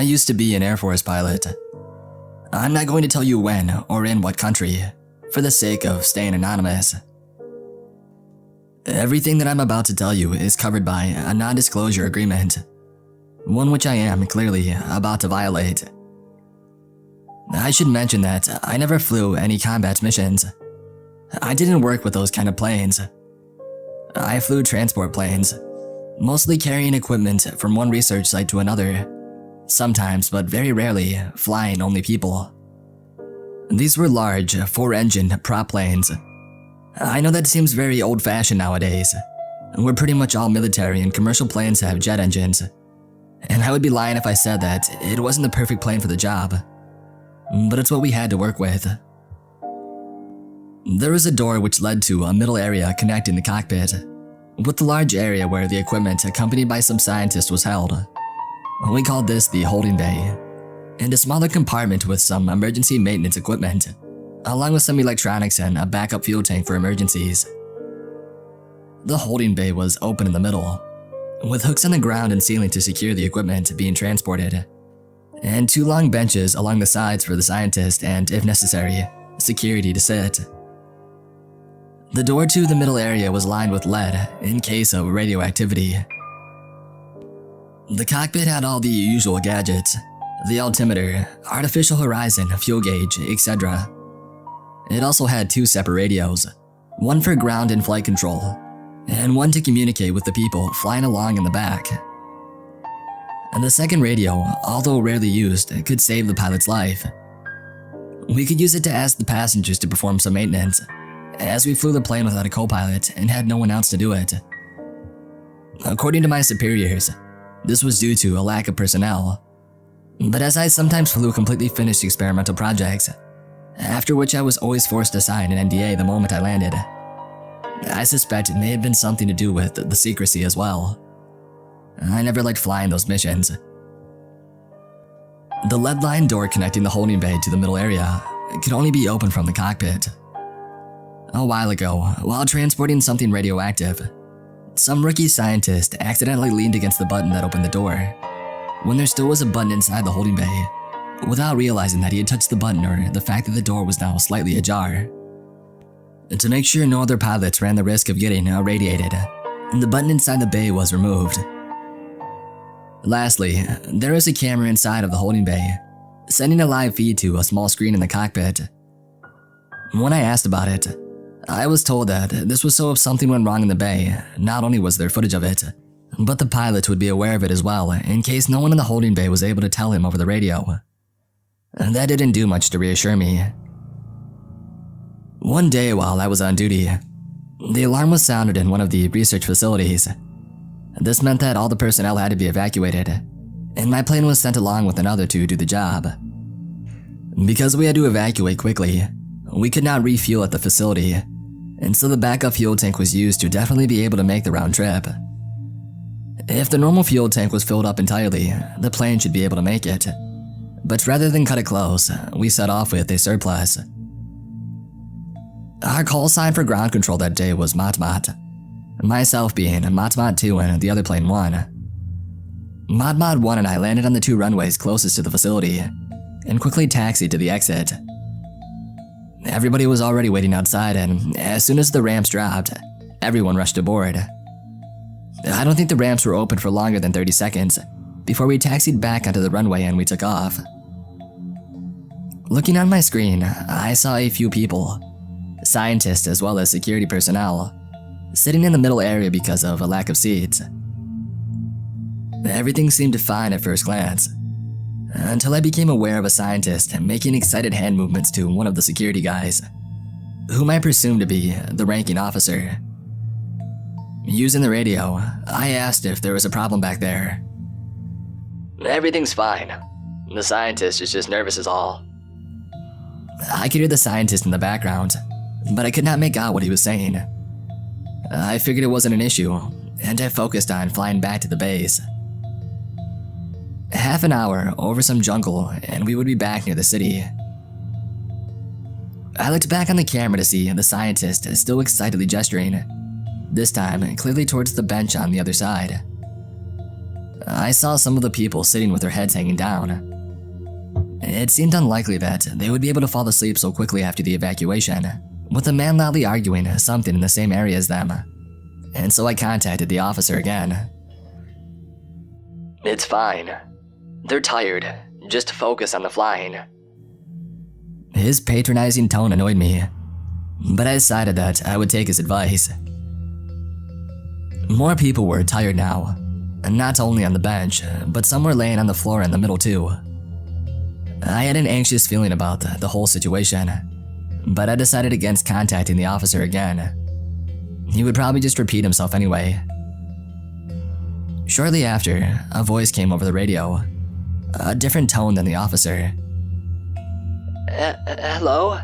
I used to be an Air Force pilot. I'm not going to tell you when or in what country, for the sake of staying anonymous. Everything that I'm about to tell you is covered by a non-disclosure agreement, one which I am clearly about to violate. I should mention that I never flew any combat missions. I didn't work with those kind of planes. I flew transport planes, mostly carrying equipment from one research site to another, sometimes but very rarely flying only people. These were large, 4-engined prop planes. I know that seems very old-fashioned nowadays. We're pretty much all military and commercial planes have jet engines. And I would be lying if I said that it wasn't the perfect plane for the job. But it's what we had to work with. There was a door which led to a middle area connecting the cockpit, with the large area where the equipment accompanied by some scientists was held. We called this the holding bay, and a smaller compartment with some emergency maintenance equipment, along with some electronics and a backup fuel tank for emergencies. The holding bay was open in the middle, with hooks on the ground and ceiling to secure the equipment being transported, and 2 long benches along the sides for the scientist and, if necessary, security to sit. The door to the middle area was lined with lead in case of radioactivity. The cockpit had all the usual gadgets, the altimeter, artificial horizon, fuel gauge, etc. It also had 2 separate radios, one for ground and flight control, and one to communicate with the people flying along in the back. And the second radio, although rarely used, could save the pilot's life. We could use it to ask the passengers to perform some maintenance, as we flew the plane without a co-pilot and had no one else to do it. According to my superiors, this was due to a lack of personnel. But as I sometimes flew completely finished experimental projects, after which I was always forced to sign an NDA the moment I landed, I suspect it may have been something to do with the secrecy as well. I never liked flying those missions. The lead-lined door connecting the holding bay to the middle area could only be opened from the cockpit. A while ago, while transporting something radioactive, some rookie scientist accidentally leaned against the button that opened the door, when there still was a button inside the holding bay, without realizing that he had touched the button or the fact that the door was now slightly ajar. To make sure no other pilots ran the risk of getting irradiated, the button inside the bay was removed. Lastly, there is a camera inside of the holding bay, sending a live feed to a small screen in the cockpit. When I asked about it, I was told that this was so if something went wrong in the bay, not only was there footage of it, but the pilots would be aware of it as well in case no one in the holding bay was able to tell him over the radio. That didn't do much to reassure me. One day while I was on duty, the alarm was sounded in one of the research facilities. This meant that all the personnel had to be evacuated, and my plane was sent along with another to do the job. Because we had to evacuate quickly, we could not refuel at the facility, and so the backup fuel tank was used to definitely be able to make the round trip. If the normal fuel tank was filled up entirely, the plane should be able to make it. But rather than cut it close, we set off with a surplus. Our call sign for ground control that day was Matmat, myself being Matmat 2 and the other plane 1. Matmat 1 and I landed on the 2 runways closest to the facility and quickly taxied to the exit. Everybody was already waiting outside, and as soon as the ramps dropped, everyone rushed aboard. I don't think the ramps were open for longer than 30 seconds before we taxied back onto the runway and we took off. Looking on my screen, I saw a few people, scientists as well as security personnel, sitting in the middle area because of a lack of seats. Everything seemed fine at first glance, until I became aware of a scientist making excited hand movements to one of the security guys, whom I presumed to be the ranking officer. Using the radio, I asked if there was a problem back there. "Everything's fine. The scientist is just nervous is all." I could hear the scientist in the background, but I could not make out what he was saying. I figured it wasn't an issue, and I focused on flying back to the base. Half an hour over some jungle, and we would be back near the city. I looked back on the camera to see the scientist still excitedly gesturing, this time clearly towards the bench on the other side. I saw some of the people sitting with their heads hanging down. It seemed unlikely that they would be able to fall asleep so quickly after the evacuation, with a man loudly arguing something in the same area as them. And so I contacted the officer again. "It's fine. They're tired. Just focus on the flying." His patronizing tone annoyed me, but I decided that I would take his advice. More people were tired now, not only on the bench, but some were laying on the floor in the middle too. I had an anxious feeling about the whole situation, but I decided against contacting the officer again. He would probably just repeat himself anyway. Shortly after, a voice came over the radio, a different tone than the officer. "Hello?"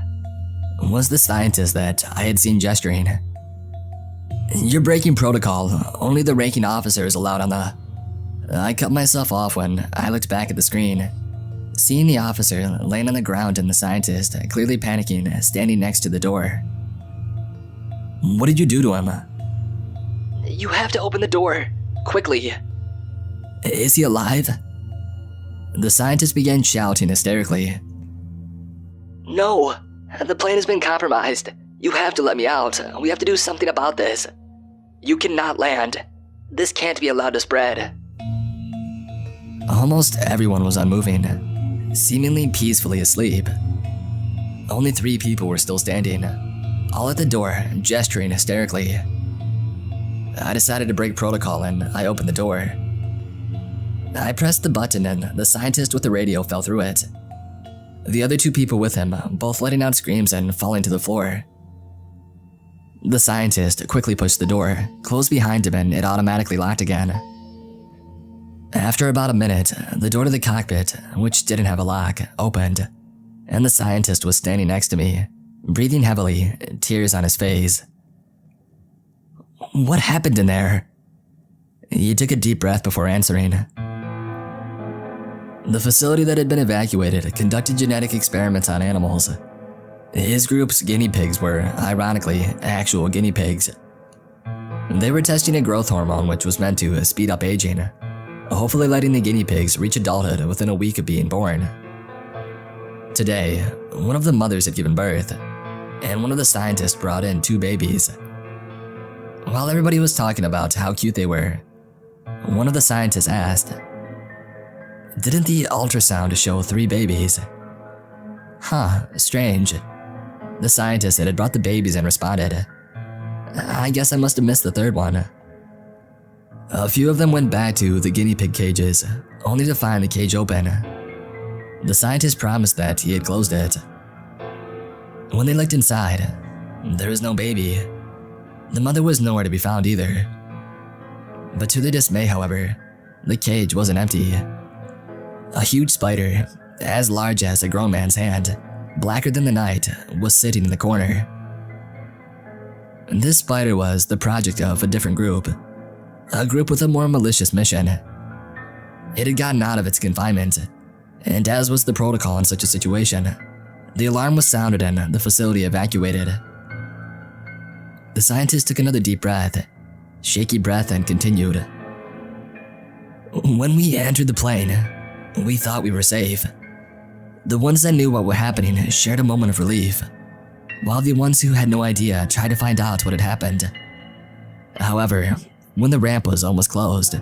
Was the scientist that I had seen gesturing. "You're breaking protocol. Only the ranking officer is allowed on the..." I cut myself off when I looked back at the screen, seeing the officer laying on the ground and the scientist clearly panicking standing next to the door. "What did you do to him?" "You have to open the door. Quickly." "Is he alive?" The scientist began shouting hysterically. "No, the plane has been compromised. You have to let me out. We have to do something about this. You cannot land. This can't be allowed to spread." Almost everyone was unmoving, seemingly peacefully asleep. Only 3 people were still standing, all at the door, gesturing hysterically. I decided to break protocol and I opened the door. I pressed the button and the scientist with the radio fell through it. The other 2 people with him, both letting out screams and falling to the floor. The scientist quickly pushed the door, closed behind him, and it automatically locked again. After about a minute, the door to the cockpit, which didn't have a lock, opened, and the scientist was standing next to me, breathing heavily, tears on his face. "What happened in there?" He took a deep breath before answering. The facility that had been evacuated conducted genetic experiments on animals. His group's guinea pigs were, ironically, actual guinea pigs. They were testing a growth hormone which was meant to speed up aging, hopefully letting the guinea pigs reach adulthood within a week of being born. Today, one of the mothers had given birth, and one of the scientists brought in 2 babies. While everybody was talking about how cute they were, one of the scientists asked, "Didn't the ultrasound show 3 babies?" "Huh, strange." The scientist that had brought the babies in responded, "I guess I must have missed the 3rd one." A few of them went back to the guinea pig cages, only to find the cage open. The scientist promised that he had closed it. When they looked inside, there was no baby. The mother was nowhere to be found either. But to their dismay, however, the cage wasn't empty. A huge spider, as large as a grown man's hand, blacker than the night, was sitting in the corner. This spider was the project of a different group, a group with a more malicious mission. It had gotten out of its confinement, and as was the protocol in such a situation, the alarm was sounded and the facility evacuated. The scientist took another deep breath, shaky breath, and continued. "When we entered the plane, we thought we were safe. The ones that knew what was happening shared a moment of relief, while the ones who had no idea tried to find out what had happened. However, when the ramp was almost closed,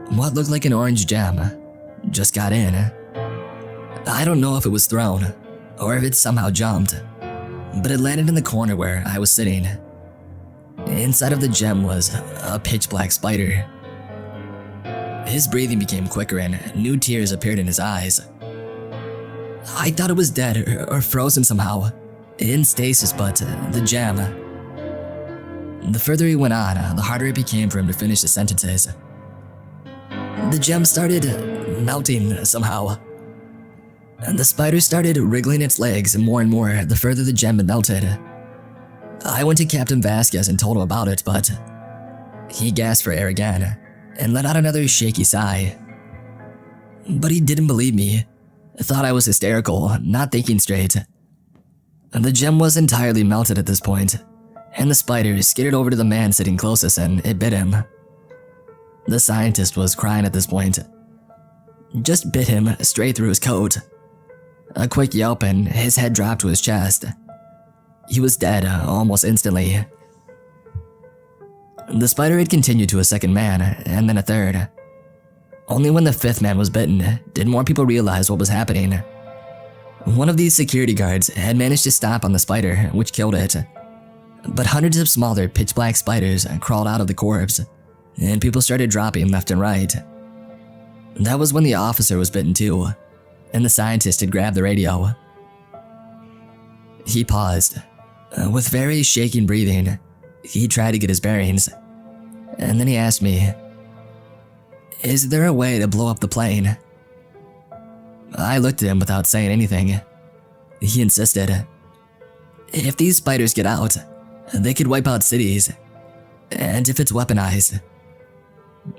what looked like an orange gem just got in. I don't know if it was thrown, or if it somehow jumped, but it landed in the corner where I was sitting. Inside of the gem was a pitch-black spider. His breathing became quicker and new tears appeared in his eyes. I thought it was dead or frozen somehow, in stasis, but the gem. The further he went on, the harder it became for him to finish the sentences. The gem started melting somehow, and the spider started wriggling its legs more and more the further the gem had melted. I went to Captain Vasquez and told him about it, but he gasped for air again and let out another shaky sigh. But he didn't believe me, thought I was hysterical, not thinking straight. The gem was entirely melted at this point, and the spider skidded over to the man sitting closest and it bit him. The scientist was crying at this point. Just bit him straight through his coat. A quick yelp and his head dropped to his chest. He was dead almost instantly. The spider had continued to a second man, and then a third. Only when the fifth man was bitten did more people realize what was happening. One of these security guards had managed to stomp on the spider, which killed it. But hundreds of smaller pitch-black spiders crawled out of the corpse, and people started dropping left and right. That was when the officer was bitten too, and the scientist had grabbed the radio. He paused. With very shaking breathing, he tried to get his bearings, and then he asked me, "Is there a way to blow up the plane?" I looked at him without saying anything. He insisted, "If these spiders get out, they could wipe out cities, and if it's weaponized."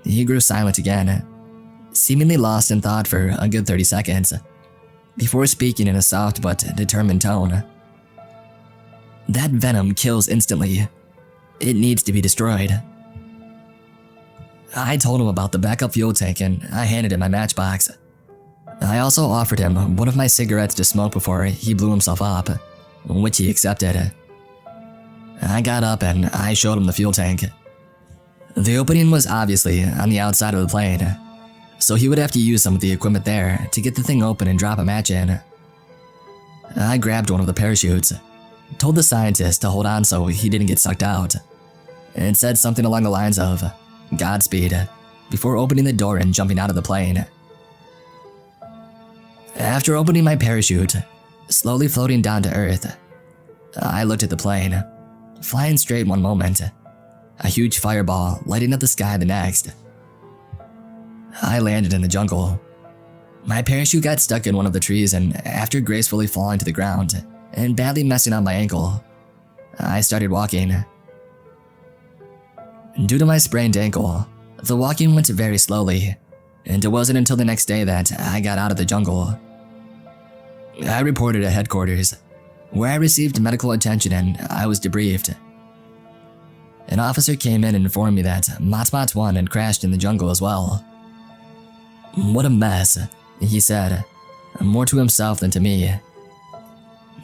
He grew silent again, seemingly lost in thought for a good 30 seconds, before speaking in a soft but determined tone. "That venom kills instantly. It needs to be destroyed." I told him about the backup fuel tank and I handed him my matchbox. I also offered him one of my cigarettes to smoke before he blew himself up, which he accepted. I got up and I showed him the fuel tank. The opening was obviously on the outside of the plane, so he would have to use some of the equipment there to get the thing open and drop a match in. I grabbed one of the parachutes, told the scientist to hold on so he didn't get sucked out, and said something along the lines of "Godspeed" before opening the door and jumping out of the plane. After opening my parachute, slowly floating down to Earth, I looked at the plane, flying straight one moment, a huge fireball lighting up the sky the next. I landed in the jungle. My parachute got stuck in one of the trees, and after gracefully falling to the ground and badly messing up my ankle, I started walking. Due to my sprained ankle, the walking went very slowly, and it wasn't until the next day that I got out of the jungle. I reported at headquarters, where I received medical attention and I was debriefed. An officer came in and informed me that Matmat 1 had crashed in the jungle as well. "What a mess," he said, more to himself than to me.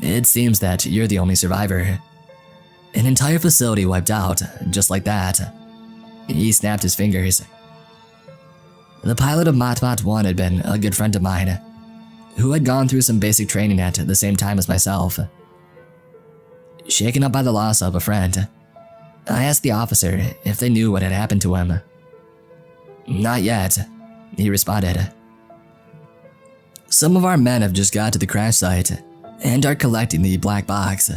"It seems that you're the only survivor. An entire facility wiped out, just like that." He snapped his fingers. The pilot of Matmat 1 had been a good friend of mine, who had gone through some basic training at the same time as myself. Shaken up by the loss of a friend, I asked the officer if they knew what had happened to him. "Not yet," he responded. "Some of our men have just got to the crash site and are collecting the black box."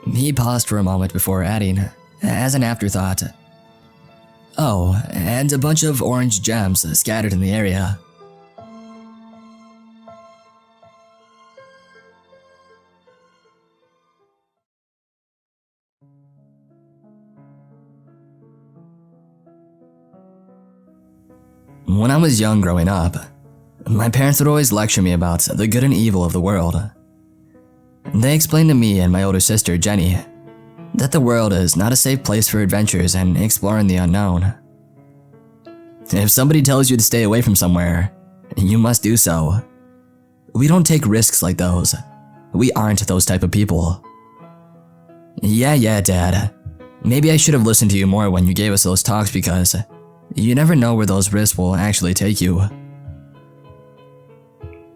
He paused for a moment before adding, as an afterthought, "Oh, and a bunch of orange gems scattered in the area." When I was young growing up, my parents would always lecture me about the good and evil of the world. They explained to me and my older sister, Jenny, that the world is not a safe place for adventures and exploring the unknown. If somebody tells you to stay away from somewhere, you must do so. We don't take risks like those. We aren't those type of people. Yeah, Dad. Maybe I should have listened to you more when you gave us those talks because you never know where those risks will actually take you.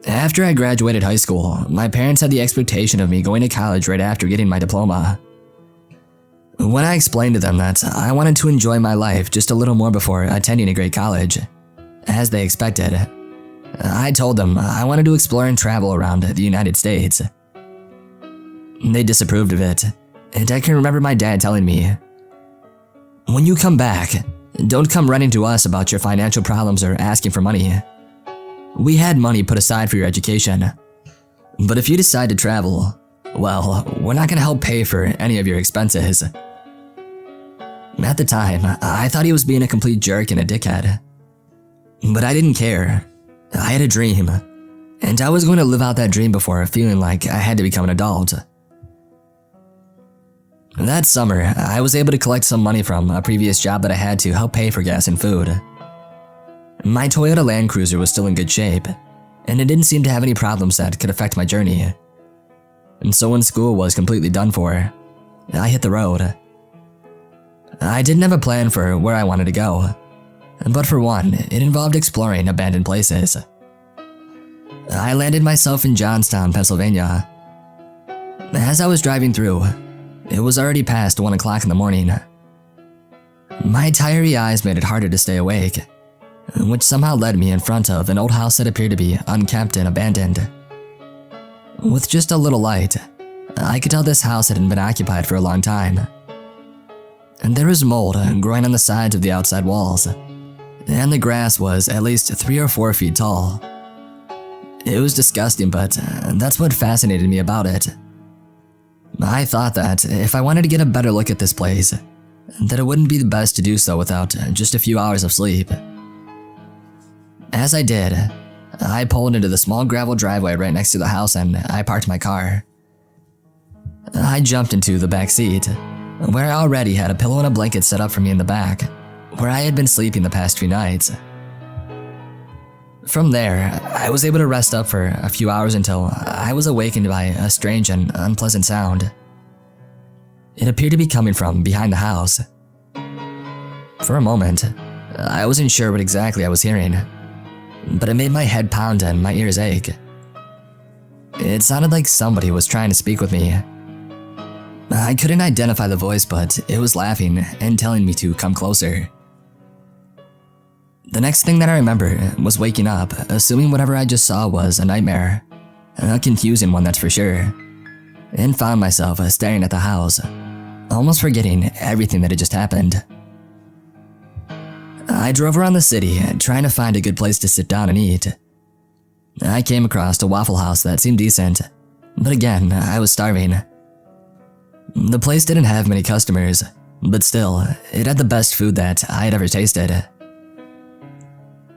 After I graduated high school, my parents had the expectation of me going to college right after getting my diploma. When I explained to them that I wanted to enjoy my life just a little more before attending a great college, as they expected, I told them I wanted to explore and travel around the United States. They disapproved of it, and I can remember my dad telling me, "When you come back, don't come running to us about your financial problems or asking for money. We had money put aside for your education. But if you decide to travel, well, we're not going to help pay for any of your expenses." At the time, I thought he was being a complete jerk and a dickhead. But I didn't care. I had a dream, and I was going to live out that dream before feeling like I had to become an adult. That summer, I was able to collect some money from a previous job that I had to help pay for gas and food. My Toyota Land Cruiser was still in good shape, and it didn't seem to have any problems that could affect my journey. And so when school was completely done for, I hit the road. I didn't have a plan for where I wanted to go, but for one, it involved exploring abandoned places. I landed myself in Johnstown, Pennsylvania. As I was driving through, it was already past 1 o'clock in the morning. My tired eyes made it harder to stay awake, which somehow led me in front of an old house that appeared to be unkept and abandoned. With just a little light, I could tell this house hadn't been occupied for a long time. And there was mold growing on the sides of the outside walls, and the grass was at least 3 or 4 feet tall. It was disgusting, but that's what fascinated me about it. I thought that if I wanted to get a better look at this place, that it wouldn't be the best to do so without just a few hours of sleep. As I did, I pulled into the small gravel driveway right next to the house and I parked my car. I jumped into the back seat, where I already had a pillow and a blanket set up for me in the back, where I had been sleeping the past few nights. From there, I was able to rest up for a few hours until I was awakened by a strange and unpleasant sound. It appeared to be coming from behind the house. For a moment, I wasn't sure what exactly I was hearing, but it made my head pound and my ears ache. It sounded like somebody was trying to speak with me. I couldn't identify the voice, but it was laughing and telling me to come closer. The next thing that I remember was waking up, assuming whatever I just saw was a nightmare, a confusing one that's for sure, and found myself staring at the house, almost forgetting everything that had just happened. I drove around the city, trying to find a good place to sit down and eat. I came across a Waffle House that seemed decent, but again, I was starving. The place didn't have many customers, but still, it had the best food that I had ever tasted.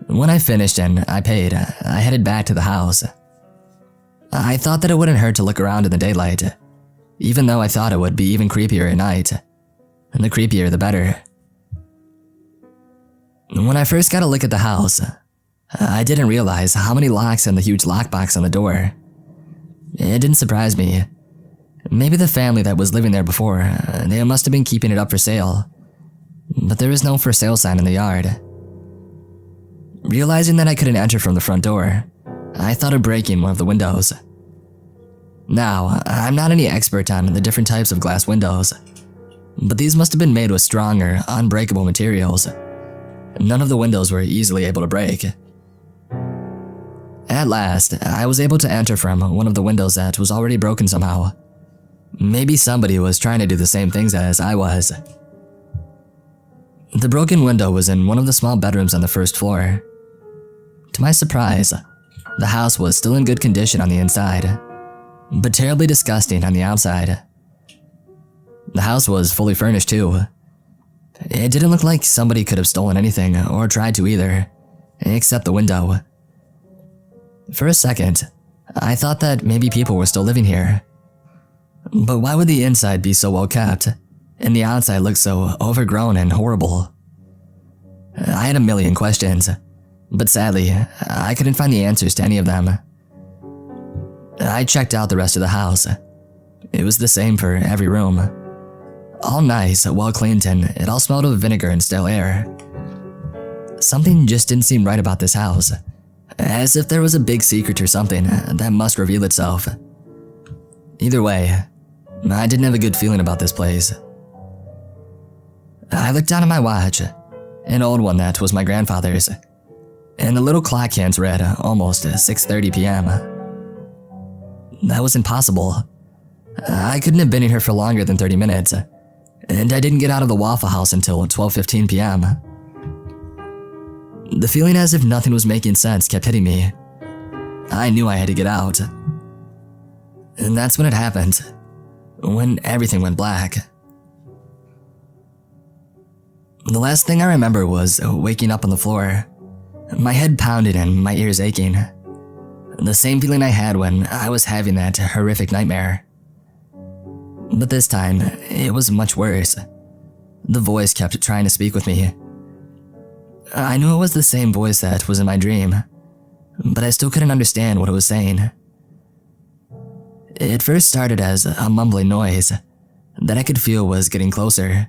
When I finished and I paid, I headed back to the house. I thought that it wouldn't hurt to look around in the daylight, even though I thought it would be even creepier at night, and the creepier the better. When I first got a look at the house, I didn't realize how many locks and the huge lockbox on the door. It didn't surprise me. Maybe the family that was living there before, they must have been keeping it up for sale, but there was no for sale sign in the yard. Realizing that I couldn't enter from the front door, I thought of breaking one of the windows. Now, I'm not any expert on the different types of glass windows, but these must have been made with strong or unbreakable materials. None of the windows were easily able to break. At last, I was able to enter from one of the windows that was already broken somehow. Maybe somebody was trying to do the same things as I was. The broken window was in one of the small bedrooms on the first floor. To my surprise, the house was still in good condition on the inside, but terribly disgusting on the outside. The house was fully furnished too. It didn't look like somebody could have stolen anything or tried to either, except the window. For a second, I thought that maybe people were still living here. But why would the inside be so well kept, and the outside look so overgrown and horrible? I had a million questions, but sadly, I couldn't find the answers to any of them. I checked out the rest of the house. It was the same for every room. All nice, well cleaned, and it all smelled of vinegar and stale air. Something just didn't seem right about this house, as if there was a big secret or something that must reveal itself. Either way, I didn't have a good feeling about this place. I looked down at my watch, an old one that was my grandfather's, and the little clock hands read almost 6:30 p.m. That was impossible. I couldn't have been in here for longer than 30 minutes, and I didn't get out of the Waffle House until 12:15 p.m. The feeling as if nothing was making sense kept hitting me. I knew I had to get out. And that's when it happened, when everything went black. The last thing I remember was waking up on the floor, my head pounded and my ears aching. The same feeling I had when I was having that horrific nightmare. But this time, it was much worse. The voice kept trying to speak with me. I knew it was the same voice that was in my dream, but I still couldn't understand what it was saying. It first started as a mumbling noise that I could feel was getting closer.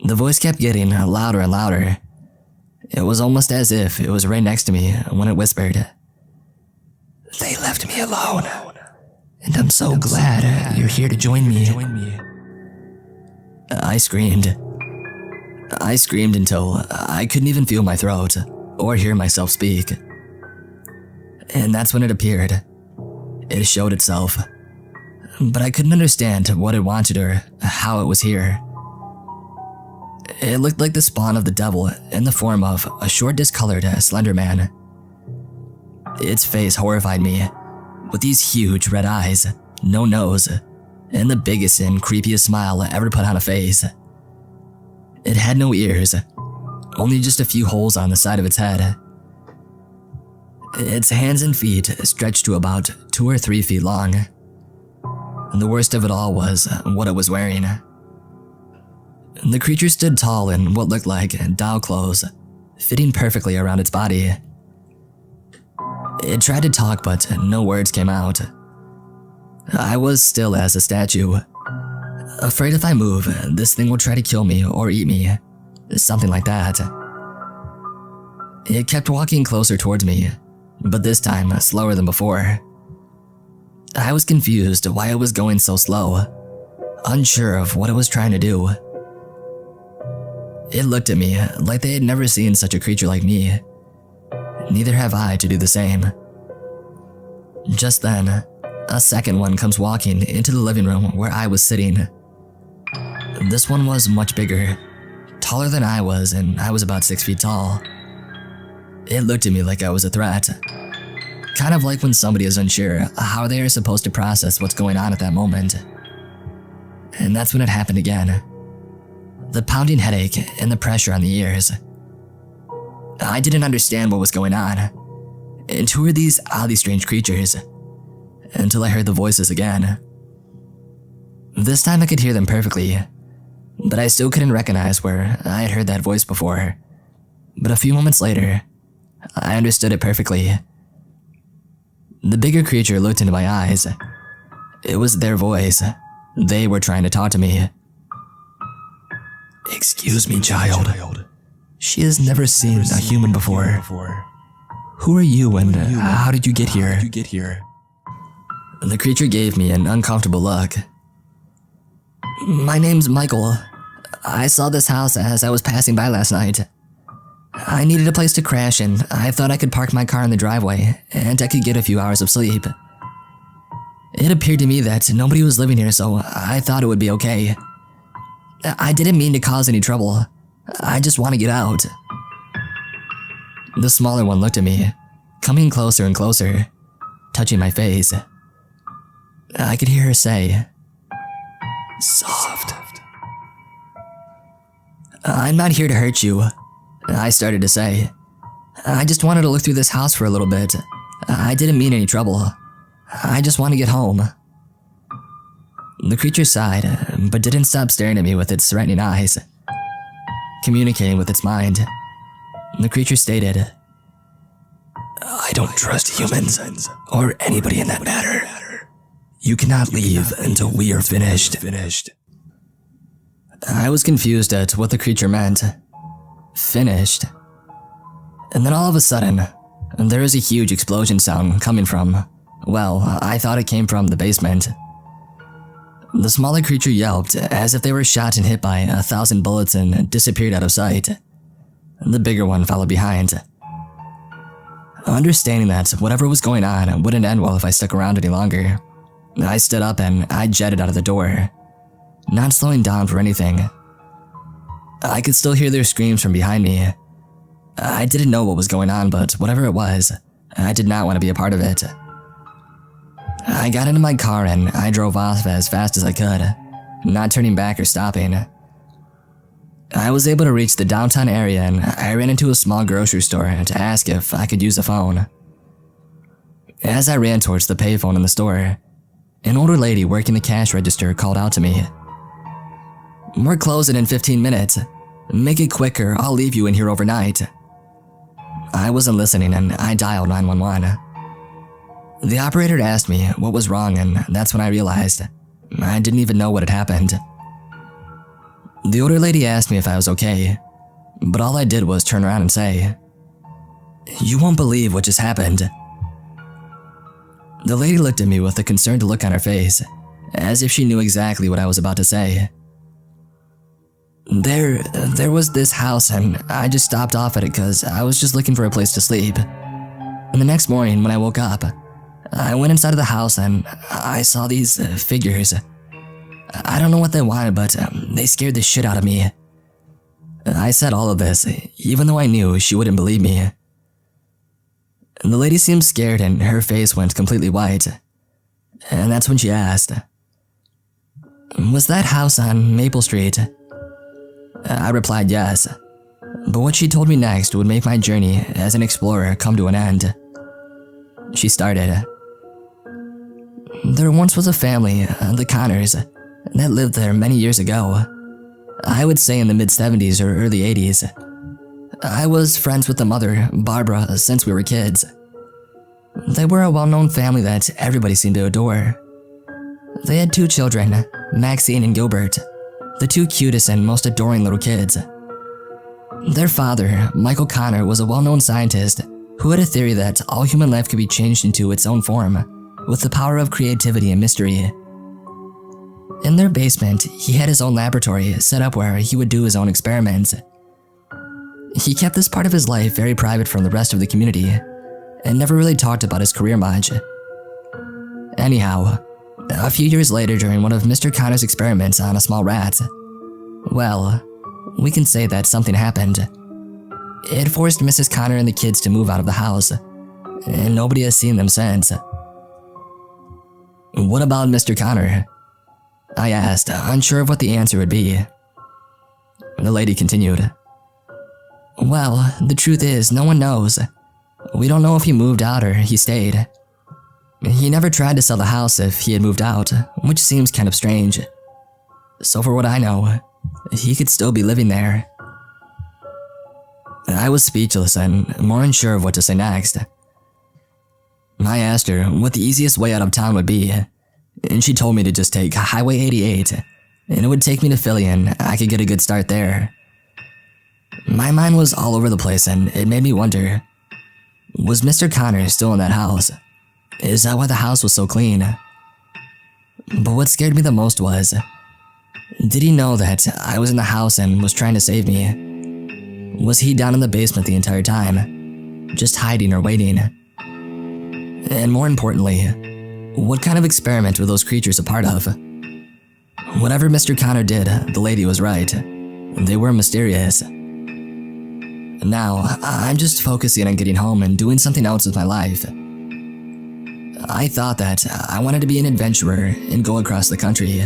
The voice kept getting louder and louder. It was almost as if it was right next to me when it whispered, "They left me alone, and I'm so glad you're here to join me." I screamed. I screamed until I couldn't even feel my throat or hear myself speak. And that's when it appeared. It showed itself, but I couldn't understand what it wanted or how it was here. It looked like the spawn of the devil in the form of a short, discolored, slender man. Its face horrified me, with these huge red eyes, no nose, and the biggest and creepiest smile ever put on a face. It had no ears, only just a few holes on the side of its head. Its hands and feet stretched to about 2 or 3 feet long. And the worst of it all was what it was wearing. The creature stood tall in what looked like doll clothes, fitting perfectly around its body. It tried to talk, but no words came out. I was still as a statue, afraid if I move, this thing will try to kill me or eat me, something like that. It kept walking closer towards me, but this time slower than before. I was confused why it was going so slow, unsure of what it was trying to do. It looked at me like they had never seen such a creature like me. Neither have I to do the same. Just then, a second one comes walking into the living room where I was sitting. This one was much bigger, taller than I was, and I was about 6 feet tall. It looked at me like I was a threat. Kind of like when somebody is unsure how they are supposed to process what's going on at that moment. And that's when it happened again. The pounding headache and the pressure on the ears. I didn't understand what was going on. And who are these oddly strange creatures? Until I heard the voices again. This time I could hear them perfectly, but I still couldn't recognize where I had heard that voice before. But a few moments later, I understood it perfectly. The bigger creature looked into my eyes. It was their voice. They were trying to talk to me. "Excuse me, child. She has never seen a human before. Who are you and how did you get here?" The creature gave me an uncomfortable look. "My name's Michael. I saw this house as I was passing by last night. I needed a place to crash and I thought I could park my car in the driveway and I could get a few hours of sleep. It appeared to me that nobody was living here, so I thought it would be okay. I didn't mean to cause any trouble. I just want to get out." The smaller one looked at me, coming closer and closer, touching my face. I could hear her say, "Soft." "I'm not here to hurt you," I started to say. "I just wanted to look through this house for a little bit. I didn't mean any trouble. I just want to get home." The creature sighed, but didn't stop staring at me with its threatening eyes. Communicating with its mind, the creature stated, "I don't trust humans, or anybody in that matter. You cannot leave until we are finished." I was confused at what the creature meant. Finished. And then all of a sudden, there was a huge explosion sound coming from, well, I thought it came from the basement. The smaller creature yelped as if they were shot and hit by 1,000 bullets and disappeared out of sight. The bigger one followed behind. Understanding that whatever was going on wouldn't end well if I stuck around any longer, I stood up and I jetted out of the door, not slowing down for anything. I could still hear their screams from behind me. I didn't know what was going on, but whatever it was, I did not want to be a part of it. I got into my car and I drove off as fast as I could, not turning back or stopping. I was able to reach the downtown area and I ran into a small grocery store to ask if I could use a phone. As I ran towards the payphone in the store, An older lady working the cash register called out to me. "We're closing in 15 minutes. Make it quicker, I'll leave you in here overnight." I wasn't listening and I dialed 911. The operator asked me what was wrong, and that's when I realized I didn't even know what had happened. The older lady asked me if I was okay, but all I did was turn around and say, "You won't believe what just happened." The lady looked at me with a concerned look on her face, as if she knew exactly what I was about to say. There was this house and I just stopped off at it because I was just looking for a place to sleep. And the next morning when I woke up, I went inside of the house and I saw these figures. I don't know what they wanted, but they scared the shit out of me. I said all of this, even though I knew she wouldn't believe me. The lady seemed scared and her face went completely white. And that's when she asked, "Was that house on Maple Street?" I replied yes, but what she told me next would make my journey as an explorer come to an end. She started, "There once was a family, the Connors, that lived there many years ago. I would say in the mid-70s or early 80s. I was friends with the mother, Barbara, since we were kids. They were a well-known family that everybody seemed to adore. They had 2 children, Maxine and Gilbert, the 2 cutest and most adoring little kids. Their father, Michael Connor, was a well-known scientist who had a theory that all human life could be changed into its own form with the power of creativity and mystery. In their basement, he had his own laboratory set up where he would do his own experiments. He kept this part of his life very private from the rest of the community and never really talked about his career much. Anyhow, a few years later during one of Mr. Connor's experiments on a small rat, well, we can say that something happened. It forced Mrs. Connor and the kids to move out of the house, and nobody has seen them since." "What about Mr. Connor?" I asked, unsure of what the answer would be. The lady continued, "Well, the truth is, no one knows. We don't know if he moved out or he stayed. He never tried to sell the house if he had moved out, which seems kind of strange. So for what I know, he could still be living there." I was speechless and more unsure of what to say next. I asked her what the easiest way out of town would be, and she told me to just take Highway 88, and it would take me to Philly and I could get a good start there. My mind was all over the place and it made me wonder, was Mr. Connor still in that house? Is that why the house was so clean? But what scared me the most was, did he know that I was in the house and was trying to save me? Was he down in the basement the entire time, just hiding or waiting? And more importantly, what kind of experiment were those creatures a part of? Whatever Mr. Connor did, the lady was right. They were mysterious. Now, I'm just focusing on getting home and doing something else with my life. I thought that I wanted to be an adventurer and go across the country.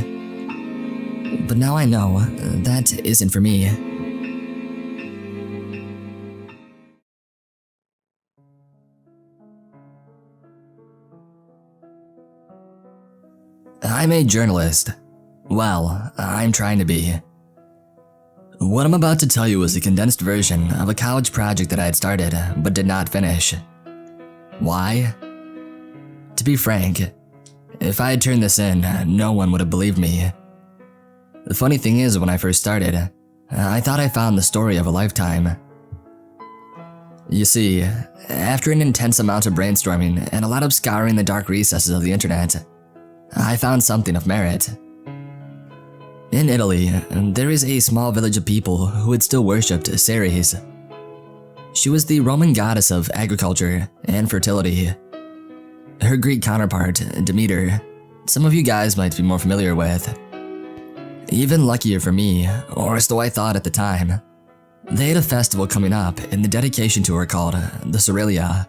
But now I know that isn't for me. I'm a journalist. Well, I'm trying to be. What I'm about to tell you is a condensed version of a college project that I had started but did not finish. Why? To be frank, if I had turned this in, no one would have believed me. The funny thing is, when I first started, I thought I found the story of a lifetime. You see, after an intense amount of brainstorming and a lot of scouring the dark recesses of the internet, I found something of merit. In Italy, there is a small village of people who had still worshipped Ceres. She was the Roman goddess of agriculture and fertility. Her Greek counterpart, Demeter, some of you guys might be more familiar with. Even luckier for me, or so I thought at the time, they had a festival coming up in the dedication to her called the Ceralia.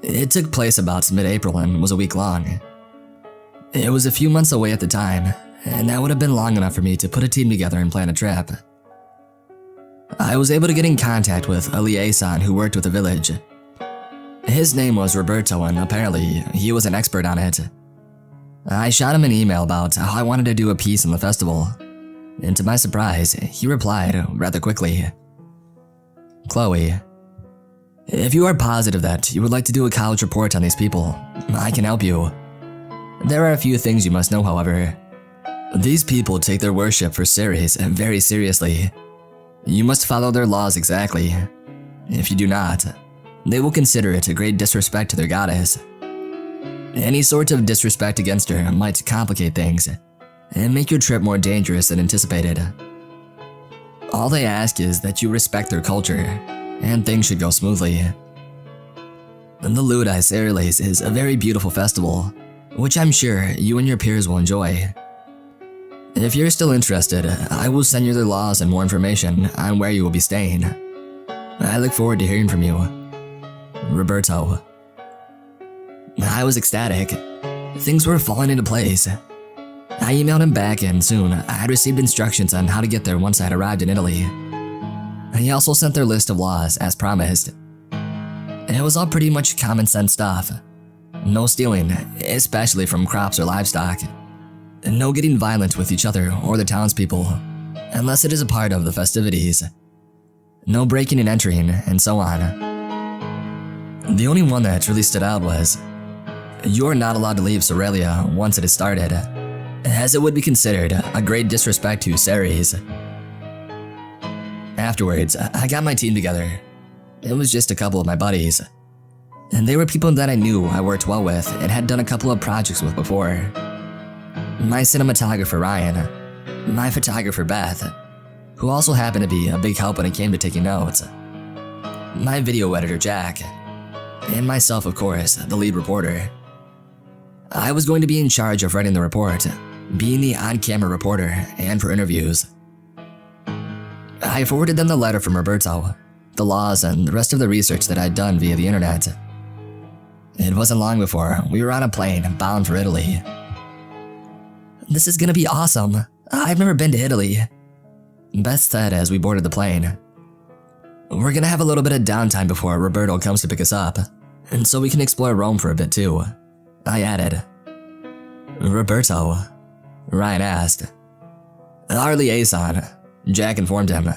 It took place about mid-April and was a week long. It was a few months away at the time, and that would have been long enough for me to put a team together and plan a trip. I was able to get in contact with a liaison who worked with the village. His name was Roberto, and apparently he was an expert on it. I shot him an email about how I wanted to do a piece on the festival, and to my surprise, he replied rather quickly. Chloe, if you are positive that you would like to do a college report on these people, I can help you. There are a few things you must know, however. These people take their worship for Ceres very seriously. You must follow their laws exactly. If you do not, they will consider it a great disrespect to their goddess. Any sort of disrespect against her might complicate things and make your trip more dangerous than anticipated. All they ask is that you respect their culture, and things should go smoothly. The Ludi Ceres is a very beautiful festival, which I'm sure you and your peers will enjoy. If you're still interested, I will send you their laws and more information on where you will be staying. I look forward to hearing from you. Roberto. I was ecstatic. Things were falling into place. I emailed him back and soon I had received instructions on how to get there once I had arrived in Italy. He also sent their list of laws as promised. It was all pretty much common sense stuff. No stealing, especially from crops or livestock. No getting violent with each other or the townspeople, unless it is a part of the festivities. No breaking and entering, and so on. The only one that really stood out was, you are not allowed to leave Sorelia once it is started, as it would be considered a great disrespect to Ceres. Afterwards, I got my team together. It was just a couple of my buddies. And they were people that I knew I worked well with and had done a couple of projects with before. My cinematographer Ryan, my photographer Beth, who also happened to be a big help when it came to taking notes, my video editor Jack, and myself, of course, the lead reporter. I was going to be in charge of writing the report, being the on-camera reporter, and for interviews. I forwarded them the letter from Roberto, the laws, and the rest of the research that I'd done via the internet. It wasn't long before we were on a plane bound for Italy. This is gonna be awesome. I've never been to Italy, Beth said as we boarded the plane. We're gonna have a little bit of downtime before Roberto comes to pick us up, and so we can explore Rome for a bit too, I added. Roberto? Ryan asked. Our liaison, Jack informed him.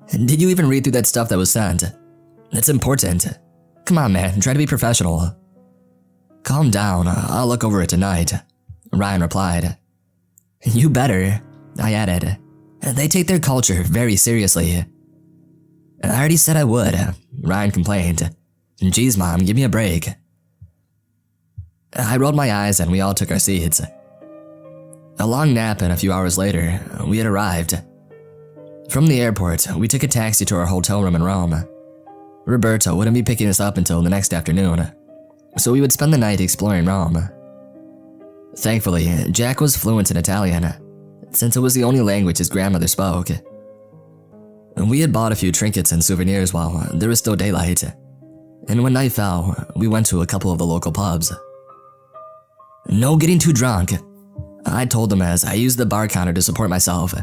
Did you even read through that stuff that was sent? It's important. Come on, man, try to be professional. Calm down, I'll look over it tonight, Ryan replied. You better, I added. They take their culture very seriously. I already said I would, Ryan complained. Geez, Mom, give me a break. I rolled my eyes and we all took our seats. A long nap and a few hours later, we had arrived. From the airport, we took a taxi to our hotel room in Rome. Roberto wouldn't be picking us up until the next afternoon, so we would spend the night exploring Rome. Thankfully, Jack was fluent in Italian, since it was the only language his grandmother spoke. We had bought a few trinkets and souvenirs while there was still daylight, and when night fell, we went to a couple of the local pubs. No getting too drunk, I told them as I used the bar counter to support myself.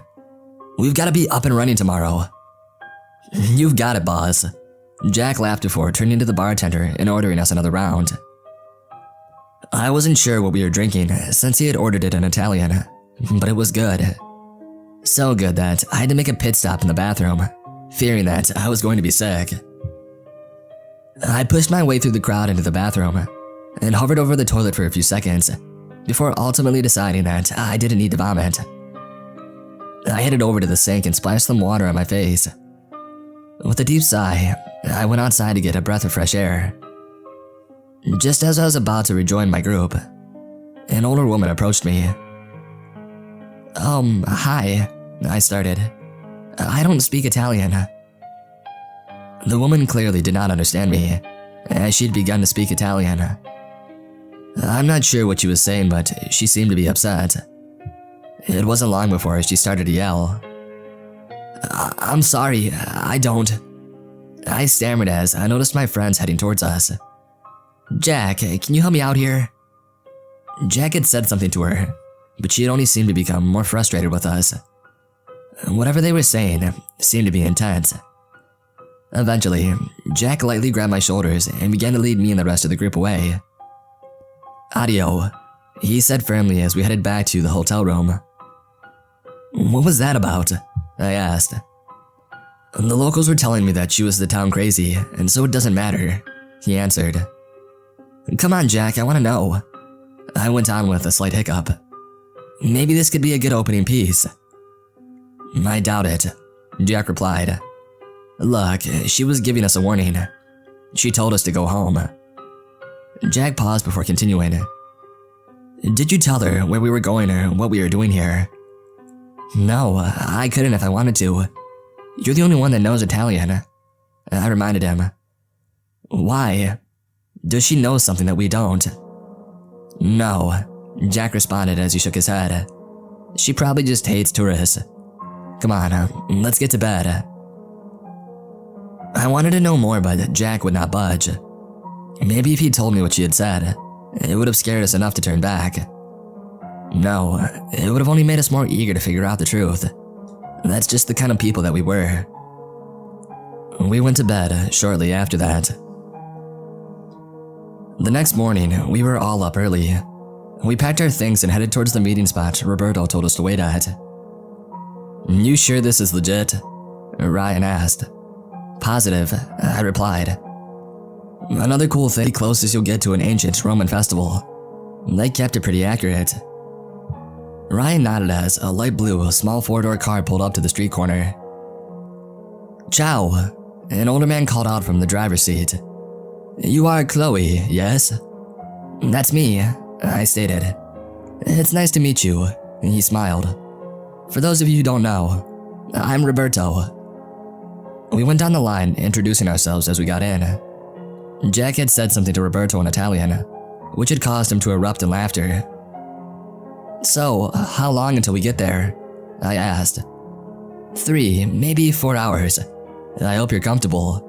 We've got to be up and running tomorrow. You've got it, boss. Jack laughed before turning to the bartender and ordering us another round. I wasn't sure what we were drinking since he had ordered it in Italian, but it was good. So good that I had to make a pit stop in the bathroom, fearing that I was going to be sick. I pushed my way through the crowd into the bathroom and hovered over the toilet for a few seconds before ultimately deciding that I didn't need to vomit. I headed over to the sink and splashed some water on my face. With a deep sigh, I went outside to get a breath of fresh air. Just as I was about to rejoin my group, an older woman approached me. Hi, I started. I don't speak Italian. The woman clearly did not understand me, as she'd begun to speak Italian. I'm not sure what she was saying, but she seemed to be upset. It wasn't long before she started to yell. I'm sorry, I don't. I stammered as I noticed my friends heading towards us. Jack, can you help me out here? Jack had said something to her, but she had only seemed to become more frustrated with us. Whatever they were saying seemed to be intense. Eventually, Jack lightly grabbed my shoulders and began to lead me and the rest of the group away. Addio, he said firmly as we headed back to the hotel room. "What was that about?" I asked. "The locals were telling me that she was the town crazy, and so it doesn't matter," he answered. "Come on, Jack, I want to know." I went on with a slight hiccup. "Maybe this could be a good opening piece." "I doubt it," Jack replied. "Look, she was giving us a warning. She told us to go home." Jack paused before continuing. "Did you tell her where we were going or what we were doing here?" "No, I couldn't if I wanted to. You're the only one that knows Italian," I reminded him. "Why? Does she know something that we don't?" "No," Jack responded as he shook his head. "She probably just hates tourists. Come on, let's get to bed." I wanted to know more, but Jack would not budge. Maybe if he'd told me what she had said, it would have scared us enough to turn back. No, it would have only made us more eager to figure out the truth. That's just the kind of people that we were. We went to bed shortly after that. The next morning, we were all up early. We packed our things and headed towards the meeting spot Roberto told us to wait at. "You sure this is legit?" Ryan asked. "Positive," I replied. "Another cool thing, the closest you'll get to an ancient Roman festival. They kept it pretty accurate." Ryan nodded as a light blue, small four-door car pulled up to the street corner. "Ciao," an older man called out from the driver's seat. "You are Chloe, yes?" "That's me," I stated. "It's nice to meet you," he smiled. "For those of you who don't know, I'm Roberto." We went down the line, introducing ourselves as we got in. Jack had said something to Roberto in Italian, which had caused him to erupt in laughter. "So, how long until we get there?" I asked. 3, maybe 4 hours. I hope you're comfortable,"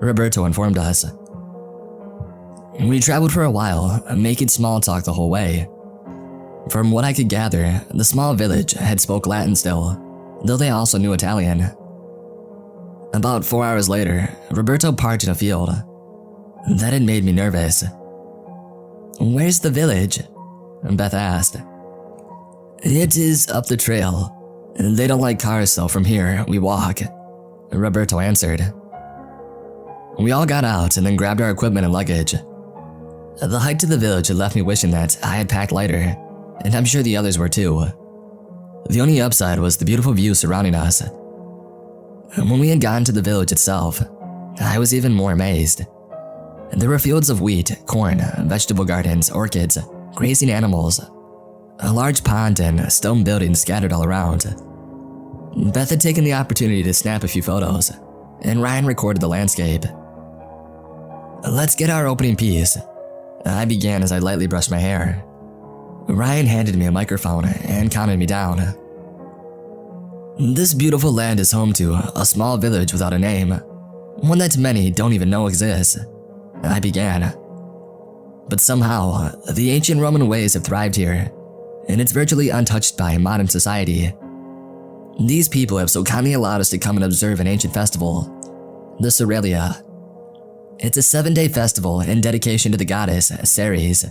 Roberto informed us. We traveled for a while, making small talk the whole way. From what I could gather, the small village had spoke Latin still, though they also knew Italian. About 4 hours later, Roberto parked in a field. That had made me nervous. "Where's the village?" Beth asked. "It is up the trail. They don't like cars, so from here, we walk," Roberto answered. We all got out and then grabbed our equipment and luggage. The hike to the village had left me wishing that I had packed lighter, and I'm sure the others were too. The only upside was the beautiful view surrounding us. When we had gotten to the village itself, I was even more amazed. There were fields of wheat, corn, vegetable gardens, orchids, grazing animals, a large pond, and stone buildings scattered all around. Beth had taken the opportunity to snap a few photos, and Ryan recorded the landscape. "Let's get our opening piece," I began as I lightly brushed my hair. Ryan handed me a microphone and counted me down. "This beautiful land is home to a small village without a name, one that many don't even know exists," I began. "But somehow, the ancient Roman ways have thrived here, and it's virtually untouched by modern society. These people have so kindly allowed us to come and observe an ancient festival, the Cerealia. It's a 7-day festival in dedication to the goddess Ceres.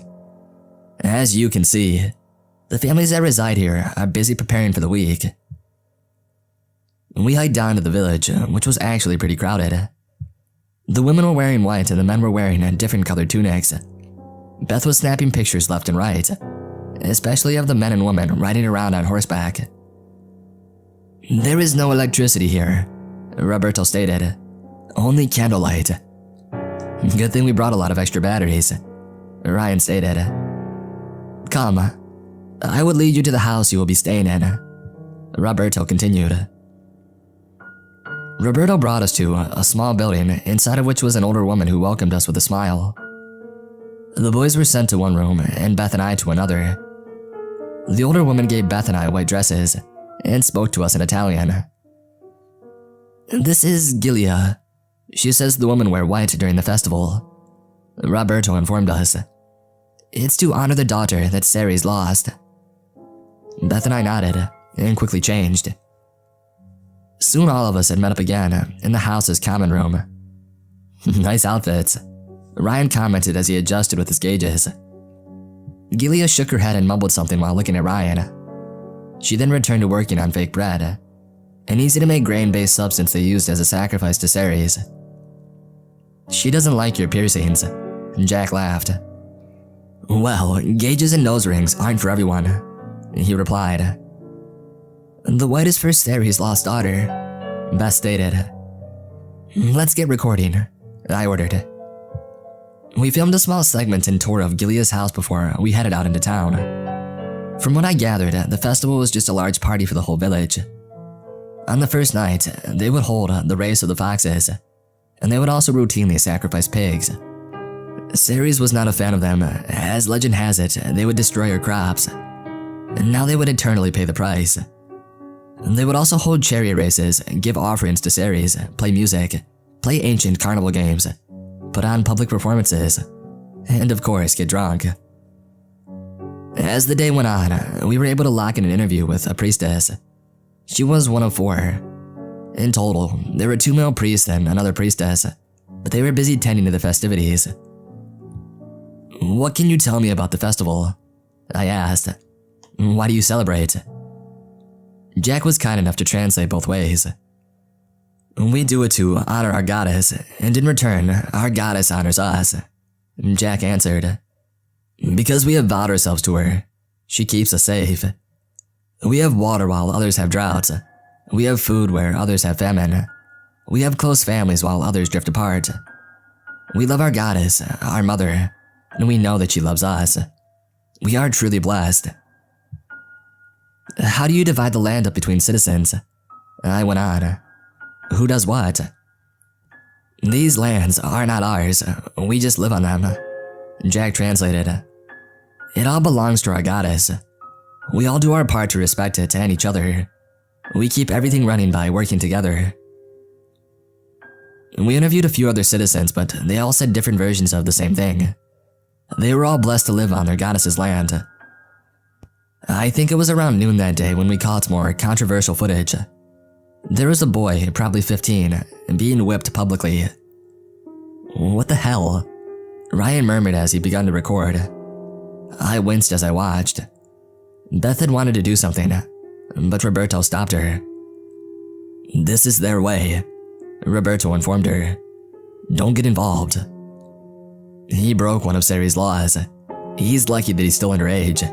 As you can see, the families that reside here are busy preparing for the week." We hiked down to the village, which was actually pretty crowded. The women were wearing white and the men were wearing different colored tunics. Beth was snapping pictures left and right, especially of the men and women riding around on horseback. "There is no electricity here," Roberto stated. "Only candlelight." "Good thing we brought a lot of extra batteries," Ryan stated. "Come, I will lead you to the house you will be staying in," Roberto continued. Roberto brought us to a small building, inside of which was an older woman who welcomed us with a smile. The boys were sent to one room, and Beth and I to another. The older woman gave Beth and I white dresses, and spoke to us in Italian. "This is Gilia. She says the women wear white during the festival," Roberto informed us. "It's to honor the daughter that Ceres lost." Beth and I nodded, and quickly changed. Soon all of us had met up again in the house's common room. "Nice outfits," Ryan commented as he adjusted with his gauges. Gilia shook her head and mumbled something while looking at Ryan. She then returned to working on fake bread, an easy-to-make grain-based substance they used as a sacrifice to Ceres. "She doesn't like your piercings," Jack laughed. "Well, gauges and nose rings aren't for everyone," he replied. "The white is for Ceres' lost daughter," Beth stated. "Let's get recording," I ordered. We filmed a small segment and tour of Gilia's house before we headed out into town. From what I gathered, the festival was just a large party for the whole village. On the first night, they would hold the race of the foxes, and they would also routinely sacrifice pigs. Ceres was not a fan of them, as legend has it they would destroy her crops, and now they would eternally pay the price. They would also hold chariot races, give offerings to Ceres, play music, play ancient carnival games, put on public performances, and of course get drunk. As the day went on, we were able to lock in an interview with a priestess. She was one of 4. In total, there were 2 male priests and another priestess, but they were busy tending to the festivities. "What can you tell me about the festival?" I asked. "Why do you celebrate?" Jack was kind enough to translate both ways. "We do it to honor our goddess, and in return, our goddess honors us," Jack answered. "Because we have vowed ourselves to her, she keeps us safe. We have water while others have drought. We have food where others have famine. We have close families while others drift apart. We love our goddess, our mother, and we know that she loves us. We are truly blessed." "How do you divide the land up between citizens?" I went on. "Who does what?" "These lands are not ours, we just live on them," Jack translated. "It all belongs to our goddess. We all do our part to respect it and each other. We keep everything running by working together." We interviewed a few other citizens, but they all said different versions of the same thing. They were all blessed to live on their goddess's land. I think it was around noon that day when we caught more controversial footage. There was a boy, probably 15, being whipped publicly. "What the hell?" Ryan murmured as he began to record. I winced as I watched. Beth had wanted to do something, but Roberto stopped her. "This is their way," Roberto informed her. "Don't get involved." He broke one of Ceres' laws. He's lucky that he's still underage.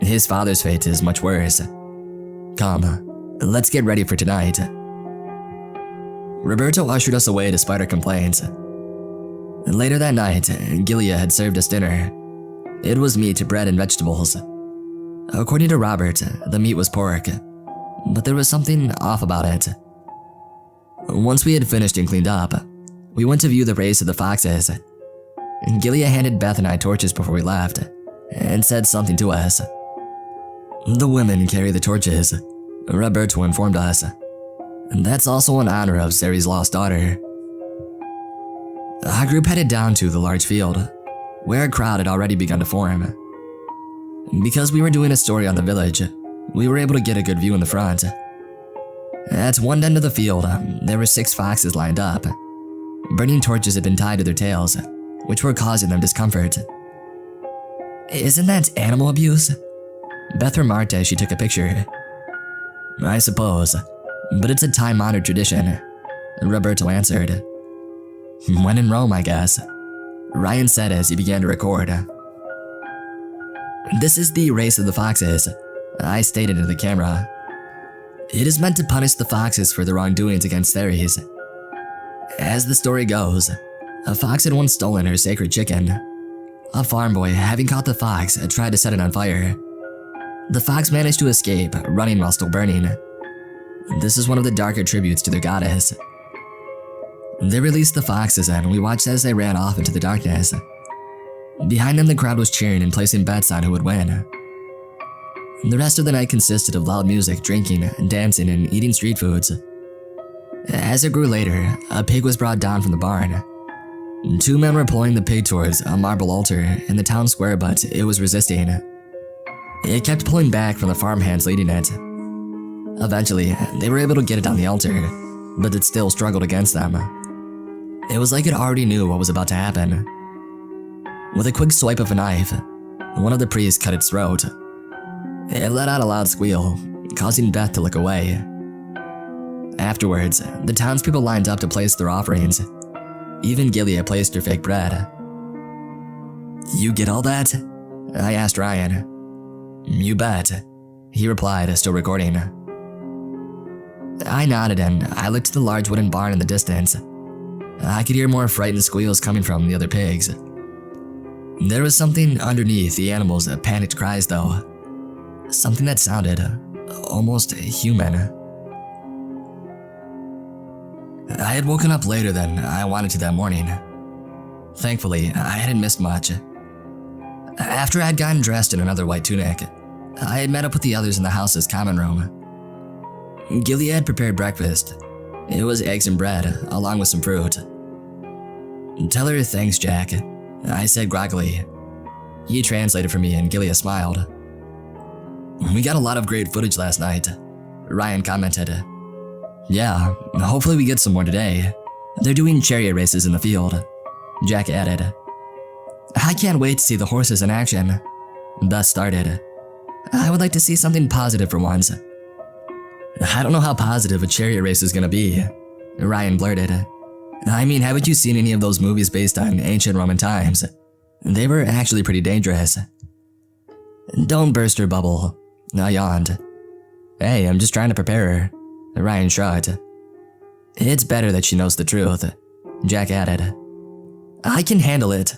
His father's fate is much worse. "Come, let's get ready for tonight." Roberto ushered us away despite our complaints. Later that night, Gilia had served us dinner. It was meat, bread, and vegetables. According to Robert, the meat was pork, but there was something off about it. Once we had finished and cleaned up, we went to view the race of the foxes. Gilia handed Beth and I torches before we left, and said something to us. "The women carry the torches," Roberto informed us. "That's also in honor of Ceres' lost daughter." Our group headed down to the large field, where a crowd had already begun to form. Because we were doing a story on the village, we were able to get a good view in the front. At one end of the field, there were 6 foxes lined up. Burning torches had been tied to their tails, which were causing them discomfort. "Isn't that animal abuse?" Beth remarked as she took a picture. "I suppose, but it's a time-honored tradition," Roberto answered. "When in Rome, I guess," Ryan said as he began to record. "This is the race of the foxes," I stated into the camera. "It is meant to punish the foxes for their wrongdoings against Ceres. As the story goes, a fox had once stolen her sacred chicken. A farm boy, having caught the fox, tried to set it on fire. The fox managed to escape, running while still burning. This is one of the darker tributes to their goddess. They released the foxes and we watched as they ran off into the darkness. Behind them, the crowd was cheering and placing bets on who would win. The rest of the night consisted of loud music, drinking, dancing, and eating street foods. As it grew later, a pig was brought down from the barn. 2 men were pulling the pig towards a marble altar in the town square, but it was resisting. It kept pulling back from the farmhands leading it. Eventually, they were able to get it on the altar, but it still struggled against them. It was like it already knew what was about to happen. With a quick swipe of a knife, one of the priests cut its throat. It let out a loud squeal, causing Beth to look away. Afterwards, the townspeople lined up to place their offerings. Even Gilead placed her fake bread. "You get all that?" I asked Ryan. "You bet," he replied, still recording. I nodded and I looked at the large wooden barn in the distance. I could hear more frightened squeals coming from the other pigs. There was something underneath the animals' panicked cries though. Something that sounded almost human. I had woken up later than I wanted to that morning. Thankfully, I hadn't missed much. After I had gotten dressed in another white tunic, I had met up with the others in the house's common room. Gilead prepared breakfast. It was eggs and bread, along with some fruit. "Tell her thanks, Jack," I said groggily. He translated for me and Gilead smiled. "We got a lot of great footage last night," Ryan commented. "Yeah, hopefully we get some more today. They're doing chariot races in the field," Jack added. "I can't wait to see the horses in action," Beth started. "I would like to see something positive for once." "I don't know how positive a chariot race is gonna be," Ryan blurted. "I mean, haven't you seen any of those movies based on ancient Roman times? They were actually pretty dangerous." "Don't burst her bubble," I yawned. "Hey, I'm just trying to prepare her," Ryan shrugged. "It's better that she knows the truth," Jack added. "I can handle it,"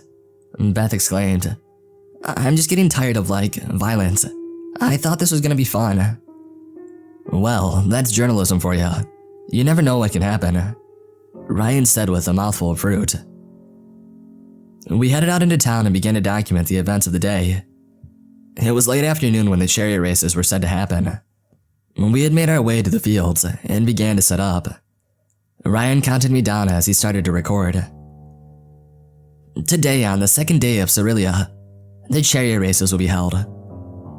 Beth exclaimed. "I'm just getting tired of, violence. I thought this was gonna be fun." "Well, that's journalism for you. You never know what can happen," Ryan said with a mouthful of fruit. We headed out into town and began to document the events of the day. It was late afternoon when the chariot races were said to happen. We had made our way to the fields and began to set up. Ryan counted me down as he started to record. "Today, on the second day of Cerilia, the chariot races will be held.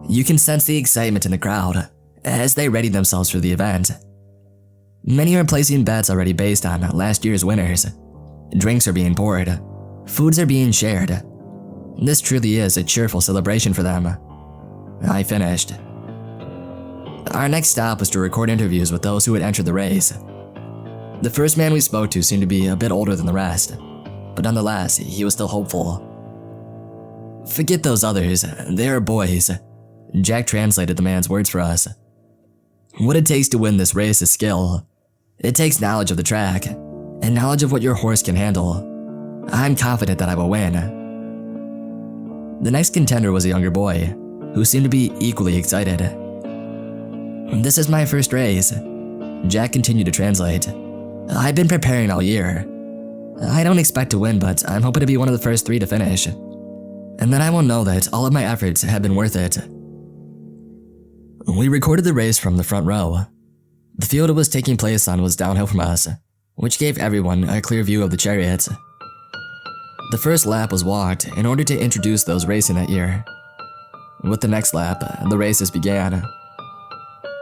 You can sense the excitement in the crowd as they ready themselves for the event. Many are placing bets already based on last year's winners. Drinks are being poured. Foods are being shared. This truly is a cheerful celebration for them." I finished. Our next stop was to record interviews with those who had entered the race. The first man we spoke to seemed to be a bit older than the rest, but nonetheless, he was still hopeful. "Forget those others, they are boys," Jack translated the man's words for us. "What it takes to win this race is skill. It takes knowledge of the track, and knowledge of what your horse can handle. I'm confident that I will win." The next contender was a younger boy, who seemed to be equally excited. "This is my first race," Jack continued to translate. "I've been preparing all year. I don't expect to win, but I'm hoping to be one of the first 3 to finish. And then I will know that all of my efforts have been worth it." We recorded the race from the front row. The field it was taking place on was downhill from us, which gave everyone a clear view of the chariots. The first lap was walked in order to introduce those racing that year. With the next lap, the races began.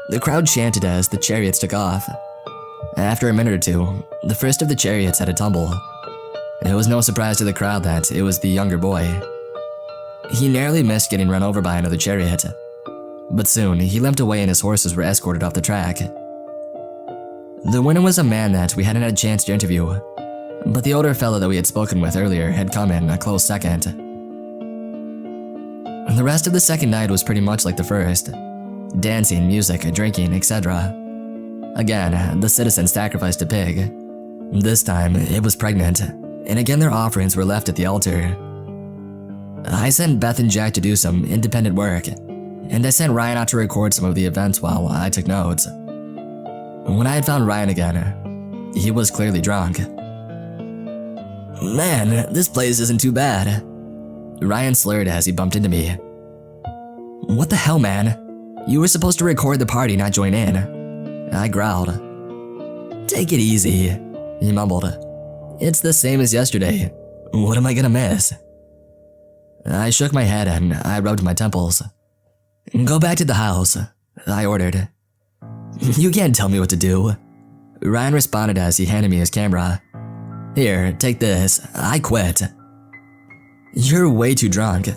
The crowd chanted as the chariots took off. After a minute or two, the first of the chariots had a tumble. It was no surprise to the crowd that it was the younger boy. He narrowly missed getting run over by another chariot, but soon he limped away and his horses were escorted off the track. The winner was a man that we hadn't had a chance to interview, but the older fellow that we had spoken with earlier had come in a close second. The rest of the second night was pretty much like the first. Dancing, music, drinking, etc. Again, the citizens sacrificed a pig. This time, it was pregnant, and again their offerings were left at the altar. I sent Beth and Jack to do some independent work, and I sent Ryan out to record some of the events while I took notes. When I had found Ryan again, he was clearly drunk. "Man, this place isn't too bad," Ryan slurred as he bumped into me. "What the hell, man? You were supposed to record the party, not join in," I growled. "Take it easy," he mumbled. "It's the same as yesterday. What am I gonna miss?" I shook my head and I rubbed my temples. "Go back to the house," I ordered. "You can't tell me what to do," Ryan responded as he handed me his camera. "Here, take this. I quit." "You're way too drunk,"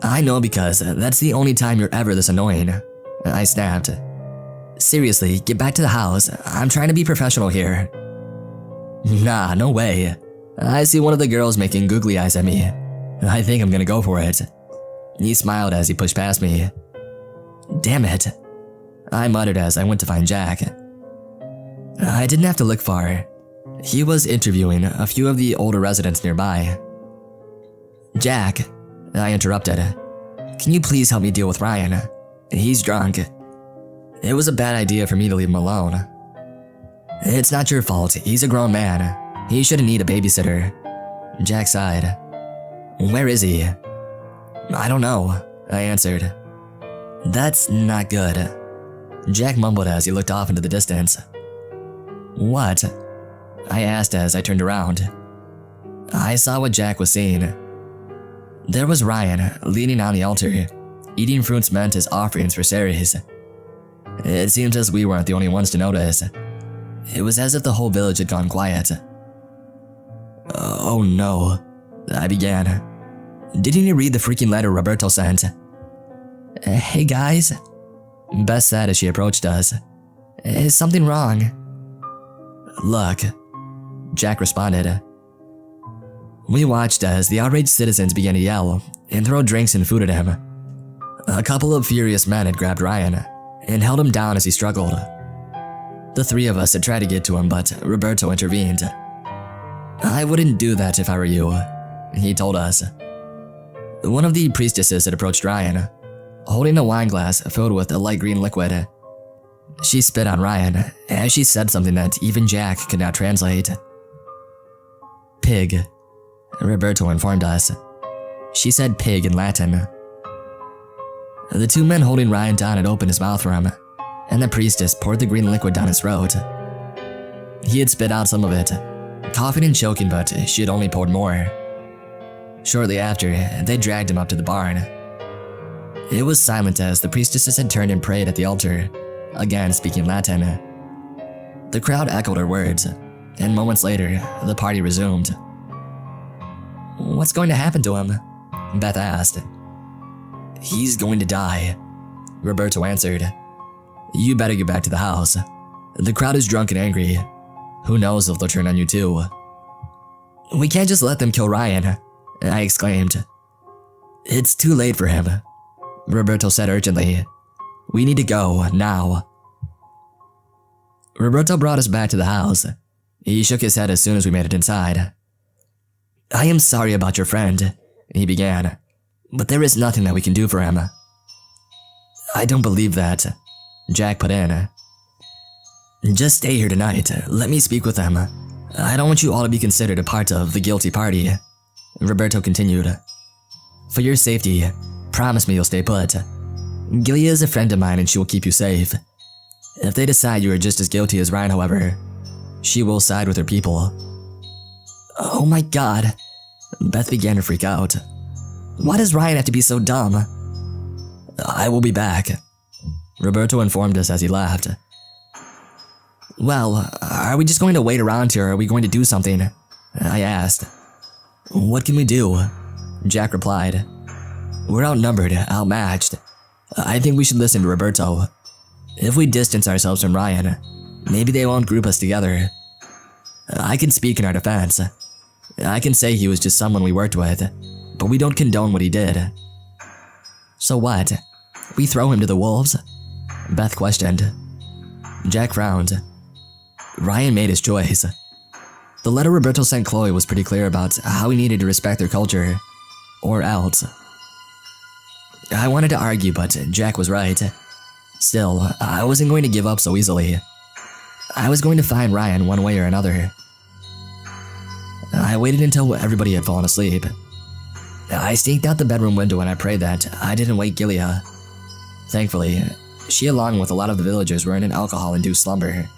I know because that's the only time you're ever this annoying, I snapped. Seriously, get back to the house. I'm trying to be professional here. Nah, no way. I see one of the girls making googly eyes at me. I think I'm gonna go for it. He smiled as he pushed past me. Damn it, I muttered as I went to find Jack. I didn't have to look far. He was interviewing a few of the older residents nearby. Jack, I interrupted. Can you please help me deal with Ryan? He's drunk. It was a bad idea for me to leave him alone. It's not your fault. He's a grown man. He shouldn't need a babysitter. Jack sighed. Where is he? I don't know, I answered. That's not good. Jack mumbled as he looked off into the distance. What? I asked as I turned around. I saw what Jack was seeing. There was Ryan leaning on the altar, eating fruits meant as offerings for Ceres. It seemed as we weren't the only ones to notice. It was as if the whole village had gone quiet. Oh no, I began. Didn't you read the freaking letter Roberto sent? Hey guys, Beth said as she approached us. Is something wrong? Look, Jack responded. We watched as the outraged citizens began to yell and throw drinks and food at him. A couple of furious men had grabbed Ryan and held him down as he struggled. The three of us had tried to get to him, but Roberto intervened. I wouldn't do that if I were you, he told us. One of the priestesses had approached Ryan, holding a wine glass filled with a light green liquid. She spit on Ryan as she said something that even Jack could not translate. Pig, Roberto informed us. She said pig in Latin. The two men holding Ryan down had opened his mouth for him, and the priestess poured the green liquid down his throat. He had spit out some of it, coughing and choking, but she had only poured more. Shortly after, they dragged him up to the barn. It was silent as the priestesses had turned and prayed at the altar, again speaking Latin. The crowd echoed her words, and moments later, the party resumed. What's going to happen to him? Beth asked. He's going to die, Roberto answered. You better get back to the house. The crowd is drunk and angry. Who knows if they'll turn on you too. We can't just let them kill Ryan, I exclaimed. It's too late for him, Roberto said urgently. We need to go, now. Roberto brought us back to the house. He shook his head as soon as we made it inside. I am sorry about your friend, he began, but there is nothing that we can do for him. I don't believe that, Jack put in. Just stay here tonight. Let me speak with them. I don't want you all to be considered a part of the guilty party, Roberto continued. For your safety, promise me you'll stay put. Gilia is a friend of mine and she will keep you safe. If they decide you are just as guilty as Ryan, however, she will side with her people. Oh my god, Beth began to freak out. Why does Ryan have to be so dumb? I will be back, Roberto informed us as he laughed. Well, are we just going to wait around here or are we going to do something? I asked. What can we do? Jack replied. We're outnumbered, outmatched. I think we should listen to Roberto. If we distance ourselves from Ryan, maybe they won't group us together. I can speak in our defense. I can say he was just someone we worked with, but we don't condone what he did. So what? We throw him to the wolves? Beth questioned. Jack frowned. Ryan made his choice. The letter Roberto sent Chloe was pretty clear about how he needed to respect their culture, or else. I wanted to argue, but Jack was right. Still, I wasn't going to give up so easily. I was going to find Ryan one way or another. I waited until everybody had fallen asleep. I sneaked out the bedroom window and I prayed that I didn't wake Gilia. Thankfully, she along with a lot of the villagers were in an alcohol-induced slumber.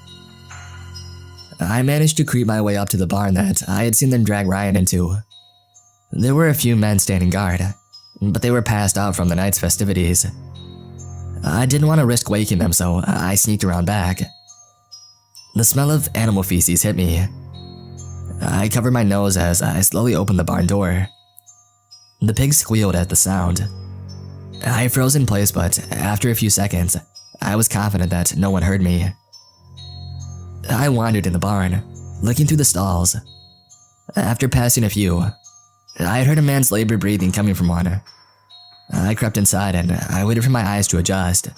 I managed to creep my way up to the barn that I had seen them drag Ryan into. There were a few men standing guard, but they were passed out from the night's festivities. I didn't want to risk waking them, so I sneaked around back. The smell of animal feces hit me. I covered my nose as I slowly opened the barn door. The pig squealed at the sound, I froze in place, but after a few seconds, I was confident that no one heard me. I wandered in the barn, looking through the stalls. After passing a few, I had heard a man's labored breathing coming from one. I crept inside and I waited for my eyes to adjust.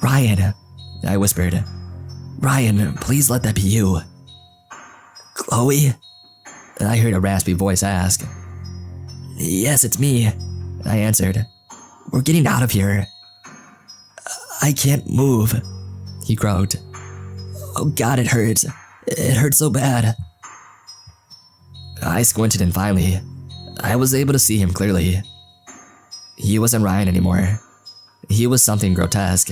"Ryan," I whispered. "Ryan, please let that be you." "Chloe?" I heard a raspy voice ask. "Yes, it's me," I answered. "We're getting out of here." "I can't move," he croaked. "Oh God, it hurts. It hurts so bad." I squinted and finally, I was able to see him clearly. He wasn't Ryan anymore. He was something grotesque.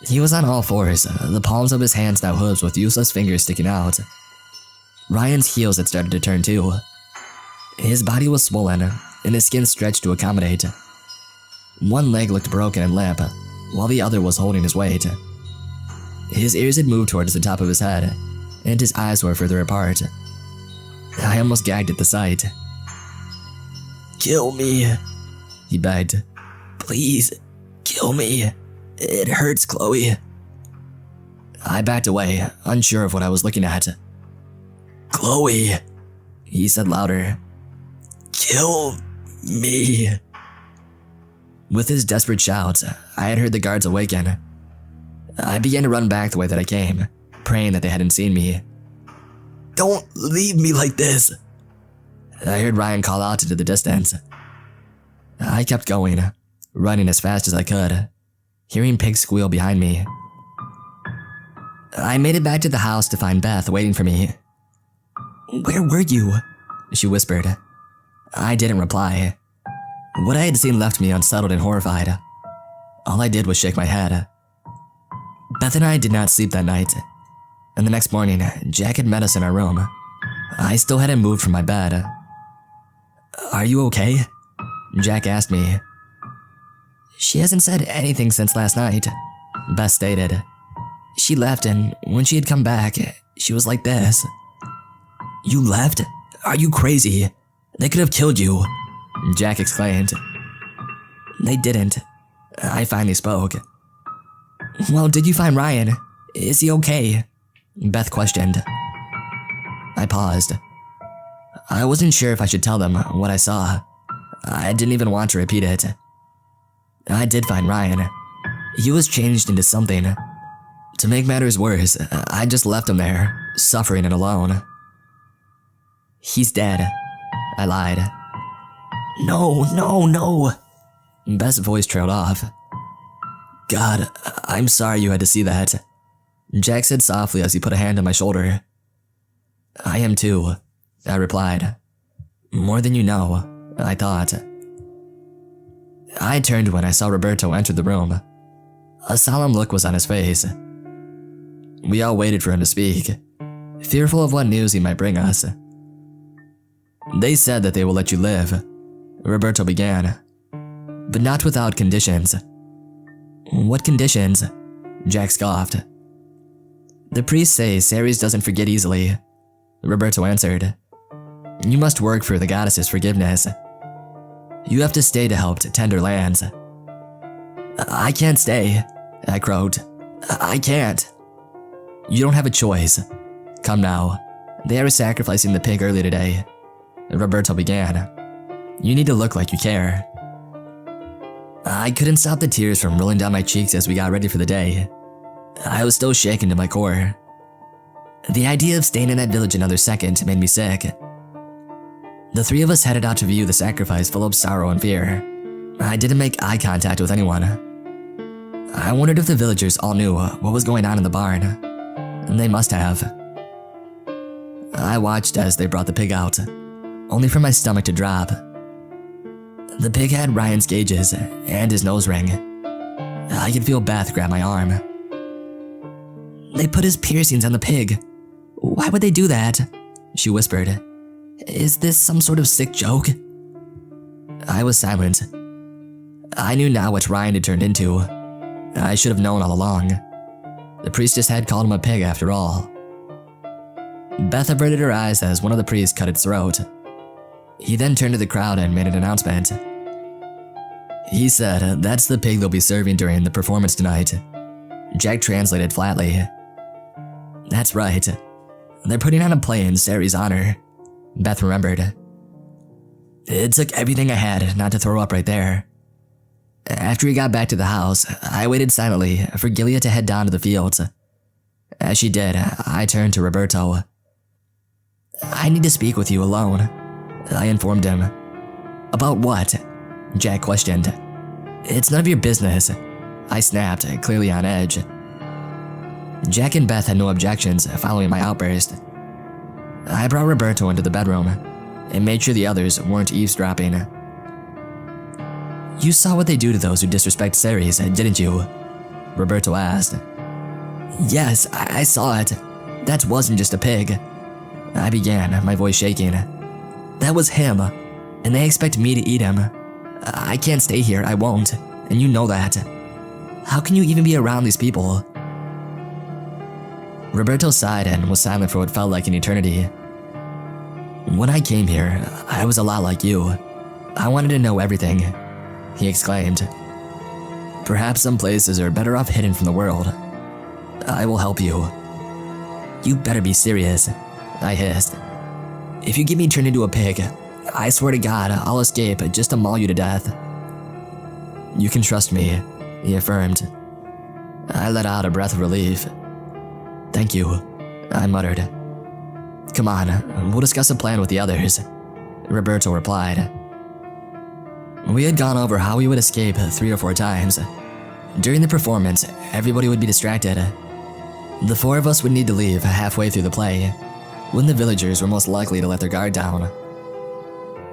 He was on all fours, the palms of his hands now hooves with useless fingers sticking out. Ryan's heels had started to turn too. His body was swollen, and his skin stretched to accommodate. One leg looked broken and limp, while the other was holding his weight. His ears had moved towards the top of his head, and his eyes were further apart. I almost gagged at the sight. "Kill me," he begged. "Please, kill me. It hurts, Chloe." I backed away, unsure of what I was looking at. "Chloe," he said louder. "Kill me." With his desperate shouts, I had heard the guards awaken. I began to run back the way that I came, praying that they hadn't seen me. "Don't leave me like this," I heard Ryan call out into the distance. I kept going, running as fast as I could, hearing pigs squeal behind me. I made it back to the house to find Beth waiting for me. "Where were you?" she whispered. I didn't reply. What I had seen left me unsettled and horrified. All I did was shake my head. Beth and I did not sleep that night, and the next morning, Jack had met us in our room. I still hadn't moved from my bed. "Are you okay?" Jack asked me. "She hasn't said anything since last night," Beth stated. "She left, and when she had come back, she was like this." "You left? Are you crazy? They could have killed you," Jack exclaimed. "They didn't," I finally spoke. "Well, did you find Ryan? Is he okay?" Beth questioned. I paused. I wasn't sure if I should tell them what I saw. I didn't even want to repeat it. I did find Ryan. He was changed into something. To make matters worse, I just left him there, suffering and alone. "He's dead," I lied. No. Beth's voice trailed off. "God, I'm sorry you had to see that," Jack said softly as he put a hand on my shoulder. "I am too," I replied. "More than you know," I thought. I turned when I saw Roberto enter the room. A solemn look was on his face. We all waited for him to speak, fearful of what news he might bring us. "They said that they will let you live," Roberto began, "but not without conditions." "What conditions?" Jack scoffed. "The priests say Ceres doesn't forget easily," Roberto answered. "You must work for the goddess's forgiveness. You have to stay to help to tender lands." "I can't stay," I croaked. "I can't." "You don't have a choice. Come now. They are sacrificing the pig early today," Roberto began. "You need to look like you care." I couldn't stop the tears from rolling down my cheeks as we got ready for the day. I was still shaken to my core. The idea of staying in that village another second made me sick. The three of us headed out to view the sacrifice full of sorrow and fear. I didn't make eye contact with anyone. I wondered if the villagers all knew what was going on in the barn. They must have. I watched as they brought the pig out, only for my stomach to drop. The pig had Ryan's gauges and his nose ring. I could feel Beth grab my arm. "They put his piercings on the pig. Why would they do that?" she whispered. "Is this some sort of sick joke?" I was silent. I knew now what Ryan had turned into. I should have known all along. The priestess had called him a pig after all. Beth averted her eyes as one of the priests cut its throat. He then turned to the crowd and made an announcement. He said that's the pig they'll be serving during the performance tonight. Jack translated flatly. That's right. They're putting on a play in Sari's honor. Beth remembered. It took everything I had not to throw up right there. After we got back to the house, I waited silently for Gilead to head down to the fields. As she did, I turned to Roberto. I need to speak with you alone, I informed him. About what? Jack questioned. It's none of your business, I snapped, clearly on edge. Jack and Beth had no objections following my outburst. I brought Roberto into the bedroom and made sure the others weren't eavesdropping. You saw what they do to those who disrespect Ceres, didn't you? Roberto asked. Yes, I saw it. That wasn't just a pig. I began, my voice shaking. That was him, and they expect me to eat him. I can't stay here, I won't, and you know that. How can you even be around these people? Roberto sighed and was silent for what felt like an eternity. When I came here, I was a lot like you. I wanted to know everything, he exclaimed. Perhaps some places are better off hidden from the world. I will help you. You better be serious, I hissed. If you get me turned into a pig, I swear to God, I'll escape just to maul you to death. You can trust me, he affirmed. I let out a breath of relief. Thank you, I muttered. Come on, we'll discuss a plan with the others, Roberto replied. We had gone over how we would escape 3 or 4 times. During the performance, everybody would be distracted. The 4 of us would need to leave halfway through the play, when the villagers were most likely to let their guard down.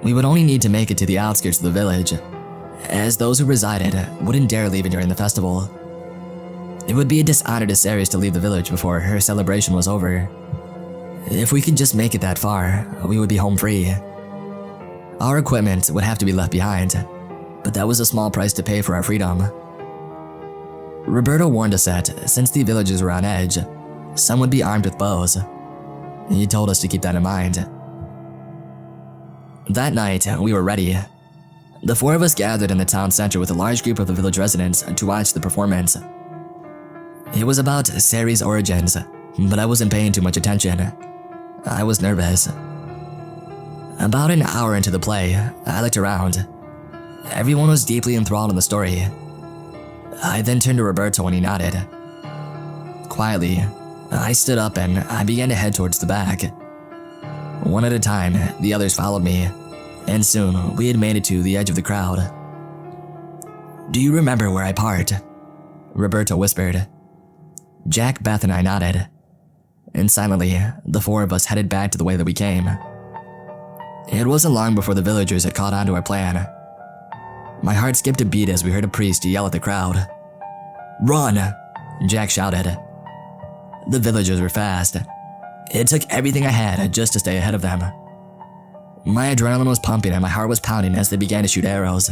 We would only need to make it to the outskirts of the village, as those who resided wouldn't dare leave during the festival. It would be a dishonor to Ceres to leave the village before her celebration was over. If we could just make it that far, we would be home free. Our equipment would have to be left behind, but that was a small price to pay for our freedom. Roberto warned us that, since the villagers were on edge, some would be armed with bows. He told us to keep that in mind. That night, we were ready. The 4 of us gathered in the town center with a large group of the village residents to watch the performance. It was about Ceres' origins, but I wasn't paying too much attention. I was nervous. About an hour into the play, I looked around. Everyone was deeply enthralled in the story. I then turned to Roberto when he nodded. Quietly, I stood up and I began to head towards the back. One at a time, the others followed me, and soon we had made it to the edge of the crowd. Do you remember where I parked? Roberto whispered. Jack, Beth, and I nodded, and silently, the 4 of us headed back to the way that we came. It wasn't long before the villagers had caught on to our plan. My heart skipped a beat as we heard a priest yell at the crowd. Run! Jack shouted. The villagers were fast. It took everything I had just to stay ahead of them. My adrenaline was pumping and my heart was pounding as they began to shoot arrows.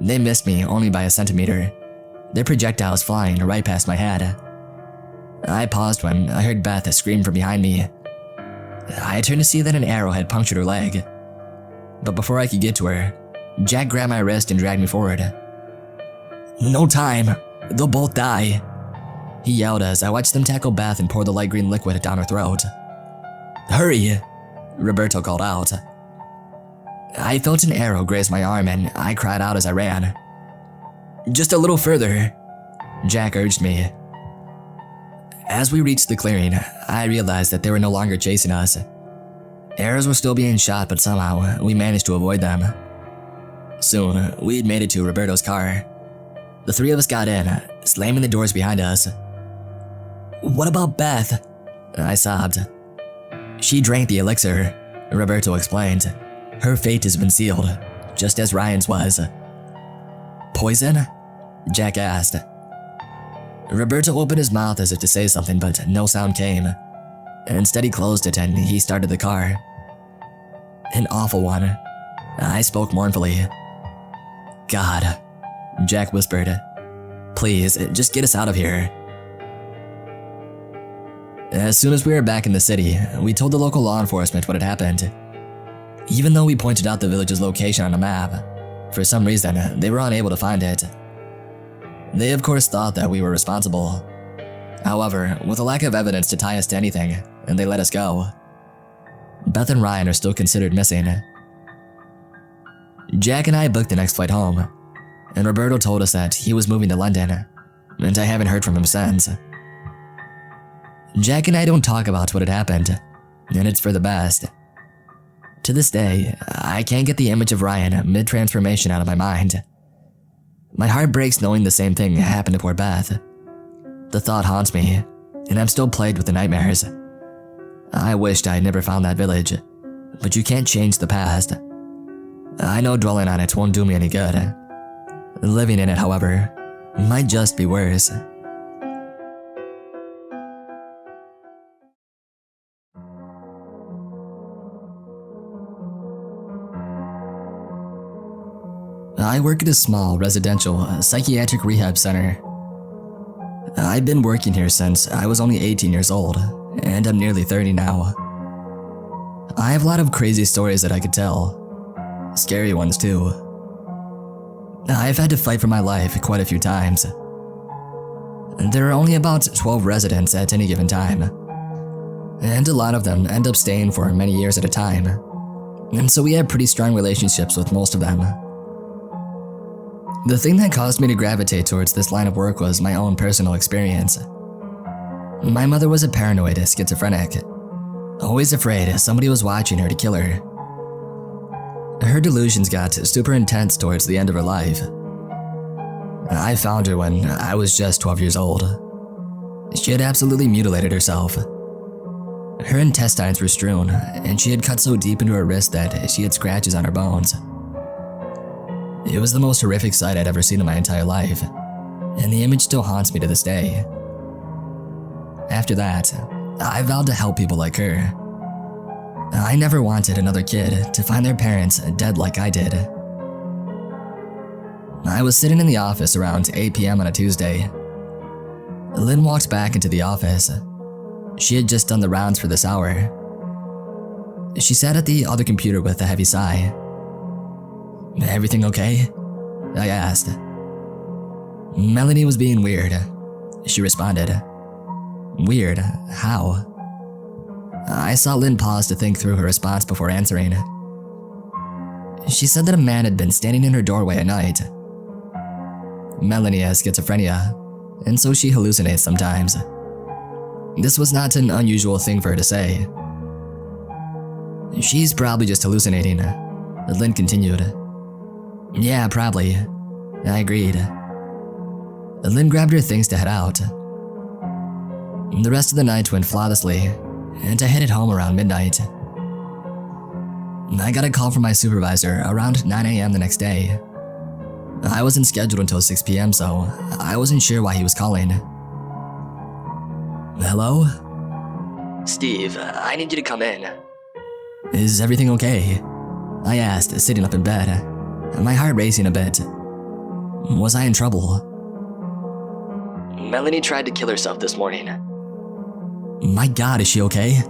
They missed me only by a centimeter, their projectiles flying right past my head. I paused when I heard Beth scream from behind me. I turned to see that an arrow had punctured her leg. But before I could get to her, Jack grabbed my wrist and dragged me forward. No time! They'll both die! He yelled as I watched them tackle Beth and pour the light green liquid down her throat. Hurry! Roberto called out. I felt an arrow graze my arm and I cried out as I ran. Just a little further, Jack urged me. As we reached the clearing, I realized that they were no longer chasing us. Arrows were still being shot, but somehow we managed to avoid them. Soon, we had made it to Roberto's car. The 3 of us got in, slamming the doors behind us. What about Beth? I sobbed. She drank the elixir, Roberto explained. Her fate has been sealed, just as Ryan's was. Poison? Jack asked. Roberto opened his mouth as if to say something, but no sound came. Instead, he closed it and he started the car. An awful one, I spoke mournfully. God, Jack whispered. Please, just get us out of here. As soon as we were back in the city, we told the local law enforcement what had happened. Even though we pointed out the village's location on a map, For some reason, they were unable to find it. They of course thought that we were responsible. However, with a lack of evidence to tie us to anything, they let us go. Beth and Ryan are still considered missing. Jack and I booked the next flight home, and Roberto told us that he was moving to London, and I haven't heard from him since. Jack and I don't talk about what had happened, and it's for the best. To this day, I can't get the image of Ryan mid-transformation out of my mind. My heart breaks knowing the same thing happened to poor Beth. The thought haunts me, and I'm still plagued with the nightmares. I wished I had never found that village, but you can't change the past. I know dwelling on it won't do me any good. Living in it, however, might just be worse. I work at a small residential psychiatric rehab center. I've been working here since I was only 18 years old, and I'm nearly 30 now. I have a lot of crazy stories that I could tell. Scary ones too. I've had to fight for my life quite a few times. There are only about 12 residents at any given time, and a lot of them end up staying for many years at a time, and so we have pretty strong relationships with most of them. The thing that caused me to gravitate towards this line of work was my own personal experience. My mother was a paranoid schizophrenic, always afraid somebody was watching her to kill her. Her delusions got super intense towards the end of her life. I found her when I was just 12 years old. She had absolutely mutilated herself. Her intestines were strewn, and she had cut so deep into her wrist that she had scratches on her bones. It was the most horrific sight I'd ever seen in my entire life, and the image still haunts me to this day. After that, I vowed to help people like her. I never wanted another kid to find their parents dead like I did. I was sitting in the office around 8 p.m. on a Tuesday. Lynn walked back into the office. She had just done the rounds for this hour. She sat at the other computer with a heavy sigh. "Everything okay?" I asked. "Melanie was being weird," she responded. "Weird? How?" I saw Lynn pause to think through her response before answering. She said that a man had been standing in her doorway at night. Melanie has schizophrenia, and so she hallucinates sometimes. This was not an unusual thing for her to say. "She's probably just hallucinating," Lynn continued. "Yeah, probably," I agreed. Lynn grabbed her things to head out. The rest of the night went flawlessly, and I headed home around midnight. I got a call from my supervisor around 9 a.m. the next day. I wasn't scheduled until 6 p.m., so I wasn't sure why he was calling. "Hello?" "Steve, I need you to come in." "Is everything okay?" I asked, sitting up in bed, my heart racing a bit. Was I in trouble? "Melanie tried to kill herself this morning." "My God, is she okay?"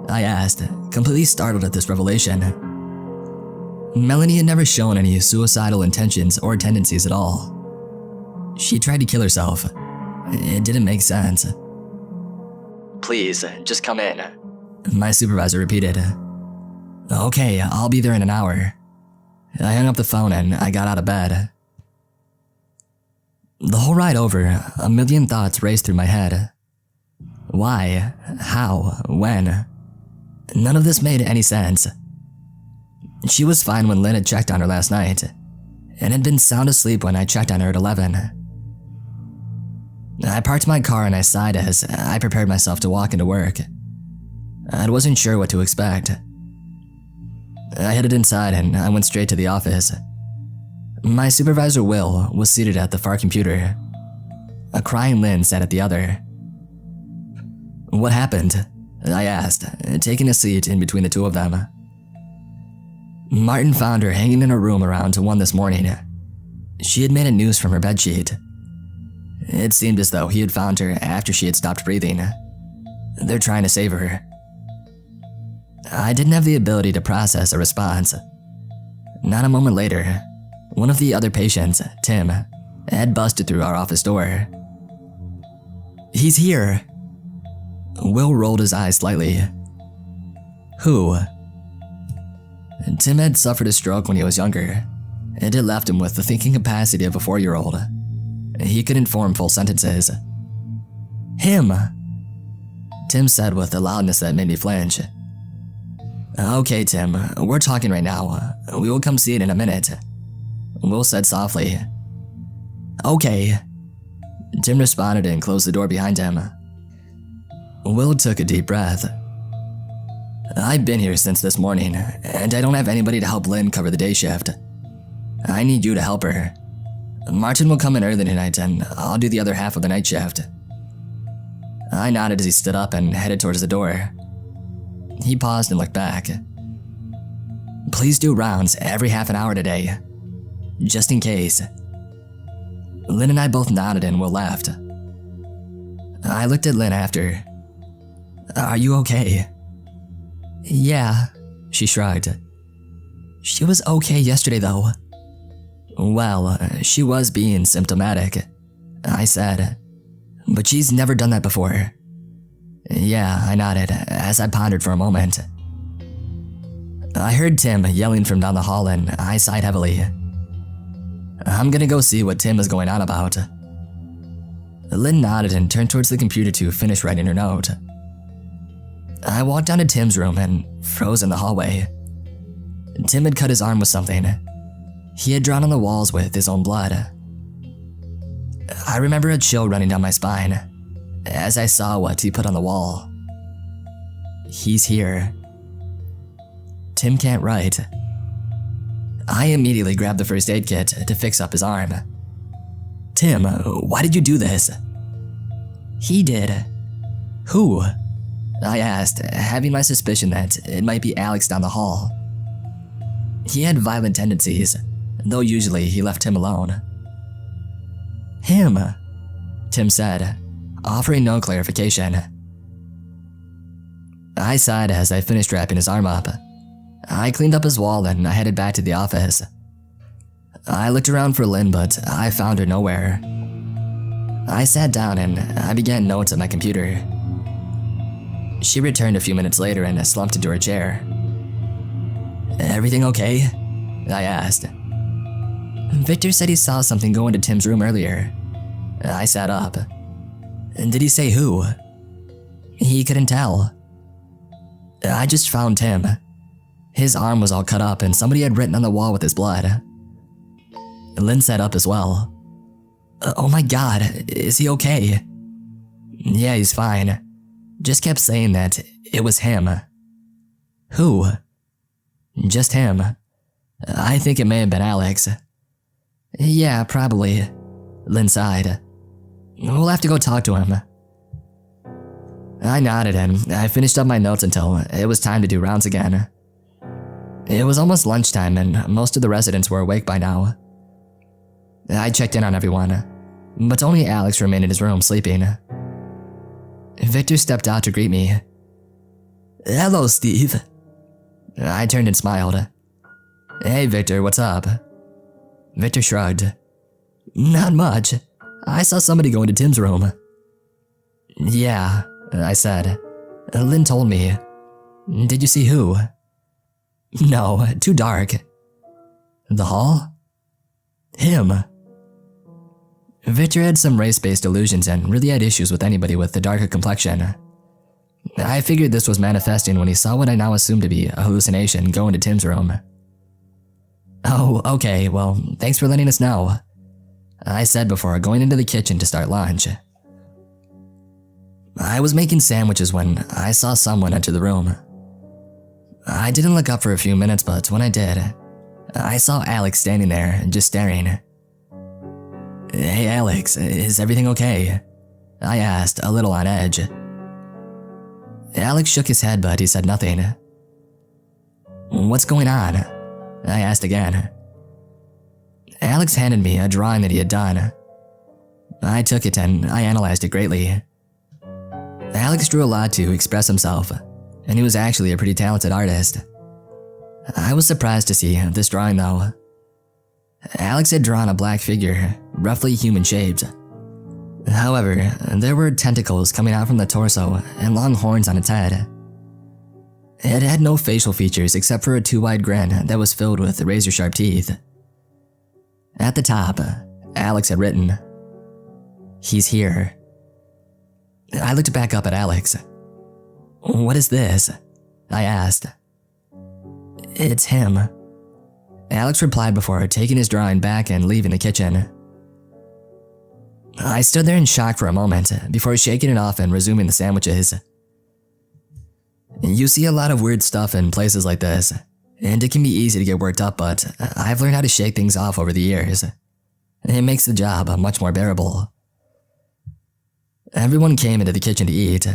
I asked, completely startled at this revelation. Melanie had never shown any suicidal intentions or tendencies at all. She tried to kill herself. It didn't make sense. "Please, just come in," my supervisor repeated. "Okay, I'll be there in an hour." I hung up the phone and I got out of bed. The whole ride over, a million thoughts raced through my head. Why? How? When? None of this made any sense. She was fine when Lynn had checked on her last night, and had been sound asleep when I checked on her at 11. I parked my car and I sighed as I prepared myself to walk into work. I wasn't sure what to expect. I headed inside and I went straight to the office. My supervisor, Will, was seated at the far computer. A crying Lynn sat at the other. "What happened?" I asked, taking a seat in between the two of them. "Martin found her hanging in her room around 1 this morning. She had made a noose from her bedsheet. It seemed as though he had found her after she had stopped breathing. They're trying to save her." I didn't have the ability to process a response. Not a moment later, One of the other patients, Tim, had busted through our office door. "He's here." Will rolled his eyes slightly. "Who?" Tim had suffered a stroke when he was younger, and it left him with the thinking capacity of a 4-year-old. He couldn't form full sentences. "Him," Tim said with a loudness that made me flinch. "Okay, Tim, we're talking right now. We will come see it in a minute," Will said softly. "Okay," Tim responded and closed the door behind him. Will took a deep breath. "I've been here since this morning, and I don't have anybody to help Lynn cover the day shift. I need you to help her. Martin will come in early tonight, and I'll do the other half of the night shift." I nodded as he stood up and headed towards the door. He paused and looked back. "Please do rounds every half an hour today, just in case." Lynn and I both nodded and Will left. I looked at Lynn after. "Are you okay?" "Yeah," she shrugged. "She was okay yesterday though." "Well, she was being symptomatic," I said. "But she's never done that before." "Yeah," I nodded as I pondered for a moment. I heard Tim yelling from down the hall and I sighed heavily. "I'm gonna go see what Tim is going on about." Lynn nodded and turned towards the computer to finish writing her note. I walked down to Tim's room and froze in the hallway. Tim had cut his arm with something. He had drawn on the walls with his own blood. I remember a chill running down my spine as I saw what he put on the wall. "He's here. Tim can't write." I immediately grabbed the first aid kit to fix up his arm. "Tim, why did you do this?" "He did." "Who?" I asked, having my suspicion that it might be Alex down the hall. He had violent tendencies, though usually he left Tim alone. "Him," Tim said, offering no clarification. I sighed as I finished wrapping his arm up. I cleaned up his wall and I headed back to the office. I looked around for Lynn, but I found her nowhere. I sat down and I began notes at my computer. She returned a few minutes later and slumped into her chair. "Everything okay?" I asked. "Victor said he saw something go into Tim's room earlier." I sat up. "Did he say who?" "He couldn't tell." "I just found Tim. His arm was all cut up and somebody had written on the wall with his blood." Lynn sat up as well. "Oh my God, is he okay?" "Yeah, he's fine. Just kept saying that it was him." "Who?" "Just him. I think it may have been Alex." "Yeah, probably," Lynn sighed. "We'll have to go talk to him." I nodded and I finished up my notes until it was time to do rounds again. It was almost lunchtime and most of the residents were awake by now. I checked in on everyone, but only Alex remained in his room sleeping. Victor stepped out to greet me. "Hello, Steve." I turned and smiled. "Hey, Victor, what's up?" Victor shrugged. "Not much. I saw somebody go into Tim's room." "Yeah," I said. "Lynn told me." "Did you see who?" "No, too dark." "The hall?" "Him." Victor had some race-based delusions and really had issues with anybody with a darker complexion. I figured this was manifesting when he saw what I now assumed to be a hallucination go into Tim's room. "Oh, okay, well, thanks for letting us know," I said before going into the kitchen to start lunch. I was making sandwiches when I saw someone enter the room. I didn't look up for a few minutes, but when I did, I saw Alex standing there, just staring. "Hey Alex, is everything okay?" I asked, a little on edge. Alex shook his head, but he said nothing. "What's going on?" I asked again. Alex handed me a drawing that he had done. I took it and I analyzed it greatly. Alex drew a lot to express himself, and he was actually a pretty talented artist. I was surprised to see this drawing though. Alex had drawn a black figure, roughly human-shaped. However, there were tentacles coming out from the torso and long horns on its head. It had no facial features except for a too-wide grin that was filled with razor-sharp teeth. At the top, Alex had written, "He's here." I looked back up at Alex. "What is this?" I asked. "It's him," Alex replied before taking his drawing back and leaving the kitchen. I stood there in shock for a moment before shaking it off and resuming the sandwiches. You see a lot of weird stuff in places like this, and it can be easy to get worked up, but I've learned how to shake things off over the years. It makes the job much more bearable. Everyone came into the kitchen to eat,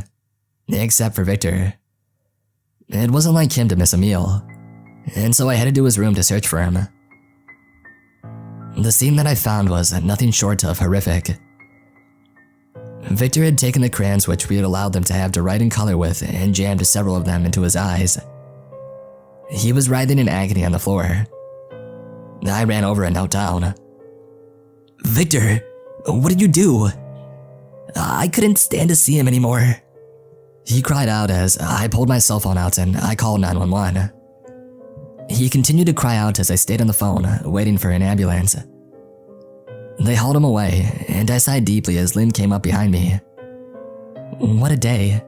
except for Victor. It wasn't like him to miss a meal, and so I headed to his room to search for him. The scene that I found was nothing short of horrific. Victor had taken the crayons which we had allowed them to have to write in color with and jammed several of them into his eyes. He was writhing in agony on the floor. I ran over and knelt down. "Victor, what did you do?" I couldn't stand to see him anymore, he cried out as I pulled my cell phone out and I called 911. He continued to cry out as I stayed on the phone, waiting for an ambulance. They hauled him away, and I sighed deeply as Lynn came up behind me. "What a day,"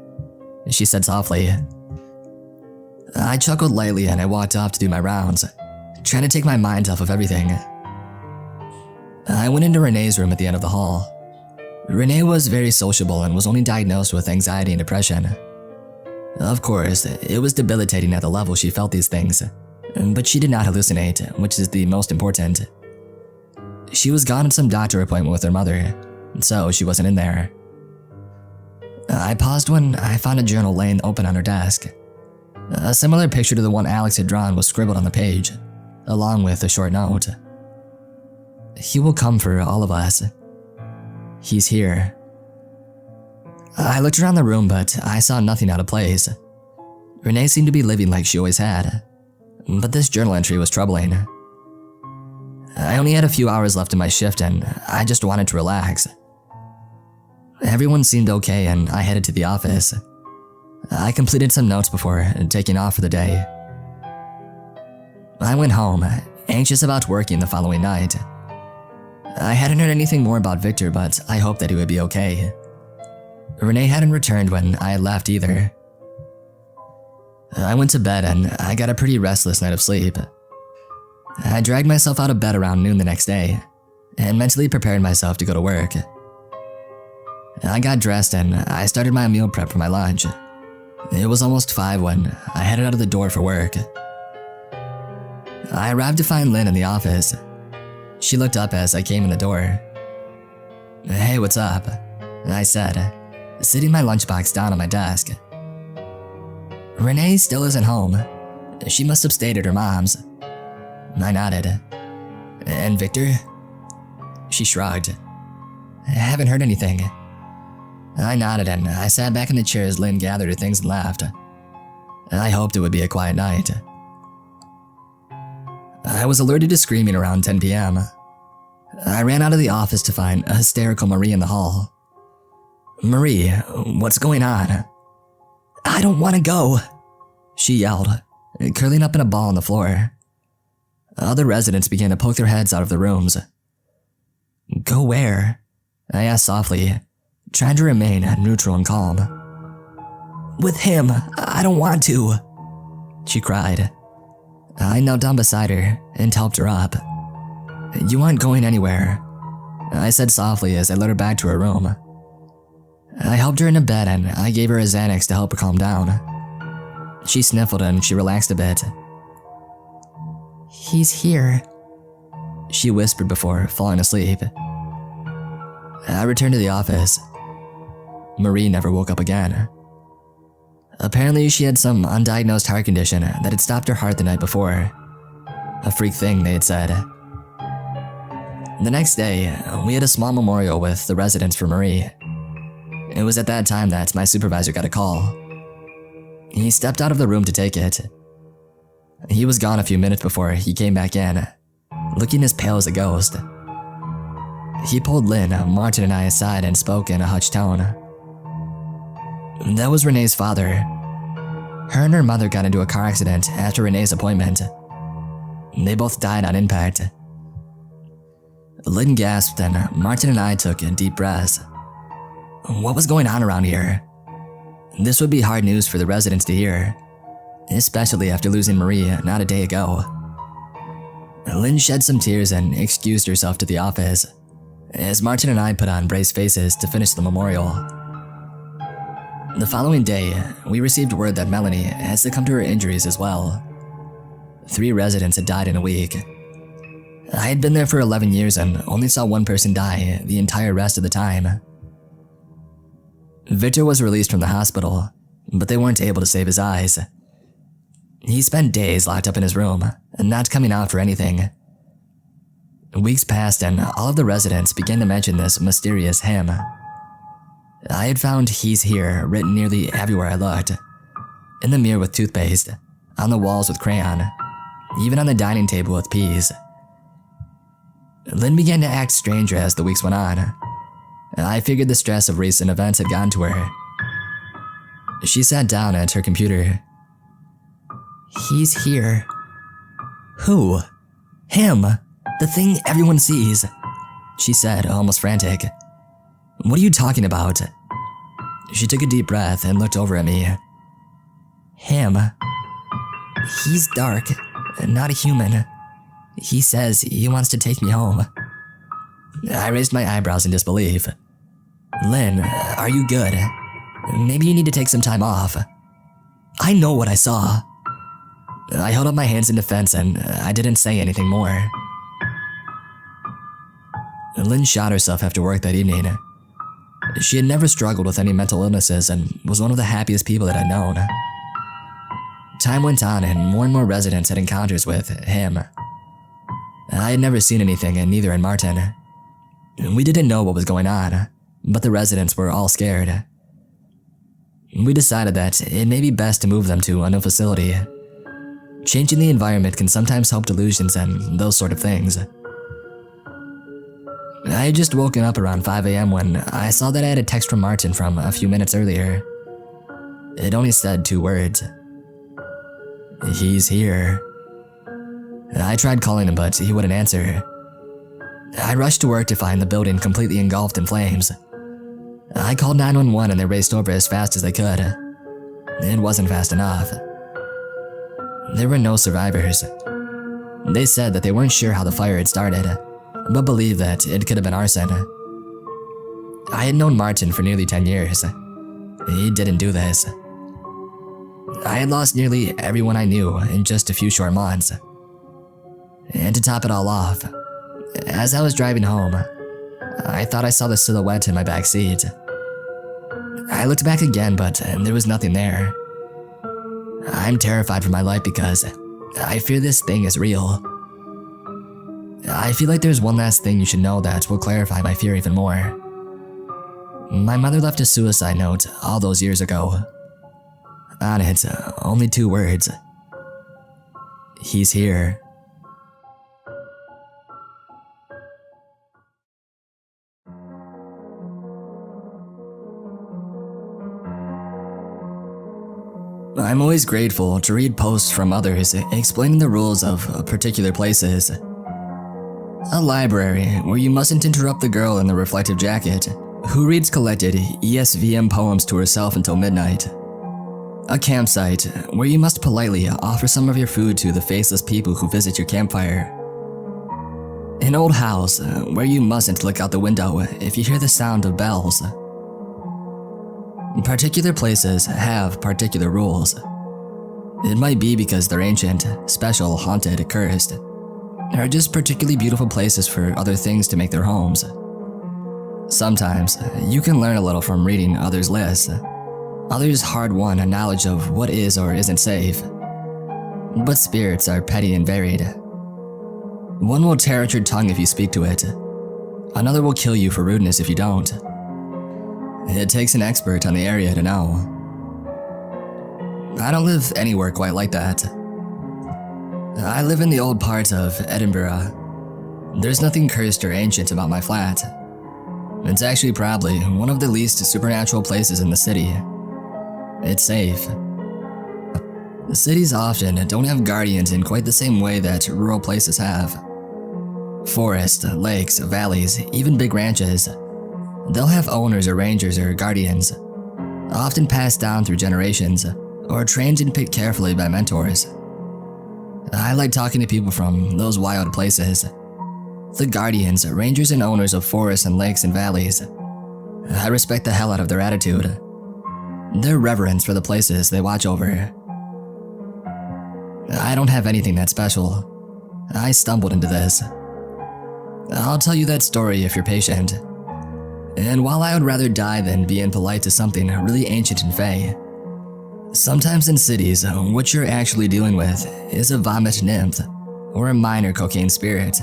she said softly. I chuckled lightly and I walked off to do my rounds, trying to take my mind off of everything. I went into Renee's room at the end of the hall. Renee was very sociable and was only diagnosed with anxiety and depression. Of course, it was debilitating at the level she felt these things, but she did not hallucinate, which is the most important. She was gone on some doctor appointment with her mother, so she wasn't in there. I paused when I found a journal laying open on her desk. A similar picture to the one Alex had drawn was scribbled on the page, along with a short note. "He will come for all of us. He's here." I looked around the room, but I saw nothing out of place. Renee seemed to be living like she always had, but this journal entry was troubling. I only had a few hours left in my shift and I just wanted to relax. Everyone seemed okay and I headed to the office. I completed some notes before taking off for the day. I went home, anxious about working the following night. I hadn't heard anything more about Victor, but I hoped that he would be okay. Renee hadn't returned when I had left either. I went to bed and I got a pretty restless night of sleep. I dragged myself out of bed around noon the next day and mentally prepared myself to go to work. I got dressed and I started my meal prep for my lunch. It was almost 5 when I headed out of the door for work. I arrived to find Lynn in the office. She looked up as I came in the door. "Hey, what's up?" I said, sitting my lunchbox down on my desk. "Renee still isn't home. She must have stayed at her mom's." I nodded. "And Victor?" She shrugged. "I haven't heard anything." I nodded and I sat back in the chair as Lynn gathered her things and left. I hoped it would be a quiet night. I was alerted to screaming around 10 p.m. I ran out of the office to find a hysterical Marie in the hall. "Marie, what's going on?" "I don't want to go," she yelled, curling up in a ball on the floor. Other residents began to poke their heads out of the rooms. "Go where?" I asked softly, trying to remain neutral and calm. "With him, I don't want to," she cried. I knelt down beside her and helped her up. "You aren't going anywhere," I said softly as I led her back to her room. I helped her into bed and I gave her a Xanax to help her calm down. She sniffled and she relaxed a bit. "He's here," she whispered before falling asleep. I returned to the office. Marie never woke up again. Apparently, she had some undiagnosed heart condition that had stopped her heart the night before. A freak thing, they had said. The next day, we had a small memorial with the residents for Marie. It was at that time that my supervisor got a call. He stepped out of the room to take it. He was gone a few minutes before he came back in, looking as pale as a ghost. He pulled Lynn, Martin, and I aside and spoke in a hushed tone. That was Renee's father. Her and her mother got into a car accident after Renee's appointment. They both died on impact. Lynn gasped and Martin and I took deep breaths. What was going on around here? This would be hard news for the residents to hear, especially after losing Marie not a day ago. Lynn shed some tears and excused herself to the office, as Martin and I put on braced faces to finish the memorial. The following day, we received word that Melanie had succumbed to her injuries as well. 3 residents had died in a week. I had been there for 11 years and only saw one person die the entire rest of the time. Victor was released from the hospital, but they weren't able to save his eyes. He spent days locked up in his room, not coming out for anything. Weeks passed and all of the residents began to mention this mysterious hymn. I had found "He's Here" written nearly everywhere I looked. In the mirror with toothpaste, on the walls with crayon, even on the dining table with peas. Lynn began to act stranger as the weeks went on. I figured the stress of recent events had gotten to her. She sat down at her computer. "He's here." "Who?" "Him. The thing everyone sees," she said, almost frantic. "What are you talking about?" She took a deep breath and looked over at me. "Him. He's dark, not a human. He says he wants to take me home." I raised my eyebrows in disbelief. "Lynn, are you good? Maybe you need to take some time off." "I know what I saw." I held up my hands in defense and I didn't say anything more. Lynn shot herself after work that evening. She had never struggled with any mental illnesses and was one of the happiest people that I'd known. Time went on and more residents had encounters with him. I had never seen anything and neither had Martin. We didn't know what was going on, but the residents were all scared. We decided that it may be best to move them to a new facility. Changing the environment can sometimes help delusions and those sort of things. I had just woken up around 5 a.m. when I saw that I had a text from Martin from a few minutes earlier. It only said 2 words. "He's here." I tried calling him, but he wouldn't answer. I rushed to work to find the building completely engulfed in flames. I called 911 and they raced over as fast as they could. It wasn't fast enough. There were no survivors. They said that they weren't sure how the fire had started, but believed that it could have been arson. I had known Martin for nearly 10 years. He didn't do this. I had lost nearly everyone I knew in just a few short months. And to top it all off, as I was driving home, I thought I saw the silhouette in my back seat. I looked back again, but there was nothing there. I'm terrified for my life because I fear this thing is real. I feel like there's one last thing you should know that will clarify my fear even more. My mother left a suicide note all those years ago. On it, only 2 words. "He's here." I'm always grateful to read posts from others explaining the rules of particular places. A library where you mustn't interrupt the girl in the reflective jacket who reads collected ESVM poems to herself until midnight. A campsite where you must politely offer some of your food to the faceless people who visit your campfire. An old house where you mustn't look out the window if you hear the sound of bells. Particular places have particular rules. It might be because they're ancient, special, haunted, cursed, or just particularly beautiful places for other things to make their homes. Sometimes, you can learn a little from reading others' lists. Others hard-won a knowledge of what is or isn't safe. But spirits are petty and varied. One will tear at your tongue if you speak to it. Another will kill you for rudeness if you don't. It takes an expert on the area to know. I don't live anywhere quite like that. I live in the old part of Edinburgh, There's nothing cursed or ancient about my flat. It's actually probably one of the least supernatural places in the city. It's safe. Cities often don't have guardians in quite the same way that rural places have. Forests, lakes, valleys, even big ranches. They'll have owners or rangers or guardians, often passed down through generations, or trained and picked carefully by mentors. I like talking to people from those wild places. The guardians, rangers, and owners of forests and lakes and valleys. I respect the hell out of their attitude. Their reverence for the places they watch over. I don't have anything that special. I stumbled into this. I'll tell you that story if you're patient. And while I would rather die than be impolite to something really ancient and fey, sometimes in cities, what you're actually dealing with is a vomit nymph or a minor cocaine spirit,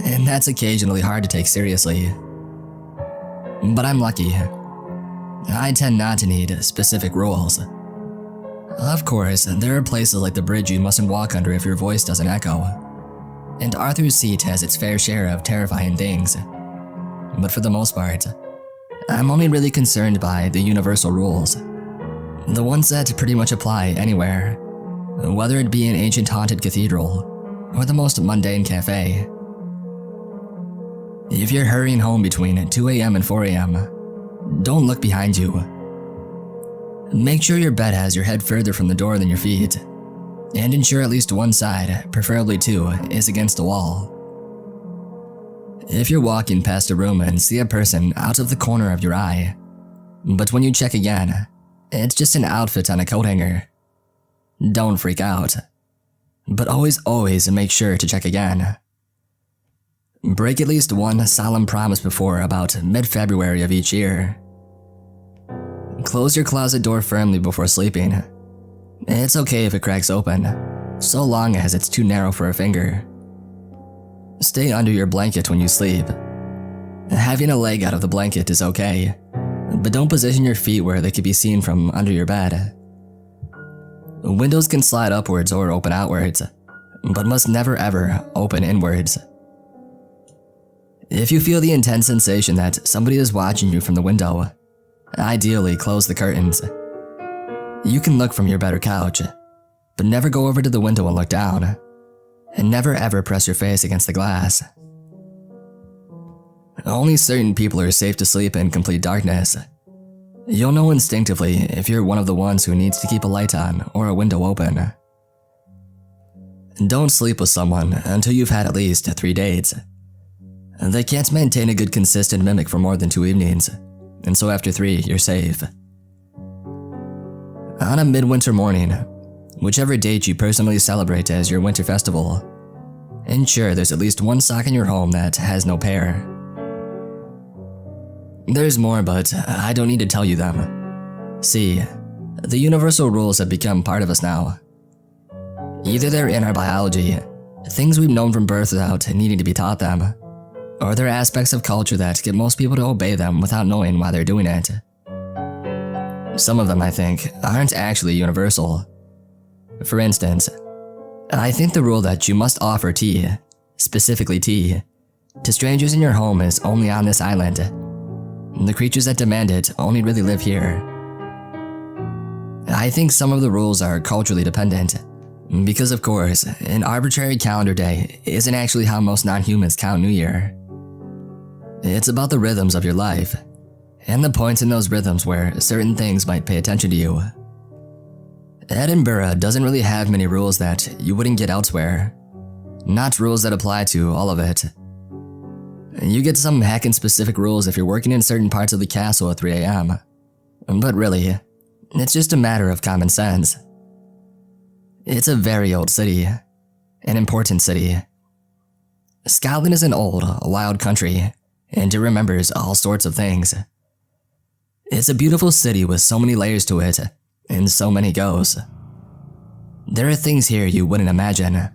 and that's occasionally hard to take seriously. But I'm lucky. I tend not to need specific rules. Of course, there are places like the bridge you mustn't walk under if your voice doesn't echo, and Arthur's Seat has its fair share of terrifying things. But for the most part, I'm only really concerned by the universal rules. The ones that pretty much apply anywhere, whether it be an ancient haunted cathedral or the most mundane cafe. If you're hurrying home between 2 a.m. and 4 a.m., don't look behind you. Make sure your bed has your head further from the door than your feet, and ensure at least one side, preferably two, is against a wall. If you're walking past a room and see a person out of the corner of your eye, but when you check again, it's just an outfit on a coat hanger, don't freak out. But always make sure to check again. Break at least one solemn promise before about mid-February of each year. Close your closet door firmly before sleeping. It's okay if it cracks open, so long as it's too narrow for a finger. Stay under your blanket when you sleep. Having a leg out of the blanket is okay, but don't position your feet where they could be seen from under your bed. Windows can slide upwards or open outwards, but must never ever open inwards. If you feel the intense sensation that somebody is watching you from the window, ideally close the curtains. You can look from your bed or couch, but never go over to the window and look down. And never ever press your face against the glass. Only certain people are safe to sleep in complete darkness. You'll know instinctively if you're one of the ones who needs to keep a light on or a window open. Don't sleep with someone until you've had at least 3 dates. They can't maintain a good consistent mimic for more than 2 evenings, and so after 3, you're safe. On a midwinter morning, whichever date you personally celebrate as your winter festival, ensure there's at least one sock in your home that has no pair. There's more, but I don't need to tell you them. See, the universal rules have become part of us now. Either they're in our biology, things we've known from birth without needing to be taught them, or they're aspects of culture that get most people to obey them without knowing why they're doing it. Some of them, I think, aren't actually universal. For instance, I think the rule that you must offer tea, specifically tea, to strangers in your home is only on this island. The creatures that demand it only really live here. I think some of the rules are culturally dependent, because of course, an arbitrary calendar day isn't actually how most non-humans count New Year. It's about the rhythms of your life, and the points in those rhythms where certain things might pay attention to you. Edinburgh doesn't really have many rules that you wouldn't get elsewhere. Not rules that apply to all of it. You get some heckin' specific rules if you're working in certain parts of the castle at 3 a.m. But really, it's just a matter of common sense. It's a very old city. An important city. Scotland is an old, wild country, and it remembers all sorts of things. It's a beautiful city with so many layers to it, and so many ghosts. There are things here you wouldn't imagine,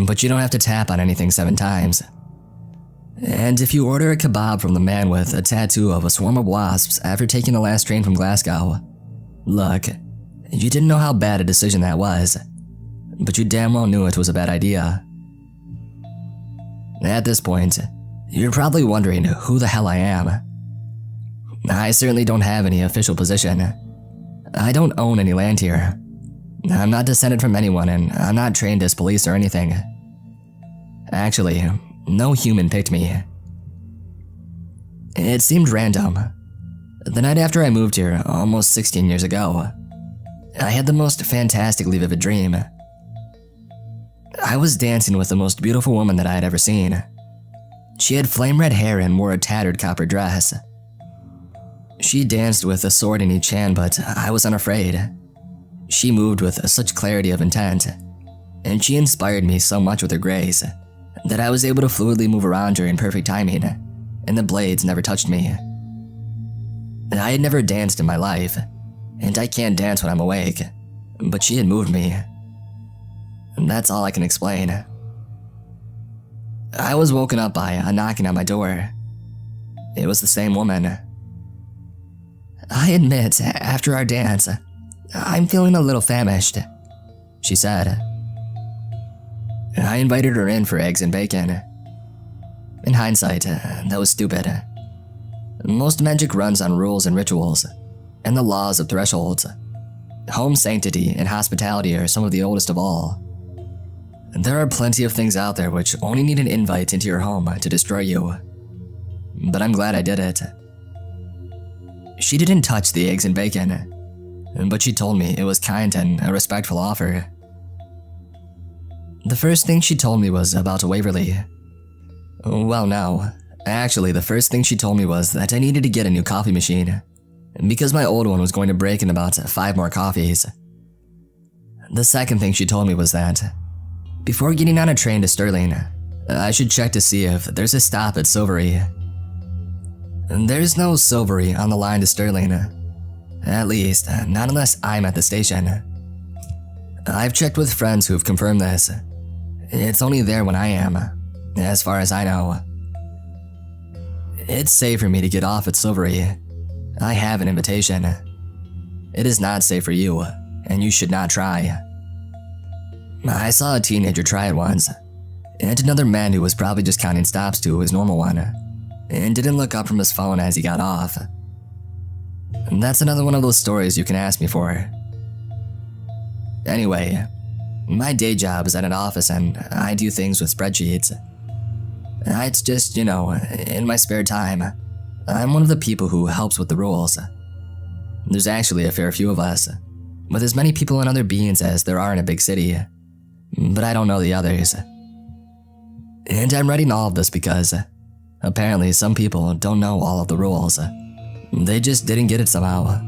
but you don't have to tap on anything 7 times. And if you order a kebab from the man with a tattoo of a swarm of wasps after taking the last train from Glasgow, look, you didn't know how bad a decision that was, but you damn well knew it was a bad idea. At this point, you're probably wondering who the hell I am. I certainly don't have any official position. I don't own any land here. I'm not descended from anyone, and I'm not trained as police or anything. Actually, no human picked me. It seemed random. The night after I moved here, almost 16 years ago, I had the most fantastically vivid dream. I was dancing with the most beautiful woman that I had ever seen. She had flame red hair and wore a tattered copper dress. She danced with a sword in each hand, but I was unafraid. She moved with such clarity of intent, and she inspired me so much with her grace that I was able to fluidly move around her in perfect timing, and the blades never touched me. I had never danced in my life, and I can't dance when I'm awake, but she had moved me. And that's all I can explain. I was woken up by a knocking on my door. It was the same woman. I admit, after our dance, I'm feeling a little famished, she said. I invited her in for eggs and bacon. In hindsight, that was stupid. Most magic runs on rules and rituals, and the laws of thresholds. Home sanctity and hospitality are some of the oldest of all. There are plenty of things out there which only need an invite into your home to destroy you. But I'm glad I did it. She didn't touch the eggs and bacon, but she told me it was kind and a respectful offer. The first thing she told me was about Waverly. Well, no. Actually, the first thing she told me was that I needed to get a new coffee machine, because my old one was going to break in about 5 more coffees. The second thing she told me was that before getting on a train to Sterling, I should check to see if there's a stop at Silvery. There's no Silvery on the line to Sterling. At least, not unless I'm at the station. I've checked with friends who've confirmed this. It's only there when I am, as far as I know. It's safe for me to get off at Silvery. I have an invitation. It is not safe for you, and you should not try. I saw a teenager try it once, and another man who was probably just counting stops to his normal one, and didn't look up from his phone as he got off. And that's another one of those stories you can ask me for. Anyway, my day job is at an office and I do things with spreadsheets. It's just, in my spare time, I'm one of the people who helps with the rules. There's actually a fair few of us, with as many people and other beings as there are in a big city, but I don't know the others. And I'm writing all of this because apparently some people don't know all of the rules. They just didn't get it somehow.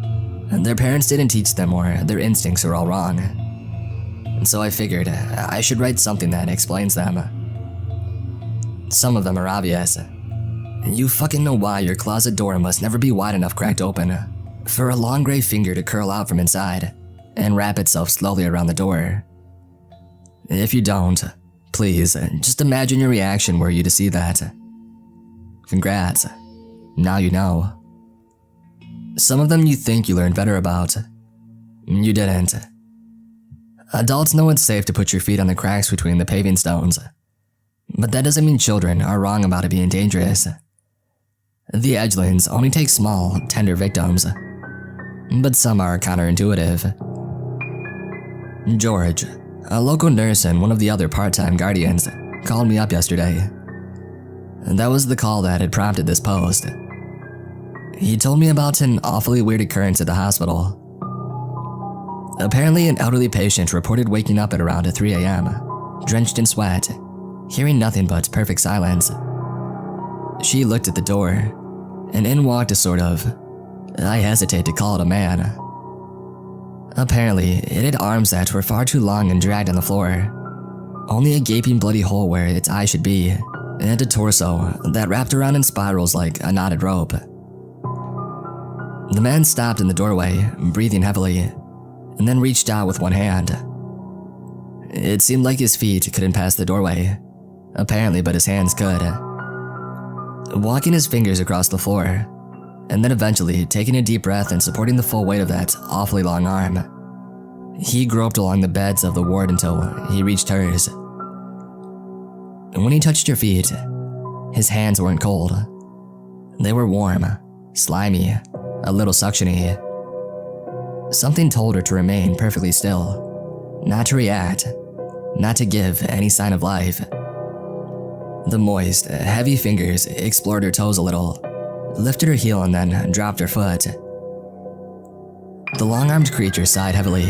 Their parents didn't teach them, or their instincts are all wrong. And so I figured I should write something that explains them. Some of them are obvious. You fucking know why your closet door must never be wide enough cracked open for a long gray finger to curl out from inside and wrap itself slowly around the door. If you don't, please, just imagine your reaction were you to see that. Congrats. Now you know. Some of them you think you learned better about. You didn't. Adults know it's safe to put your feet on the cracks between the paving stones, but that doesn't mean children are wrong about it being dangerous. The edgelings only take small, tender victims, but some are counterintuitive. George, a local nurse and one of the other part-time guardians, called me up yesterday. That was the call that had prompted this post. He told me about an awfully weird occurrence at the hospital. Apparently, an elderly patient reported waking up at around 3 a.m., drenched in sweat, hearing nothing but perfect silence. She looked at the door, and in walked a sort of, I hesitate to call it a man. Apparently, it had arms that were far too long and dragged on the floor, only a gaping bloody hole where its eye should be, and a torso that wrapped around in spirals like a knotted rope. The man stopped in the doorway, breathing heavily, and then reached out with one hand. It seemed like his feet couldn't pass the doorway, apparently, but his hands could. Walking his fingers across the floor, and then eventually taking a deep breath and supporting the full weight of that awfully long arm, he groped along the beds of the ward until he reached hers. When he touched your feet, his hands weren't cold. They were warm, slimy, a little suctiony. Something told her to remain perfectly still, not to react, not to give any sign of life. The moist, heavy fingers explored her toes a little, lifted her heel and then dropped her foot. The long-armed creature sighed heavily.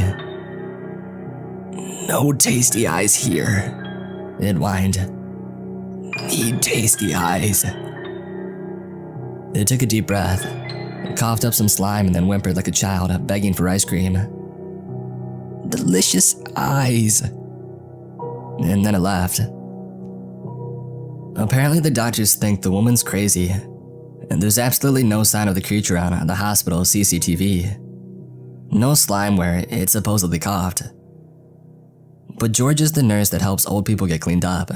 "No tasty eyes here," it whined. "Need tasty eyes." It took a deep breath, coughed up some slime and then whimpered like a child begging for ice cream. "Delicious eyes." And then it left. Apparently the doctors think the woman's crazy, and there's absolutely no sign of the creature on the hospital's CCTV. No slime where it supposedly coughed. But George is the nurse that helps old people get cleaned up,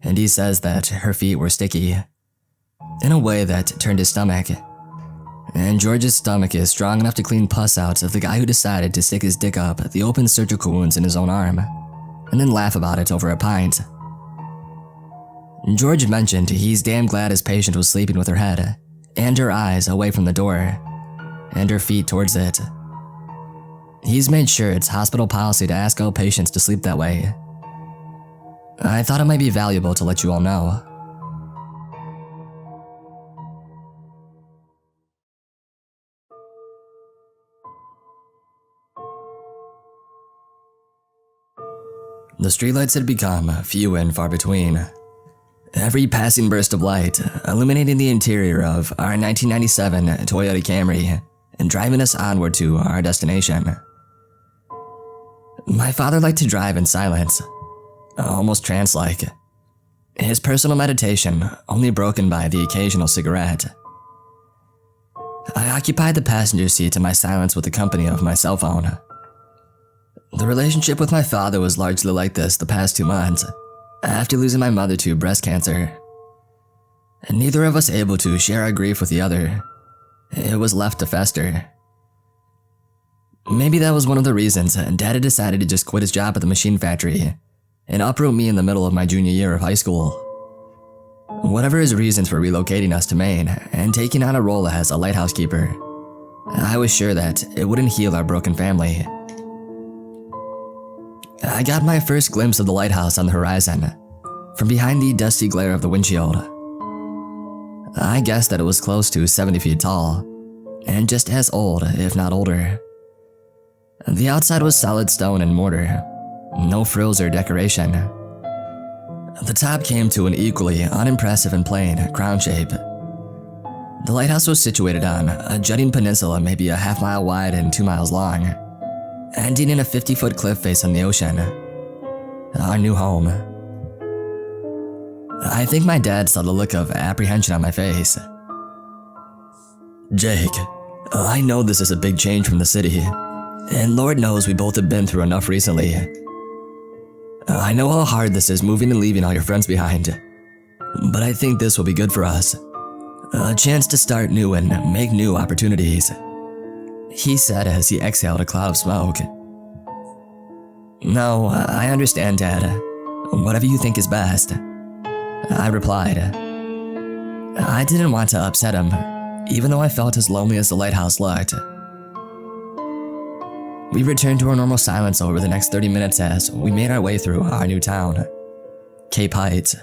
and he says that her feet were sticky, in a way that turned his stomach. And George's stomach is strong enough to clean pus out of the guy who decided to stick his dick up the open surgical wounds in his own arm, and then laugh about it over a pint. George mentioned he's damn glad his patient was sleeping with her head and her eyes away from the door, and her feet towards it. He's made sure it's hospital policy to ask all patients to sleep that way. I thought it might be valuable to let you all know. The streetlights had become few and far between. Every passing burst of light illuminating the interior of our 1997 Toyota Camry and driving us onward to our destination. My father liked to drive in silence, almost trance-like. His personal meditation only broken by the occasional cigarette. I occupied the passenger seat in my silence with the company of my cell phone. The relationship with my father was largely like this the past 2 months, after losing my mother to breast cancer. And neither of us able to share our grief with the other. It was left to fester. Maybe that was one of the reasons Dad had decided to just quit his job at the machine factory and uproot me in the middle of my junior year of high school. Whatever his reasons for relocating us to Maine and taking on a role as a lighthouse keeper, I was sure that it wouldn't heal our broken family. I got my first glimpse of the lighthouse on the horizon, from behind the dusty glare of the windshield. I guessed that it was close to 70 feet tall, and just as old, if not older. The outside was solid stone and mortar, no frills or decoration. The top came to an equally unimpressive and plain crown shape. The lighthouse was situated on a jutting peninsula maybe a half-mile wide and 2 miles long, ending in a 50-foot cliff face on the ocean. Our new home. I think my dad saw the look of apprehension on my face. "Jake, I know this is a big change from the city, and Lord knows we both have been through enough recently. I know how hard this is moving and leaving all your friends behind, but I think this will be good for us. A chance to start new and make new opportunities," he said as he exhaled a cloud of smoke. "No, I understand, Dad. Whatever you think is best," I replied. I didn't want to upset him, even though I felt as lonely as the lighthouse looked. We returned to our normal silence over the next 30 minutes as we made our way through our new town, Cape Heights.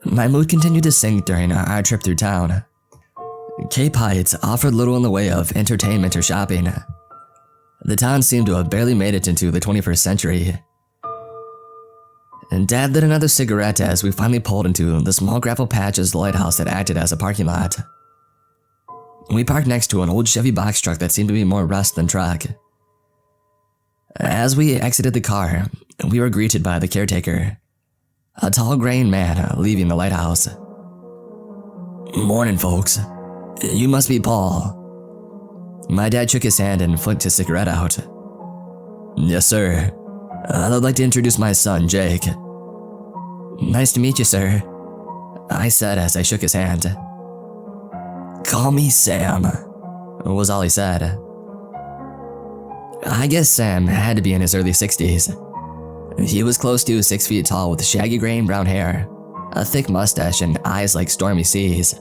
My mood continued to sink during our trip through town. Cape Heights offered little in the way of entertainment or shopping. The town seemed to have barely made it into the 21st century. And Dad lit another cigarette as we finally pulled into the small gravel patch as the lighthouse that acted as a parking lot. We parked next to an old Chevy box truck that seemed to be more rust than truck. As we exited the car, we were greeted by the caretaker, a tall graying man leaving the lighthouse. "Morning, folks. You must be Paul." My dad shook his hand and flicked his cigarette out. "Yes, sir. I'd like to introduce my son, Jake." "Nice to meet you, sir," I said as I shook his hand. "Call me Sam," was all he said. I guess Sam had to be in his early 60s. He was close to 6 feet tall with shaggy gray and brown hair, a thick mustache, and eyes like stormy seas.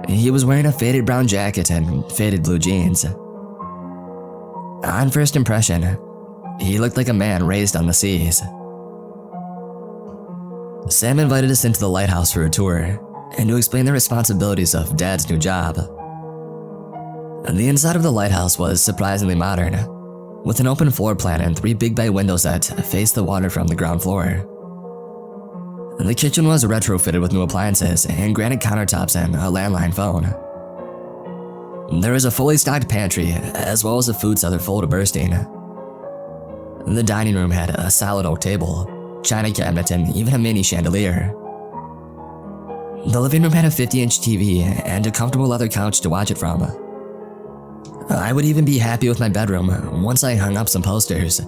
He was wearing a faded brown jacket and faded blue jeans. On first impression, he looked like a man raised on the seas. Sam invited us into the lighthouse for a tour and to explain the responsibilities of Dad's new job. The inside of the lighthouse was surprisingly modern, with an open floor plan and 3 big bay windows that faced the water from the ground floor. The kitchen was retrofitted with new appliances and granite countertops and a landline phone. There was a fully stocked pantry, as well as a food cellar full to bursting. The dining room had a solid oak table, china cabinet, and even a mini chandelier. The living room had a 50-inch TV and a comfortable leather couch to watch it from. I would even be happy with my bedroom once I hung up some posters.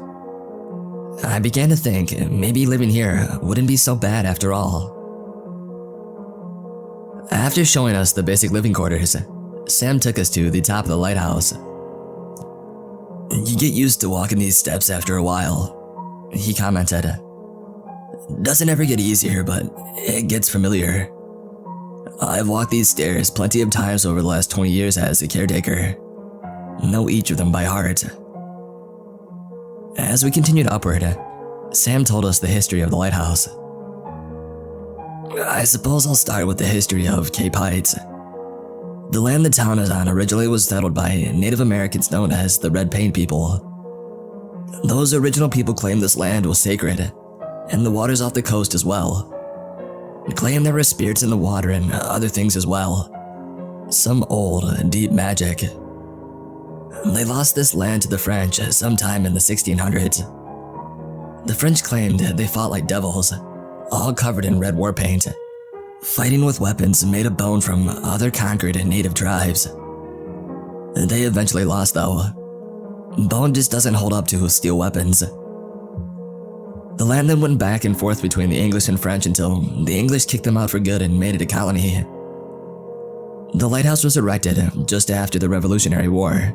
I began to think maybe living here wouldn't be so bad after all. After showing us the basic living quarters, Sam took us to the top of the lighthouse. "You get used to walking these steps after a while," he commented. "Doesn't ever get easier, but it gets familiar. I've walked these stairs plenty of times over the last 20 years as a caretaker. Know each of them by heart." As we continued upward, Sam told us the history of the lighthouse. "I suppose I'll start with the history of Cape Heights. The land the town is on originally was settled by Native Americans known as the Red Paint People. Those original people claimed this land was sacred, and the waters off the coast as well. They claimed there were spirits in the water and other things as well. Some old, deep magic. They lost this land to the French sometime in the 1600s. The French claimed they fought like devils, all covered in red war paint, fighting with weapons made of bone from other conquered native tribes. They eventually lost though. Bone just doesn't hold up to steel weapons. The land then went back and forth between the English and French until the English kicked them out for good and made it a colony. The lighthouse was erected just after the Revolutionary War,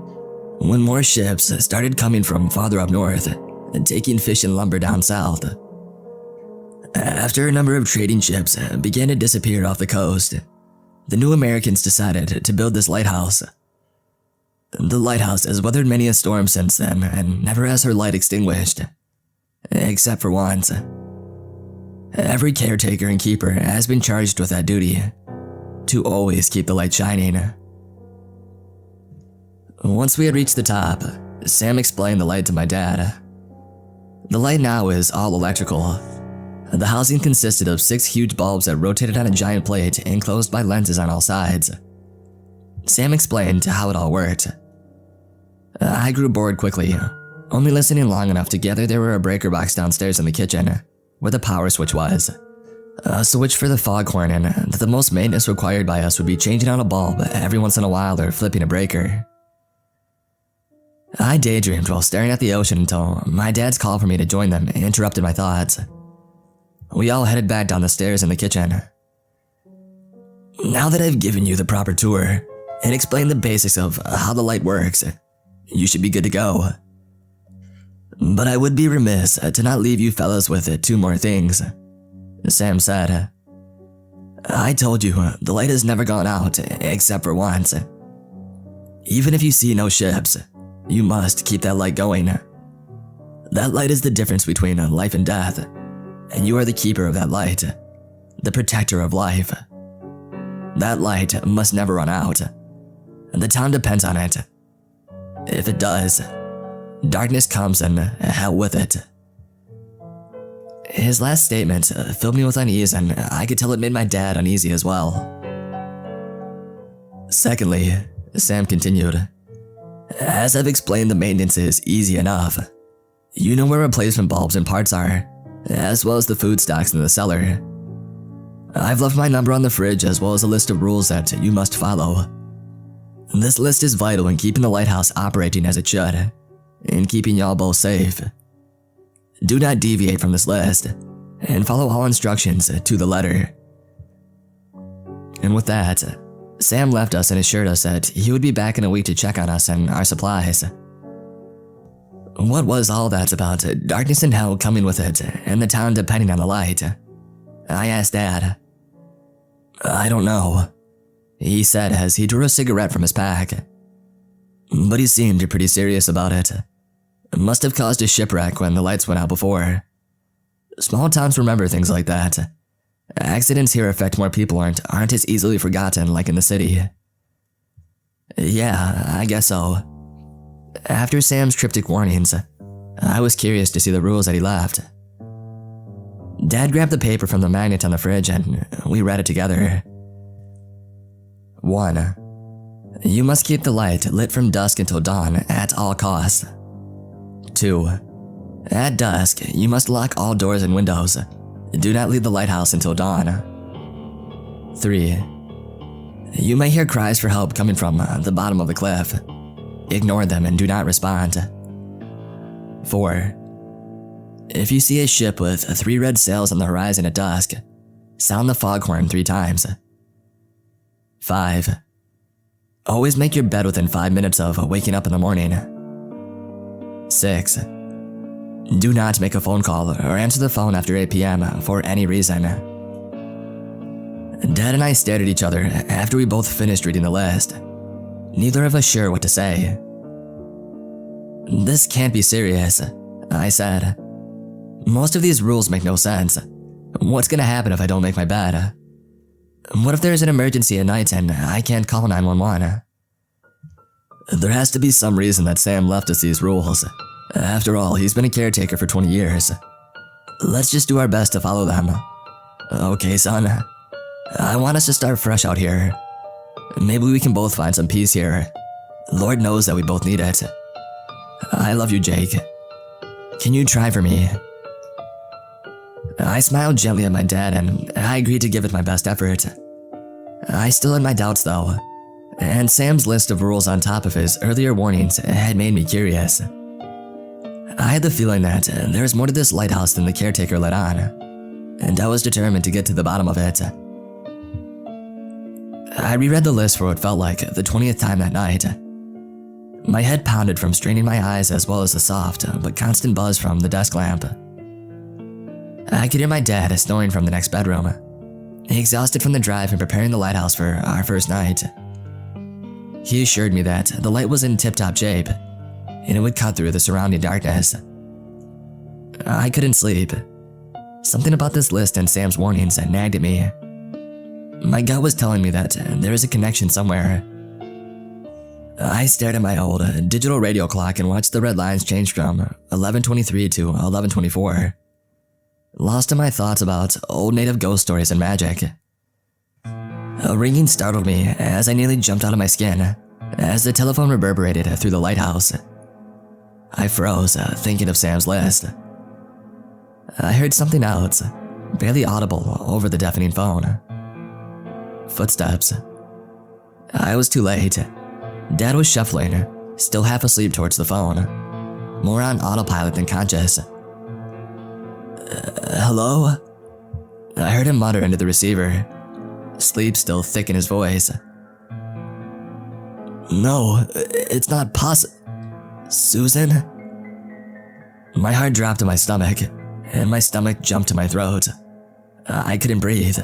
when more ships started coming from farther up north and taking fish and lumber down south. After a number of trading ships began to disappear off the coast, the new Americans decided to build this lighthouse. The lighthouse has weathered many a storm since then and never has her light extinguished, except for once. Every caretaker and keeper has been charged with that duty, to always keep the light shining. Once we had reached the top, Sam explained the light to my dad. The light now is all electrical. The housing consisted of 6 huge bulbs that rotated on a giant plate enclosed by lenses on all sides. Sam explained how it all worked. I grew bored quickly, only listening long enough to gather there were a breaker box downstairs in the kitchen, where the power switch was. A switch for the foghorn, and that the most maintenance required by us would be changing out a bulb every once in a while or flipping a breaker. I daydreamed while staring at the ocean until my dad's call for me to join them interrupted my thoughts. We all headed back down the stairs in the kitchen. "Now that I've given you the proper tour and explained the basics of how the light works, you should be good to go. But I would be remiss to not leave you fellas with 2 more things," Sam said. "I told you the light has never gone out except for once. Even if you see no ships, you must keep that light going. That light is the difference between life and death, and you are the keeper of that light, the protector of life. That light must never run out. The town depends on it. If it does, darkness comes and hell with it." His last statement filled me with unease, and I could tell it made my dad uneasy as well. "Secondly," Sam continued, "as I've explained, the maintenance is easy enough. You know where replacement bulbs and parts are, as well as the food stocks in the cellar. I've left my number on the fridge as well as a list of rules that you must follow. This list is vital in keeping the lighthouse operating as it should, and keeping y'all both safe. Do not deviate from this list, and follow all instructions to the letter." And with that, Sam left us and assured us that he would be back in a week to check on us and our supplies. What was all that about darkness and hell coming with it, and the town depending on the light? I asked Dad. I don't know, he said as he drew a cigarette from his pack. But he seemed pretty serious about it. Must have caused a shipwreck when the lights went out before. Small towns remember things like that. Accidents here affect more people aren't as easily forgotten like in the city. Yeah, I guess so. After Sam's cryptic warnings, I was curious to see the rules that he left. Dad grabbed the paper from the magnet on the fridge and we read it together. 1. You must keep the light lit from dusk until dawn at all costs. 2. At dusk, you must lock all doors and windows. Do not leave the lighthouse until dawn. 3. You may hear cries for help coming from the bottom of the cliff. Ignore them and do not respond. 4. If you see a ship with 3 red sails on the horizon at dusk, sound the foghorn 3 times. 5. Always make your bed within 5 minutes of waking up in the morning. 6. Do not make a phone call or answer the phone after 8 p.m. for any reason. Dad and I stared at each other after we both finished reading the list. Neither of us sure what to say. This can't be serious, I said. Most of these rules make no sense. What's gonna happen if I don't make my bed? What if there's an emergency at night and I can't call 911? There has to be some reason that Sam left us these rules. After all, he's been a caretaker for 20 years. Let's just do our best to follow them. Okay, son. I want us to start fresh out here. Maybe we can both find some peace here. Lord knows that we both need it. I love you, Jake. Can you try for me? I smiled gently at my dad and I agreed to give it my best effort. I still had my doubts though, and Sam's list of rules on top of his earlier warnings had made me curious. I had the feeling that there was more to this lighthouse than the caretaker let on, and I was determined to get to the bottom of it. I reread the list for what felt like the 20th time that night. My head pounded from straining my eyes as well as the soft but constant buzz from the desk lamp. I could hear my dad snoring from the next bedroom, exhausted from the drive and preparing the lighthouse for our first night. He assured me that the light was in tip-top shape, and it would cut through the surrounding darkness. I couldn't sleep. Something about this list and Sam's warnings nagged at me. My gut was telling me that there is a connection somewhere. I stared at my old digital radio clock and watched the red lines change from 11:23 to 11:24. Lost in my thoughts about old native ghost stories and magic. A ringing startled me as I nearly jumped out of my skin as the telephone reverberated through the lighthouse. I froze, thinking of Sam's list. I heard something else, barely audible over the deafening phone. Footsteps. I was too late. Dad was shuffling, still half asleep towards the phone, more on autopilot than conscious. Hello? I heard him mutter into the receiver, sleep still thick in his voice. No, it's not possible. Susan? My heart dropped to my stomach, and my stomach jumped to my throat. I couldn't breathe.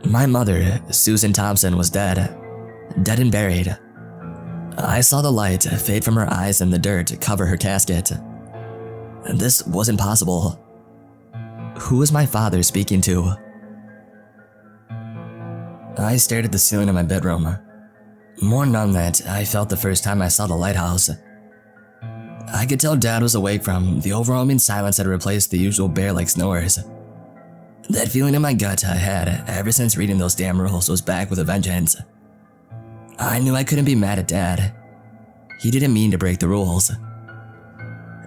My mother, Susan Thompson, was dead and buried. I saw the light fade from her eyes and the dirt cover her casket. This wasn't possible. Who was my father speaking to? I stared at the ceiling of my bedroom, more numb than I felt the first time I saw the lighthouse. I could tell Dad was awake from the overwhelming silence that had replaced the usual bear-like snores. That feeling in my gut I had ever since reading those damn rules was back with a vengeance. I knew I couldn't be mad at Dad. He didn't mean to break the rules.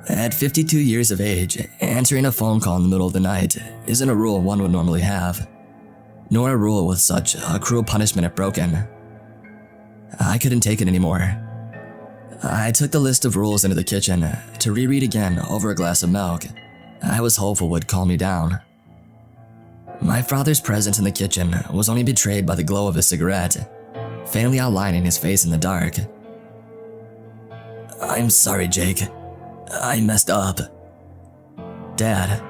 At 52 years of age, answering a phone call in the middle of the night isn't a rule one would normally have, nor a rule with such a cruel punishment if broken. I couldn't take it anymore. I took the list of rules into the kitchen to reread again over a glass of milk I was hopeful would calm me down. My father's presence in the kitchen was only betrayed by the glow of his cigarette, faintly outlining his face in the dark. I'm sorry, Jake, I messed up. Dad,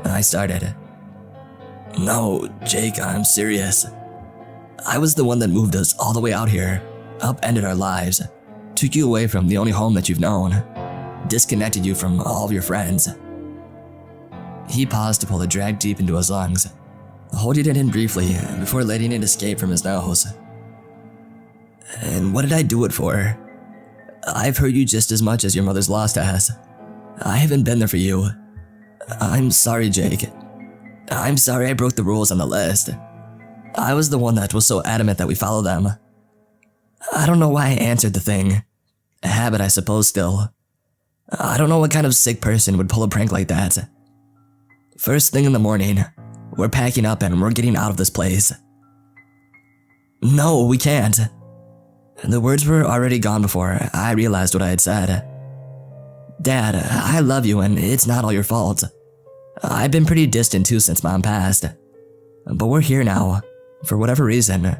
I started. No, Jake, I'm serious. I was the one that moved us all the way out here, upended our lives, took you away from the only home that you've known, disconnected you from all of your friends. He paused to pull the drag deep into his lungs, holding it in briefly before letting it escape from his nose. And what did I do it for? I've hurt you just as much as your mother's loss has. I haven't been there for you. I'm sorry, Jake. I'm sorry I broke the rules on the list. I was the one that was so adamant that we follow them. I don't know why I answered the thing. A habit, I suppose, still. I don't know what kind of sick person would pull a prank like that. First thing in the morning, we're packing up and we're getting out of this place. No, we can't. The words were already gone before I realized what I had said. Dad, I love you and it's not all your fault. I've been pretty distant too since Mom passed. But we're here now, for whatever reason.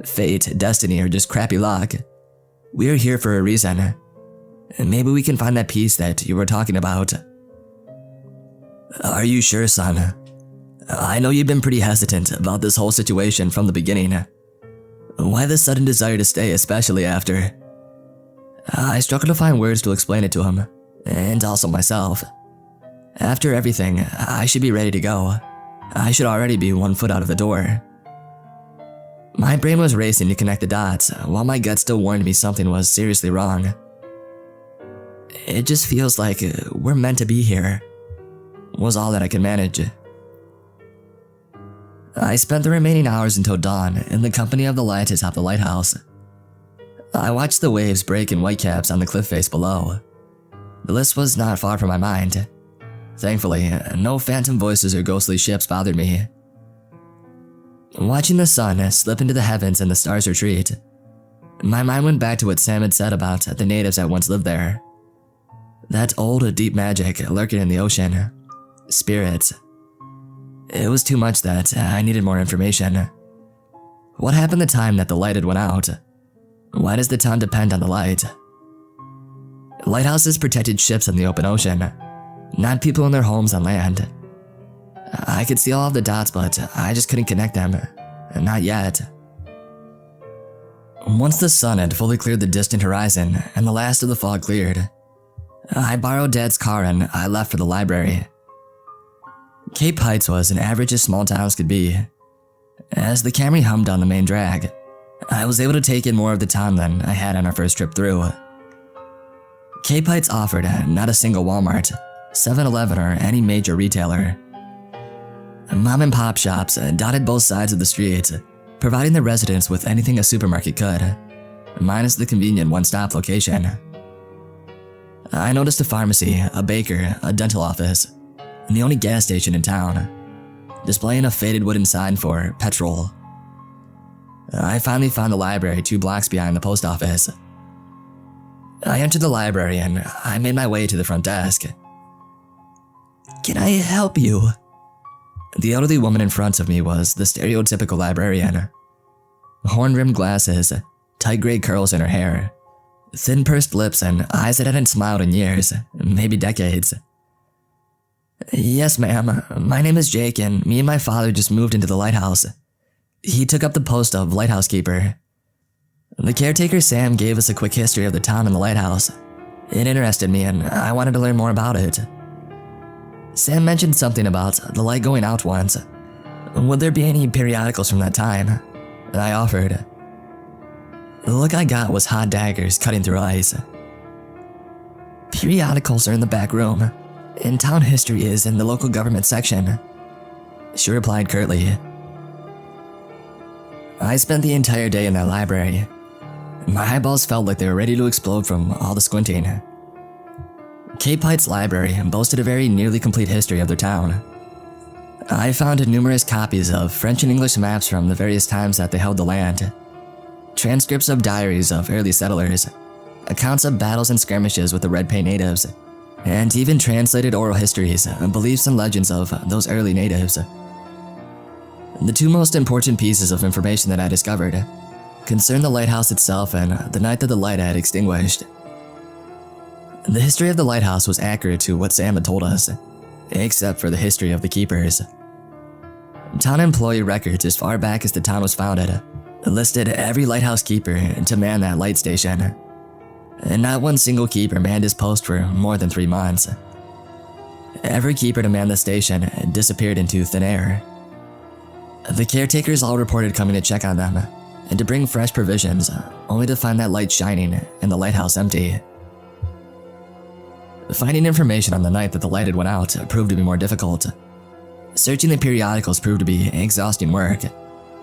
Fate, destiny, or just crappy luck. We're here for a reason. Maybe we can find that peace that you were talking about. Are you sure, son? I know you've been pretty hesitant about this whole situation from the beginning. Why the sudden desire to stay, especially after? I struggled to find words to explain it to him, and also myself. After everything, I should be ready to go. I should already be 1 foot out of the door. My brain was racing to connect the dots, while my gut still warned me something was seriously wrong. It just feels like we're meant to be here, was all that I could manage. I spent the remaining hours until dawn in the company of the lights atop the lighthouse. I watched the waves break in whitecaps on the cliff face below. The list was not far from my mind. Thankfully, no phantom voices or ghostly ships bothered me. Watching the sun slip into the heavens and the stars retreat, my mind went back to what Sam had said about the natives that once lived there. That old, deep magic lurking in the ocean. Spirits. It was too much that I needed more information. What happened the time that the light had went out? Why does the town depend on the light? Lighthouses protected ships in the open ocean, not people in their homes on land. I could see all of the dots, but I just couldn't connect them. Not yet. Once the sun had fully cleared the distant horizon and the last of the fog cleared, I borrowed Dad's car and I left for the library. Cape Heights was an average as small towns could be. As the Camry hummed down the main drag, I was able to take in more of the town than I had on our first trip through. Cape Heights offered not a single Walmart, 7-Eleven, or any major retailer. Mom and pop shops dotted both sides of the street, providing the residents with anything a supermarket could, minus the convenient one-stop location. I noticed a pharmacy, a baker, a dental office, and the only gas station in town, displaying a faded wooden sign for petrol. I finally found the library 2 blocks behind the post office. I entered the library and I made my way to the front desk. "Can I help you?" The elderly woman in front of me was the stereotypical librarian. Horn-rimmed glasses, tight gray curls in her hair, thin pursed lips, and eyes that hadn't smiled in years, maybe decades. "Yes, ma'am. My name is Jake, and me and my father just moved into the lighthouse. He took up the post of lighthouse keeper. The caretaker, Sam, gave us a quick history of the town and the lighthouse. It interested me, and I wanted to learn more about it. Sam mentioned something about the light going out once. Would there be any periodicals from that time?" I offered. The look I got was hot daggers cutting through ice. "Periodicals are in the back room, and town history is in the local government section," she replied curtly. I spent the entire day in that library. My eyeballs felt like they were ready to explode from all the squinting. Cape Heights Library boasted a very nearly complete history of their town. I found numerous copies of French and English maps from the various times that they held the land, transcripts of diaries of early settlers, accounts of battles and skirmishes with the Red Paint natives, and even translated oral histories, beliefs, and legends of those early natives. The 2 most important pieces of information that I discovered concerned the lighthouse itself and the night that the light had extinguished. The history of the lighthouse was accurate to what Sam had told us, except for the history of the keepers. Town employee records as far back as the town was founded listed every lighthouse keeper to man that light station, and not one single keeper manned his post for more than 3 months. Every keeper to man the station disappeared into thin air. The caretakers all reported coming to check on them and to bring fresh provisions, only to find that light shining and the lighthouse empty. Finding information on the night that the light had went out proved to be more difficult. Searching the periodicals proved to be exhausting work,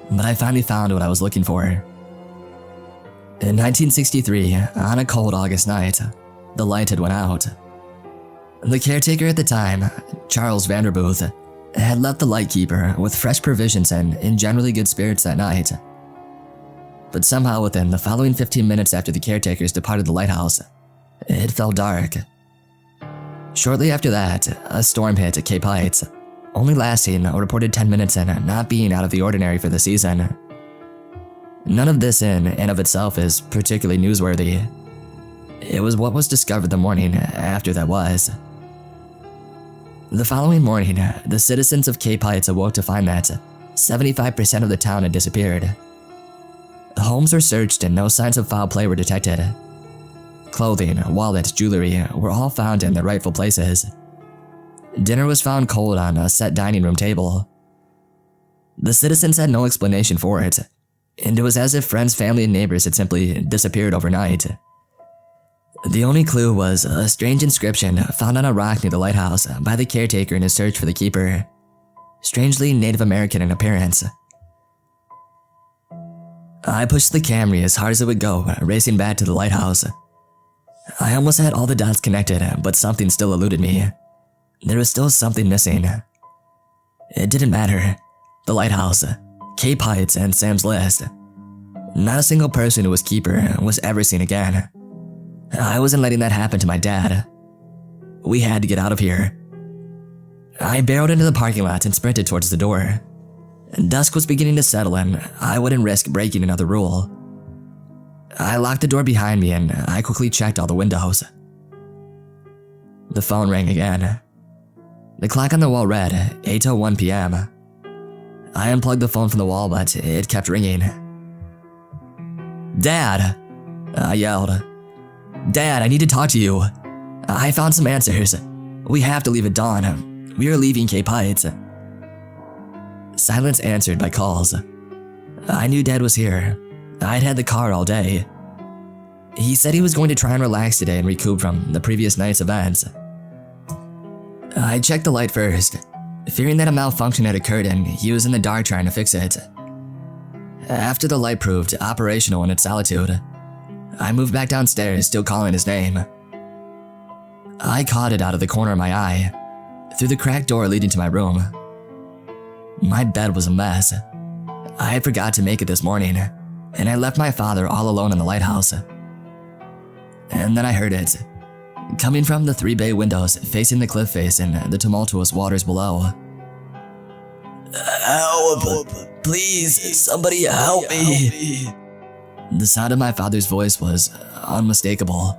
but I finally found what I was looking for. In 1963, on a cold August night, the light had went out. The caretaker at the time, Charles Vanderbooth, had left the lightkeeper with fresh provisions and in generally good spirits that night. But somehow within the following 15 minutes after the caretakers departed the lighthouse, it fell dark. Shortly after that, a storm hit Cape Heights, only lasting a reported 10 minutes and not being out of the ordinary for the season. None of this in and of itself is particularly newsworthy. It was what was discovered the morning after that was. The following morning, the citizens of Cape Heights awoke to find that 75% of the town had disappeared. The homes were searched and no signs of foul play were detected. Clothing, wallets, jewelry were all found in their rightful places. Dinner was found cold on a set dining room table. The citizens had no explanation for it, and it was as if friends, family, and neighbors had simply disappeared overnight. The only clue was a strange inscription found on a rock near the lighthouse by the caretaker in his search for the keeper, strangely Native American in appearance. I pushed the Camry as hard as it would go, racing back to the lighthouse. I almost had all the dots connected, but something still eluded me. There was still something missing. It didn't matter. The lighthouse, Cape Heights, and Sam's list. Not a single person who was keeper was ever seen again. I wasn't letting that happen to my dad. We had to get out of here. I barreled into the parking lot and sprinted towards the door. Dusk was beginning to settle and I wouldn't risk breaking another rule. I locked the door behind me and I quickly checked all the windows. The phone rang again. The clock on the wall read 8:01 p.m. I unplugged the phone from the wall, but it kept ringing. "Dad!" I yelled. "Dad, I need to talk to you. I found some answers. We have to leave at dawn. We are leaving Cape Heights." Silence answered by calls. I knew Dad was here. I'd had the car all day. He said he was going to try and relax today and recoup from the previous night's events. I checked the light first, fearing that a malfunction had occurred and he was in the dark trying to fix it. After the light proved operational in its solitude, I moved back downstairs, still calling his name. I caught it out of the corner of my eye, through the cracked door leading to my room. My bed was a mess. I had forgot to make it this morning, and I left my father all alone in the lighthouse. And then I heard it, coming from the 3 bay windows facing the cliff face and the tumultuous waters below. "Help! Please, somebody help me!" The sound of my father's voice was unmistakable.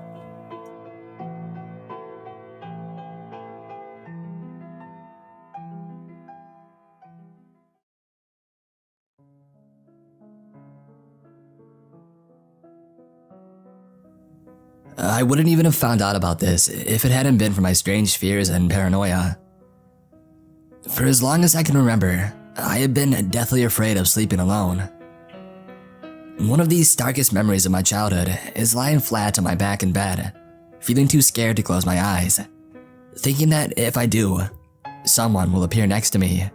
I wouldn't even have found out about this if it hadn't been for my strange fears and paranoia. For as long as I can remember, I had been deathly afraid of sleeping alone. One of the starkest memories of my childhood is lying flat on my back in bed, feeling too scared to close my eyes, thinking that if I do, someone will appear next to me.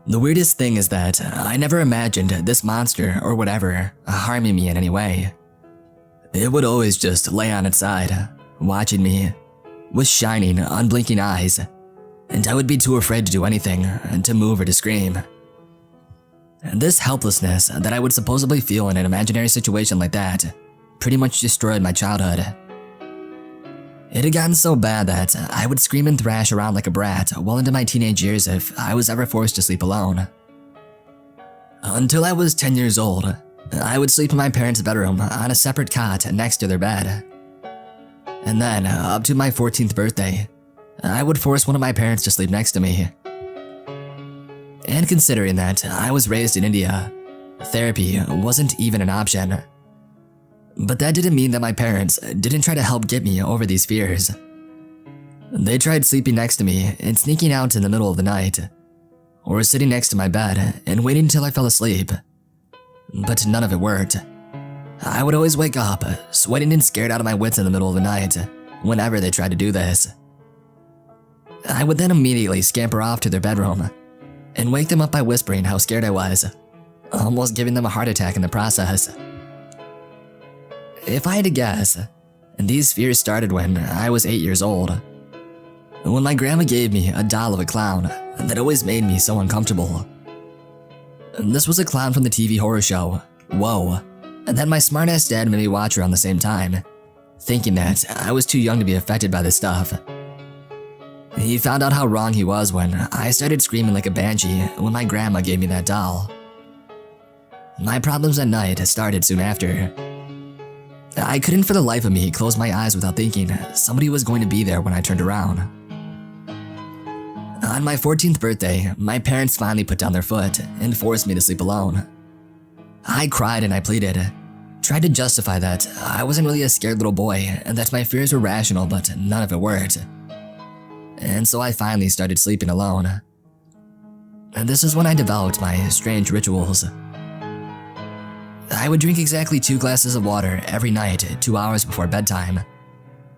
The weirdest thing is that I never imagined this monster or whatever harming me in any way. It would always just lay on its side, watching me, with shining, unblinking eyes, and I would be too afraid to do anything, to move or to scream. This helplessness that I would supposedly feel in an imaginary situation like that pretty much destroyed my childhood. It had gotten so bad that I would scream and thrash around like a brat well into my teenage years if I was ever forced to sleep alone. Until I was 10 years old, I would sleep in my parents' bedroom on a separate cot next to their bed. And then, up to my 14th birthday, I would force one of my parents to sleep next to me. And considering that I was raised in India, therapy wasn't even an option. But that didn't mean that my parents didn't try to help get me over these fears. They tried sleeping next to me and sneaking out in the middle of the night, or sitting next to my bed and waiting until I fell asleep. But none of it worked. I would always wake up, sweating and scared out of my wits in the middle of the night, whenever they tried to do this. I would then immediately scamper off to their bedroom and wake them up by whispering how scared I was, almost giving them a heart attack in the process. If I had to guess, these fears started when I was 8 years old, when my grandma gave me a doll of a clown that always made me so uncomfortable. This was a clown from the TV horror show, Whoa, and then my smartass dad made me watch her on the same time, thinking that I was too young to be affected by this stuff. He found out how wrong he was when I started screaming like a banshee when my grandma gave me that doll. My problems at night started soon after. I couldn't for the life of me close my eyes without thinking somebody was going to be there when I turned around. On my 14th birthday, my parents finally put down their foot and forced me to sleep alone. I cried and I pleaded, tried to justify that I wasn't really a scared little boy and that my fears were rational, but none of it worked. And so I finally started sleeping alone. And this is when I developed my strange rituals. I would drink exactly 2 glasses of water every night 2 hours before bedtime,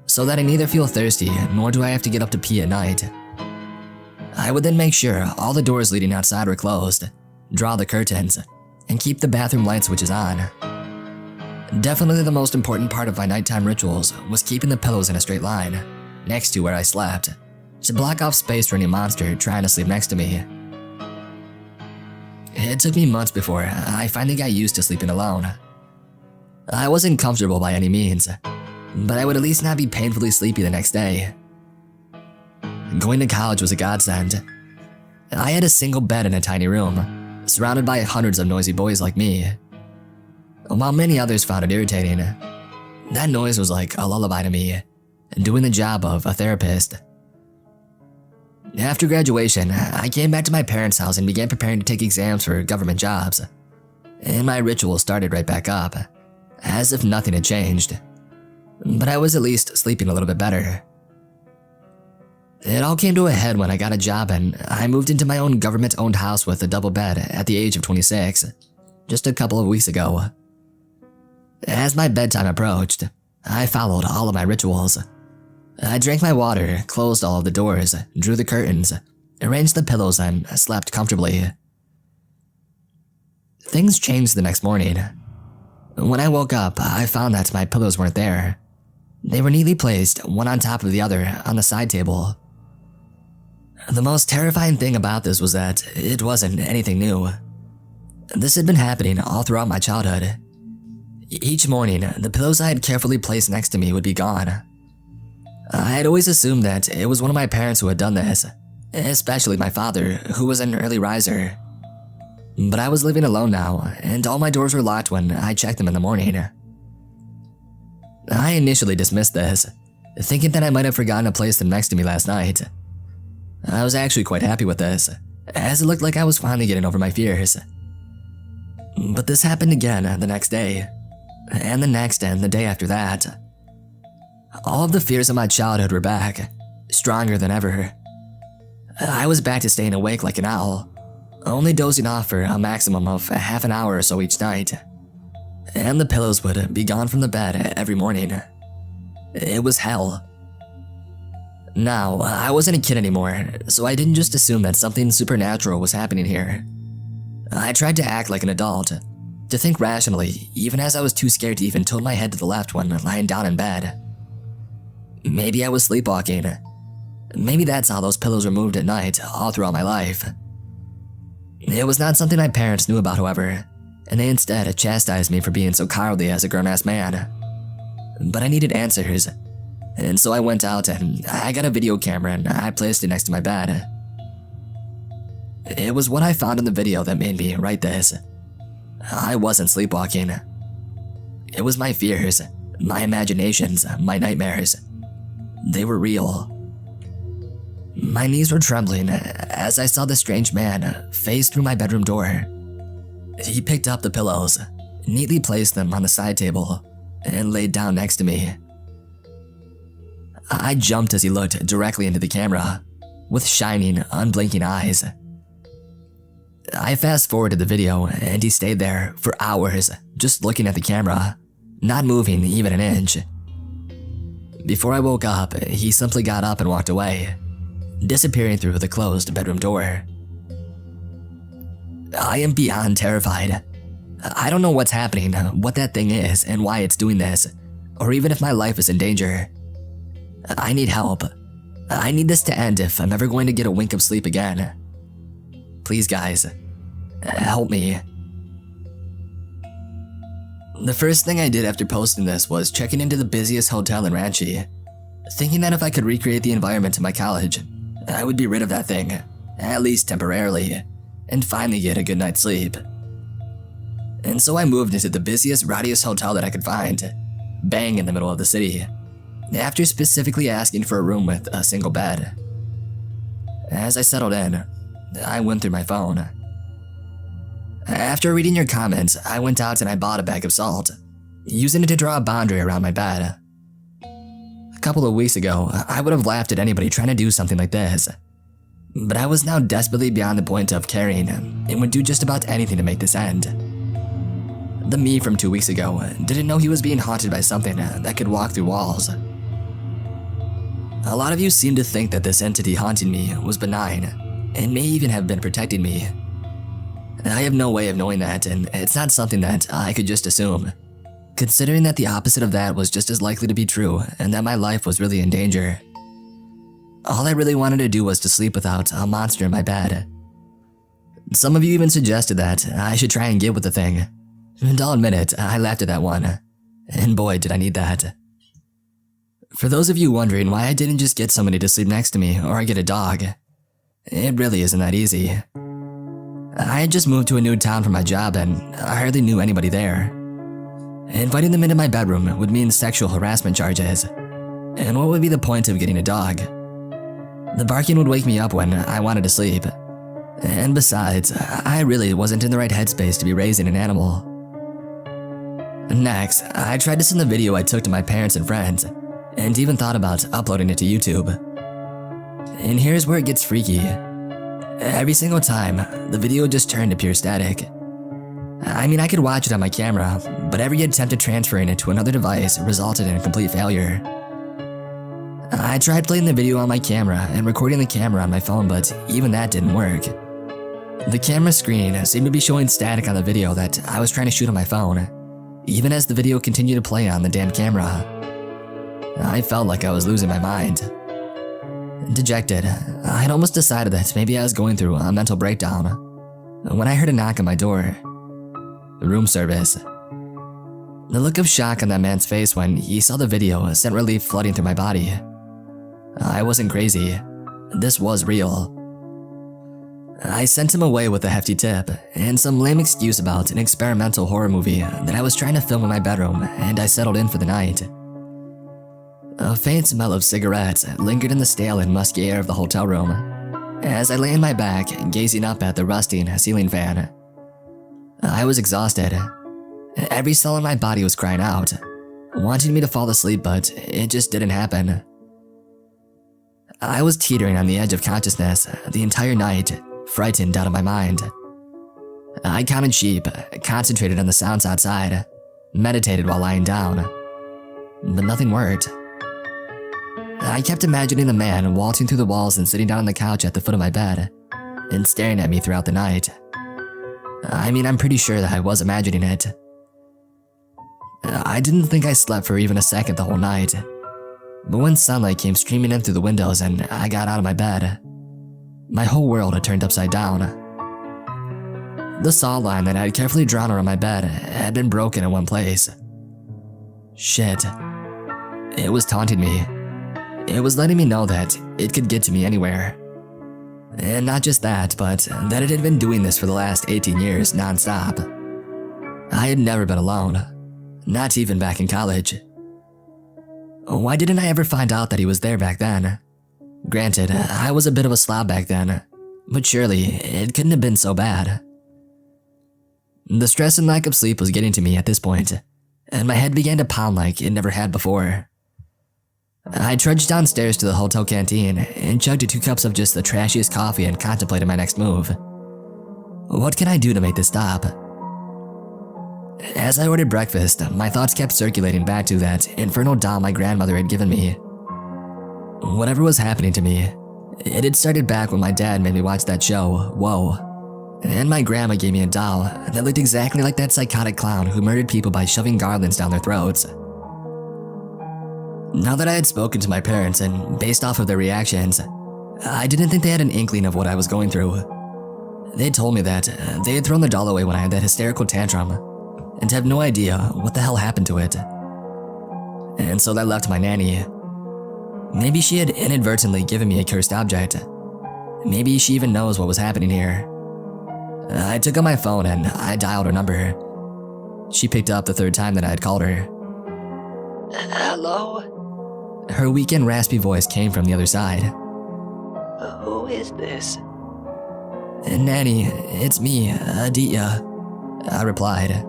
so that I neither feel thirsty nor do I have to get up to pee at night. I would then make sure all the doors leading outside were closed, draw the curtains, and keep the bathroom light switches on. Definitely the most important part of my nighttime rituals was keeping the pillows in a straight line, next to where I slept, to block off space for any monster trying to sleep next to me. It took me months before I finally got used to sleeping alone. I wasn't comfortable by any means, but I would at least not be painfully sleepy the next day. Going to college was a godsend. I had a single bed in a tiny room, surrounded by hundreds of noisy boys like me. While many others found it irritating, that noise was like a lullaby to me, doing the job of a therapist. After graduation, I came back to my parents' house and began preparing to take exams for government jobs. And my ritual started right back up, as if nothing had changed. But I was at least sleeping a little bit better. It all came to a head when I got a job and I moved into my own government-owned house with a double bed at the age of 26, just a couple of weeks ago. As my bedtime approached, I followed all of my rituals. I drank my water, closed all of the doors, drew the curtains, arranged the pillows, and slept comfortably. Things changed the next morning. When I woke up, I found that my pillows weren't there. They were neatly placed, one on top of the other, on the side table. The most terrifying thing about this was that it wasn't anything new. This had been happening all throughout my childhood. Each morning, the pillows I had carefully placed next to me would be gone. I had always assumed that it was one of my parents who had done this, especially my father, who was an early riser. But I was living alone now, and all my doors were locked when I checked them in the morning. I initially dismissed this, thinking that I might have forgotten to place them next to me last night. I was actually quite happy with this, as it looked like I was finally getting over my fears. But this happened again the next day, and the next and the day after that. All of the fears of my childhood were back, stronger than ever. I was back to staying awake like an owl, only dozing off for a maximum of half an hour or so each night. And the pillows would be gone from the bed every morning. It was hell. Now, I wasn't a kid anymore, so I didn't just assume that something supernatural was happening here. I tried to act like an adult, to think rationally, even as I was too scared to even tilt my head to the left when lying down in bed. Maybe I was sleepwalking. Maybe that's how those pillows were moved at night all throughout my life. It was not something my parents knew about, however, and they instead chastised me for being so cowardly as a grown-ass man. But I needed answers, and so I went out and I got a video camera and I placed it next to my bed. It was what I found in the video that made me write this. I wasn't sleepwalking. It was my fears, my imaginations, my nightmares, They were real. My knees were trembling as I saw the strange man phase through my bedroom door. He picked up the pillows, neatly placed them on the side table, and laid down next to me. I jumped as he looked directly into the camera, with shining, unblinking eyes. I fast-forwarded the video, and he stayed there for hours, just looking at the camera, not moving even an inch. Before I woke up, he simply got up and walked away, disappearing through the closed bedroom door. I am beyond terrified. I don't know what's happening, what that thing is, and why it's doing this, or even if my life is in danger. I need help. I need this to end if I'm ever going to get a wink of sleep again. Please, guys, help me. The first thing I did after posting this was checking into the busiest hotel in Ranchi, thinking that if I could recreate the environment in my college, I would be rid of that thing, at least temporarily, and finally get a good night's sleep. And so I moved into the busiest, rowdiest hotel that I could find, bang in the middle of the city, after specifically asking for a room with a single bed. As I settled in, I went through my phone. After reading your comments, I went out and I bought a bag of salt, using it to draw a boundary around my bed. A couple of weeks ago, I would have laughed at anybody trying to do something like this, but I was now desperately beyond the point of caring and would do just about anything to make this end. The me from 2 weeks ago didn't know he was being haunted by something that could walk through walls. A lot of you seem to think that this entity haunting me was benign and may even have been protecting me. I have no way of knowing that, and it's not something that I could just assume, considering that the opposite of that was just as likely to be true and that my life was really in danger. All I really wanted to do was to sleep without a monster in my bed. Some of you even suggested that I should try and get with the thing, and I'll admit it, I laughed at that one, and boy did I need that. For those of you wondering why I didn't just get somebody to sleep next to me or get a dog, it really isn't that easy. I had just moved to a new town for my job and I hardly knew anybody there. Inviting them into my bedroom would mean sexual harassment charges, and what would be the point of getting a dog? The barking would wake me up when I wanted to sleep, and besides, I really wasn't in the right headspace to be raising an animal. Next, I tried to send the video I took to my parents and friends, and even thought about uploading it to YouTube. And here's where it gets freaky. Every single time, the video just turned to pure static. I mean, I could watch it on my camera, but every attempt at transferring it to another device resulted in a complete failure. I tried playing the video on my camera and recording the camera on my phone, but even that didn't work. The camera screen seemed to be showing static on the video that I was trying to shoot on my phone, even as the video continued to play on the damn camera. I felt like I was losing my mind. Dejected, I had almost decided that maybe I was going through a mental breakdown when I heard a knock on my door. Room service. The look of shock on that man's face when he saw the video sent relief flooding through my body. I wasn't crazy. This was real. I sent him away with a hefty tip and some lame excuse about an experimental horror movie that I was trying to film in my bedroom, and I settled in for the night. A faint smell of cigarettes lingered in the stale and musky air of the hotel room as I lay in my back, gazing up at the rusting ceiling fan. I was exhausted. Every cell in my body was crying out, wanting me to fall asleep, but it just didn't happen. I was teetering on the edge of consciousness the entire night, frightened out of my mind. I counted sheep, concentrated on the sounds outside, meditated while lying down, but nothing worked. I kept imagining the man waltzing through the walls and sitting down on the couch at the foot of my bed and staring at me throughout the night. I mean, I'm pretty sure that I was imagining it. I didn't think I slept for even a second the whole night, but when sunlight came streaming in through the windows and I got out of my bed, my whole world had turned upside down. The saw line that I had carefully drawn around my bed had been broken in one place. Shit. It was taunting me. It was letting me know that it could get to me anywhere. And not just that, but that it had been doing this for the last 18 years non-stop. I had never been alone, not even back in college. Why didn't I ever find out that he was there back then? Granted, I was a bit of a slob back then, but surely it couldn't have been so bad. The stress and lack of sleep was getting to me at this point, and my head began to pound like it never had before. I trudged downstairs to the hotel canteen and chugged 2 cups of just the trashiest coffee and contemplated my next move. What can I do to make this stop? As I ordered breakfast, my thoughts kept circulating back to that infernal doll my grandmother had given me. Whatever was happening to me, it had started back when my dad made me watch that show, Whoa. And my grandma gave me a doll that looked exactly like that psychotic clown who murdered people by shoving garlands down their throats. Now that I had spoken to my parents and based off of their reactions, I didn't think they had an inkling of what I was going through. They told me that they had thrown the doll away when I had that hysterical tantrum and have no idea what the hell happened to it. And so that left my nanny. Maybe she had inadvertently given me a cursed object. Maybe she even knows what was happening here. I took out my phone and I dialed her number. She picked up the 3rd time that I had called her. Hello? Her weak and raspy voice came from the other side. Who is this? Nanny, it's me, Aditya, I replied.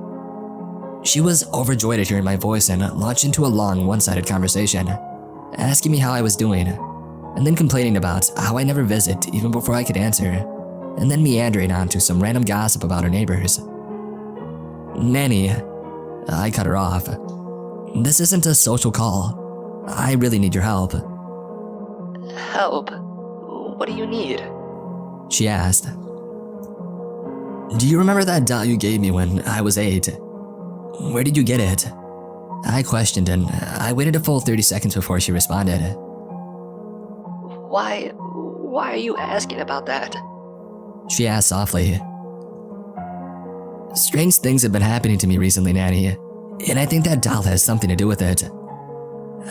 She was overjoyed at hearing my voice and launched into a long one-sided conversation, asking me how I was doing, and then complaining about how I never visit even before I could answer, and then meandering on to some random gossip about her neighbors. Nanny, I cut her off. This isn't a social call. I really need your help. Help? What do you need? She asked. Do you remember that doll you gave me when I was 8? Where did you get it? I questioned and I waited a full 30 seconds before she responded. Why are you asking about that? She asked softly. Strange things have been happening to me recently, Nanny, and I think that doll has something to do with it.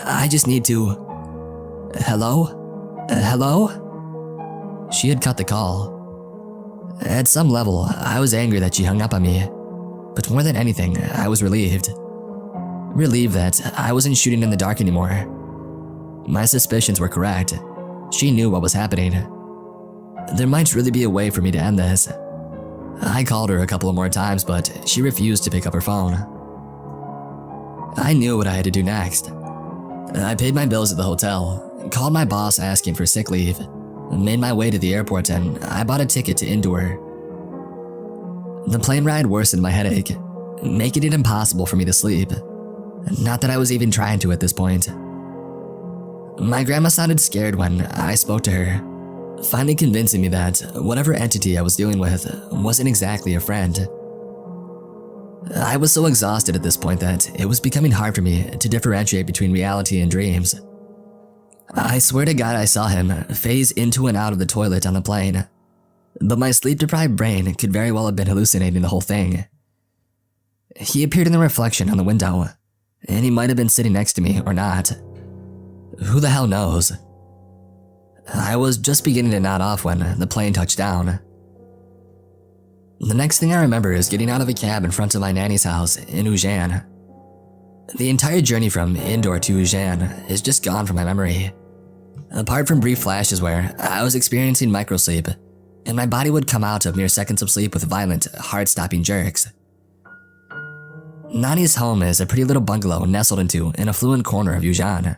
I just need to... Hello? Hello? She had cut the call. At some level, I was angry that she hung up on me, but more than anything, I was relieved. Relieved that I wasn't shooting in the dark anymore. My suspicions were correct. She knew what was happening. There might really be a way for me to end this. I called her a couple of more times, but she refused to pick up her phone. I knew what I had to do next. I paid my bills at the hotel, called my boss asking for sick leave, made my way to the airport, and I bought a ticket to Indore. The plane ride worsened my headache, making it impossible for me to sleep. Not that I was even trying to at this point. My grandma sounded scared when I spoke to her, finally convincing me that whatever entity I was dealing with wasn't exactly a friend. I was so exhausted at this point that it was becoming hard for me to differentiate between reality and dreams. I swear to God I saw him phase into and out of the toilet on the plane, but my sleep-deprived brain could very well have been hallucinating the whole thing. He appeared in the reflection on the window, and he might have been sitting next to me or not. Who the hell knows? I was just beginning to nod off when the plane touched down. The next thing I remember is getting out of a cab in front of my nanny's house in Ujjain. The entire journey from Indore to Ujjain is just gone from my memory, apart from brief flashes where I was experiencing microsleep, and my body would come out of mere seconds of sleep with violent, heart-stopping jerks. Nani's home is a pretty little bungalow nestled into an affluent corner of Ujjain.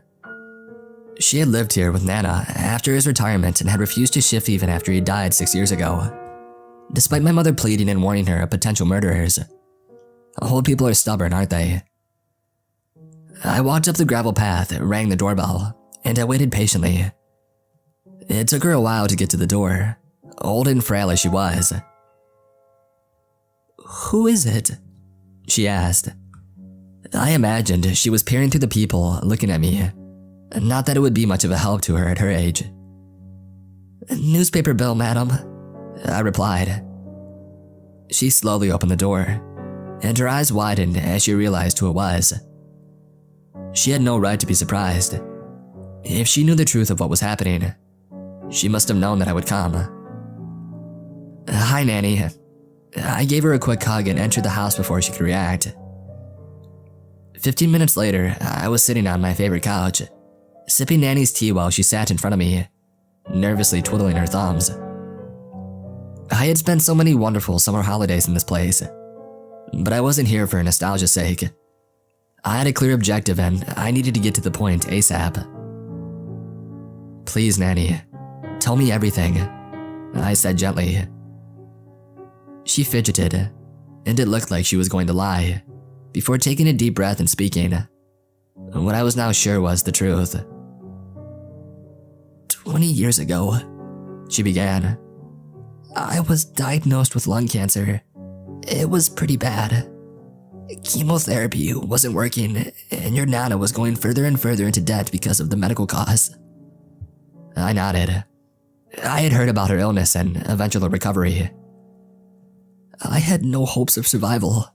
She had lived here with Nana after his retirement and had refused to shift even after he died 6 years ago, despite my mother pleading and warning her of potential murderers. Old people are stubborn, aren't they? I walked up the gravel path, rang the doorbell, and I waited patiently. It took her a while to get to the door, old and frail as she was. "Who is it?" she asked. I imagined she was peering through the people, looking at me. Not that it would be much of a help to her at her age. "Newspaper bill, madam," I replied. She slowly opened the door, and her eyes widened as she realized who it was. She had no right to be surprised. If she knew the truth of what was happening, she must have known that I would come. "Hi, Nanny." I gave her a quick hug and entered the house before she could react. 15 minutes later, I was sitting on my favorite couch, sipping Nanny's tea while she sat in front of me, nervously twiddling her thumbs. I had spent so many wonderful summer holidays in this place, but I wasn't here for nostalgia's sake. I had a clear objective and I needed to get to the point ASAP. "Please, Nanny, tell me everything," I said gently. She fidgeted, and it looked like she was going to lie, before taking a deep breath and speaking what I was now sure was the truth. 20 years ago, she began, I was diagnosed with lung cancer. It was pretty bad. Chemotherapy wasn't working, and your Nana was going further and further into debt because of the medical costs. I nodded. I had heard about her illness and eventual recovery. I had no hopes of survival.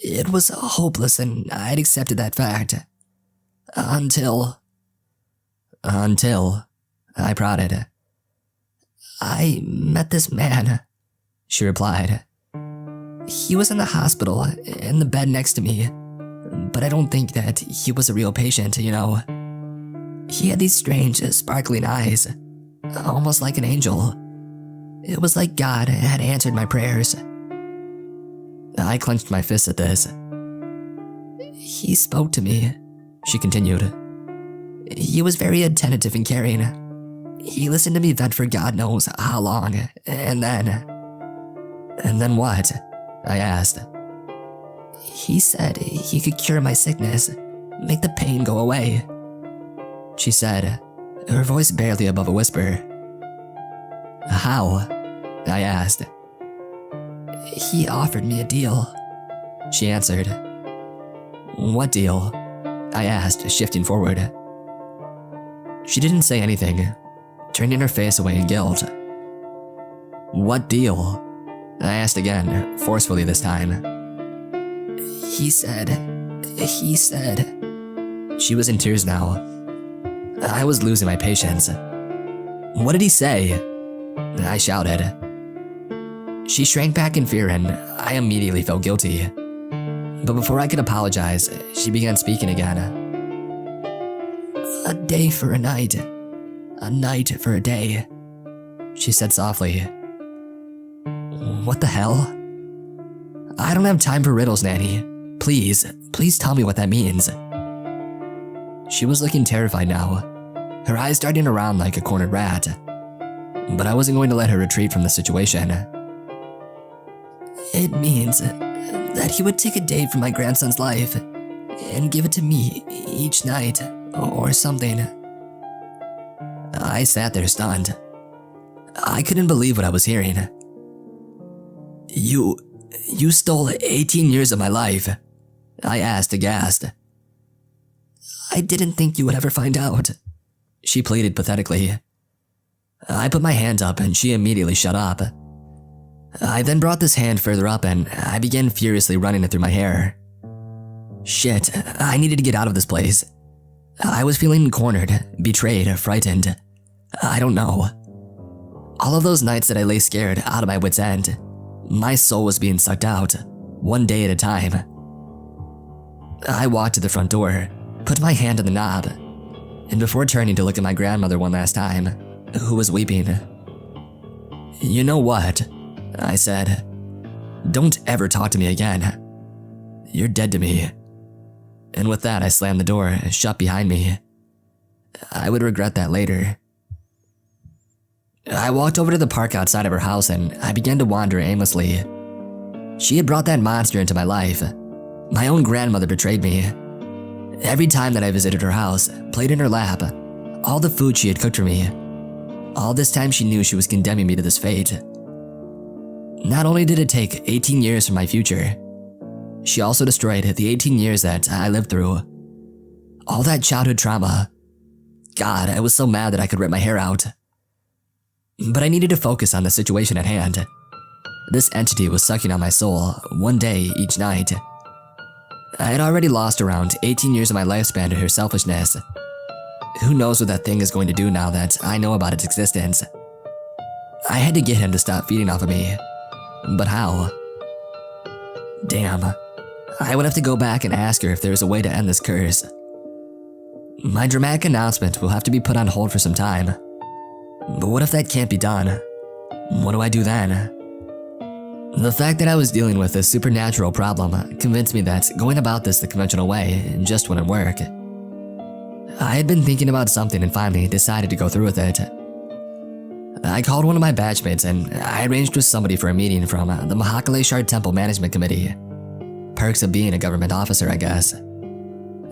It was hopeless, and I had accepted that fact. Until, I prodded. I met this man, she replied. He was in the hospital, in the bed next to me, but I don't think that he was a real patient, you know. He had these strange, sparkling eyes, almost like an angel. It was like God had answered my prayers. I clenched my fist at this. He spoke to me, she continued. He was very attentive and caring. He listened to me vent for God knows how long, and then what? I asked. He said he could cure my sickness, make the pain go away. She said, her voice barely above a whisper. How? I asked. He offered me a deal, she answered. What deal? I asked, shifting forward. She didn't say anything, turning her face away in guilt. What deal? I asked again, forcefully this time. He said. She was in tears now. I was losing my patience. What did he say? I shouted. She shrank back in fear and I immediately felt guilty. But before I could apologize, she began speaking again. A day for a night for a day, she said softly. What the hell? I don't have time for riddles, Nanny. Please tell me what that means. She was looking terrified now, her eyes darting around like a cornered rat. But I wasn't going to let her retreat from the situation. It means that he would take a day from my grandson's life and give it to me each night or something. I sat there stunned. I couldn't believe what I was hearing. You stole 18 years of my life, I asked aghast. I didn't think you would ever find out, she pleaded pathetically. I put my hand up and she immediately shut up. I then brought this hand further up and I began furiously running it through my hair. Shit, I needed to get out of this place. I was feeling cornered, betrayed, frightened. I don't know. All of those nights that I lay scared out of my wits' end, my soul was being sucked out, one day at a time. I walked to the front door, put my hand on the knob, and before turning to look at my grandmother one last time, who was weeping. You know what? I said. Don't ever talk to me again. You're dead to me. And with that, I slammed the door shut behind me. I would regret that later. I walked over to the park outside of her house and I began to wander aimlessly. She had brought that monster into my life. My own grandmother betrayed me. Every time that I visited her house, played in her lap, all the food she had cooked for me, all this time she knew she was condemning me to this fate. Not only did it take 18 years from my future, she also destroyed the 18 years that I lived through. All that childhood trauma. God, I was so mad that I could rip my hair out. But I needed to focus on the situation at hand. This entity was sucking on my soul, one day each night. I had already lost around 18 years of my lifespan to her selfishness. Who knows what that thing is going to do now that I know about its existence? I had to get him to stop feeding off of me. But how? Damn, I would have to go back and ask her if there was a way to end this curse. My dramatic announcement will have to be put on hold for some time. But what if that can't be done? What do I do then? The fact that I was dealing with this supernatural problem convinced me that going about this the conventional way just wouldn't work. I had been thinking about something and finally decided to go through with it. I called one of my batchmates and I arranged with somebody for a meeting from the Mahakale Temple Management Committee. Perks of being a government officer, I guess.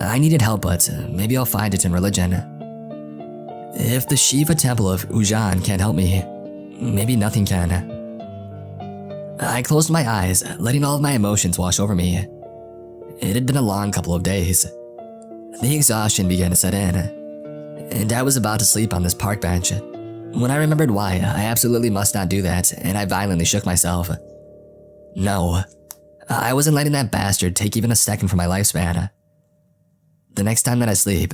I needed help, but maybe I'll find it in religion. If the Shiva Temple of Ujjain can't help me, maybe nothing can. I closed my eyes, letting all of my emotions wash over me. It had been a long couple of days. The exhaustion began to set in, and I was about to sleep on this park bench when I remembered why I absolutely must not do that, and I violently shook myself. No, I wasn't letting that bastard take even a second from my lifespan. The next time that I sleep,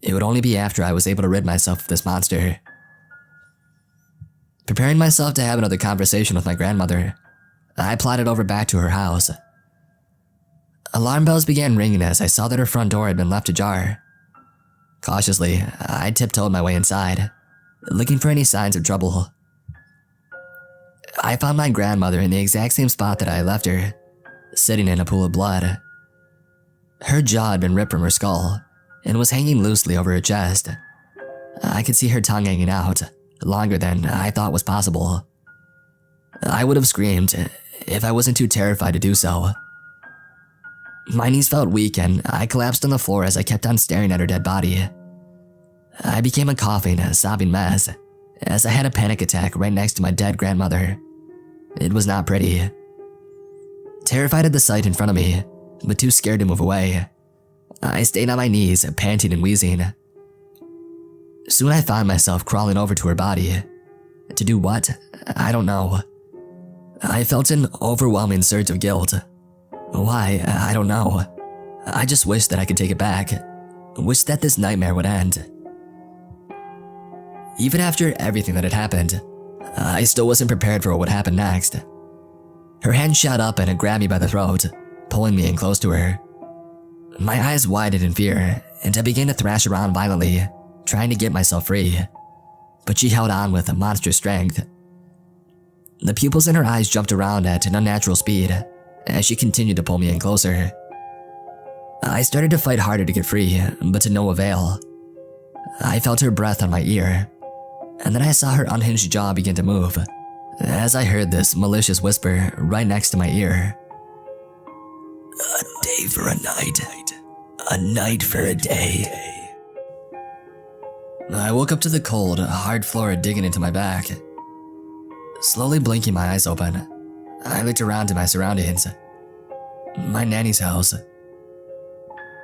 it would only be after I was able to rid myself of this monster. Preparing myself to have another conversation with my grandmother, I plodded over back to her house. Alarm bells began ringing as I saw that her front door had been left ajar. Cautiously, I tiptoed my way inside, looking for any signs of trouble. I found my grandmother in the exact same spot that I had left her, sitting in a pool of blood. Her jaw had been ripped from her skull and was hanging loosely over her chest. I could see her tongue hanging out, longer than I thought was possible. I would have screamed if I wasn't too terrified to do so. My knees felt weak and I collapsed on the floor as I kept on staring at her dead body. I became a coughing, sobbing mess as I had a panic attack right next to my dead grandmother. It was not pretty. Terrified at the sight in front of me, but too scared to move away, I stayed on my knees, panting and wheezing. Soon I found myself crawling over to her body. To do what? I don't know. I felt an overwhelming surge of guilt. Why? I don't know. I just wished that I could take it back. Wished that this nightmare would end. Even after everything that had happened, I still wasn't prepared for what would happen next. Her hand shot up and grabbed me by the throat, pulling me in close to her. My eyes widened in fear, and I began to thrash around violently, trying to get myself free. But she held on with a monstrous strength. The pupils in her eyes jumped around at an unnatural speed as she continued to pull me in closer. I started to fight harder to get free, but to no avail. I felt her breath on my ear, and then I saw her unhinged jaw begin to move as I heard this malicious whisper right next to my ear. A day for a night for a day. I woke up to the cold, hard floor digging into my back. Slowly blinking my eyes open, I looked around at my surroundings. My nanny's house.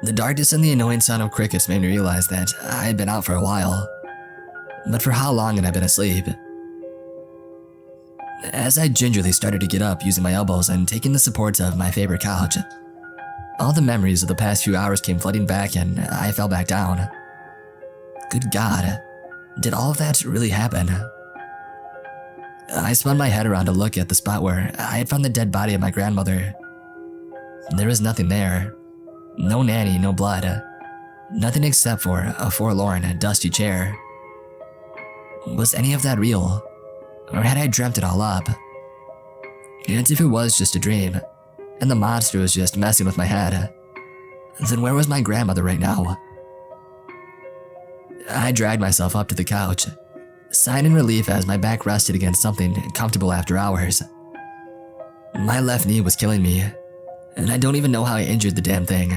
The darkness and the annoying sound of crickets made me realize that I had been out for a while. But for how long had I been asleep? As I gingerly started to get up using my elbows and taking the supports of my favorite couch, all the memories of the past few hours came flooding back and I fell back down. Good God, did all of that really happen? I spun my head around to look at the spot where I had found the dead body of my grandmother. There was nothing there. No nanny, no blood. Nothing except for a forlorn, dusty chair. Was any of that real? Or had I dreamt it all up? And if it was just a dream, and the monster was just messing with my head, then where was my grandmother right now? I dragged myself up to the couch, sighing in relief as my back rested against something comfortable after hours. My left knee was killing me, and I don't even know how I injured the damn thing.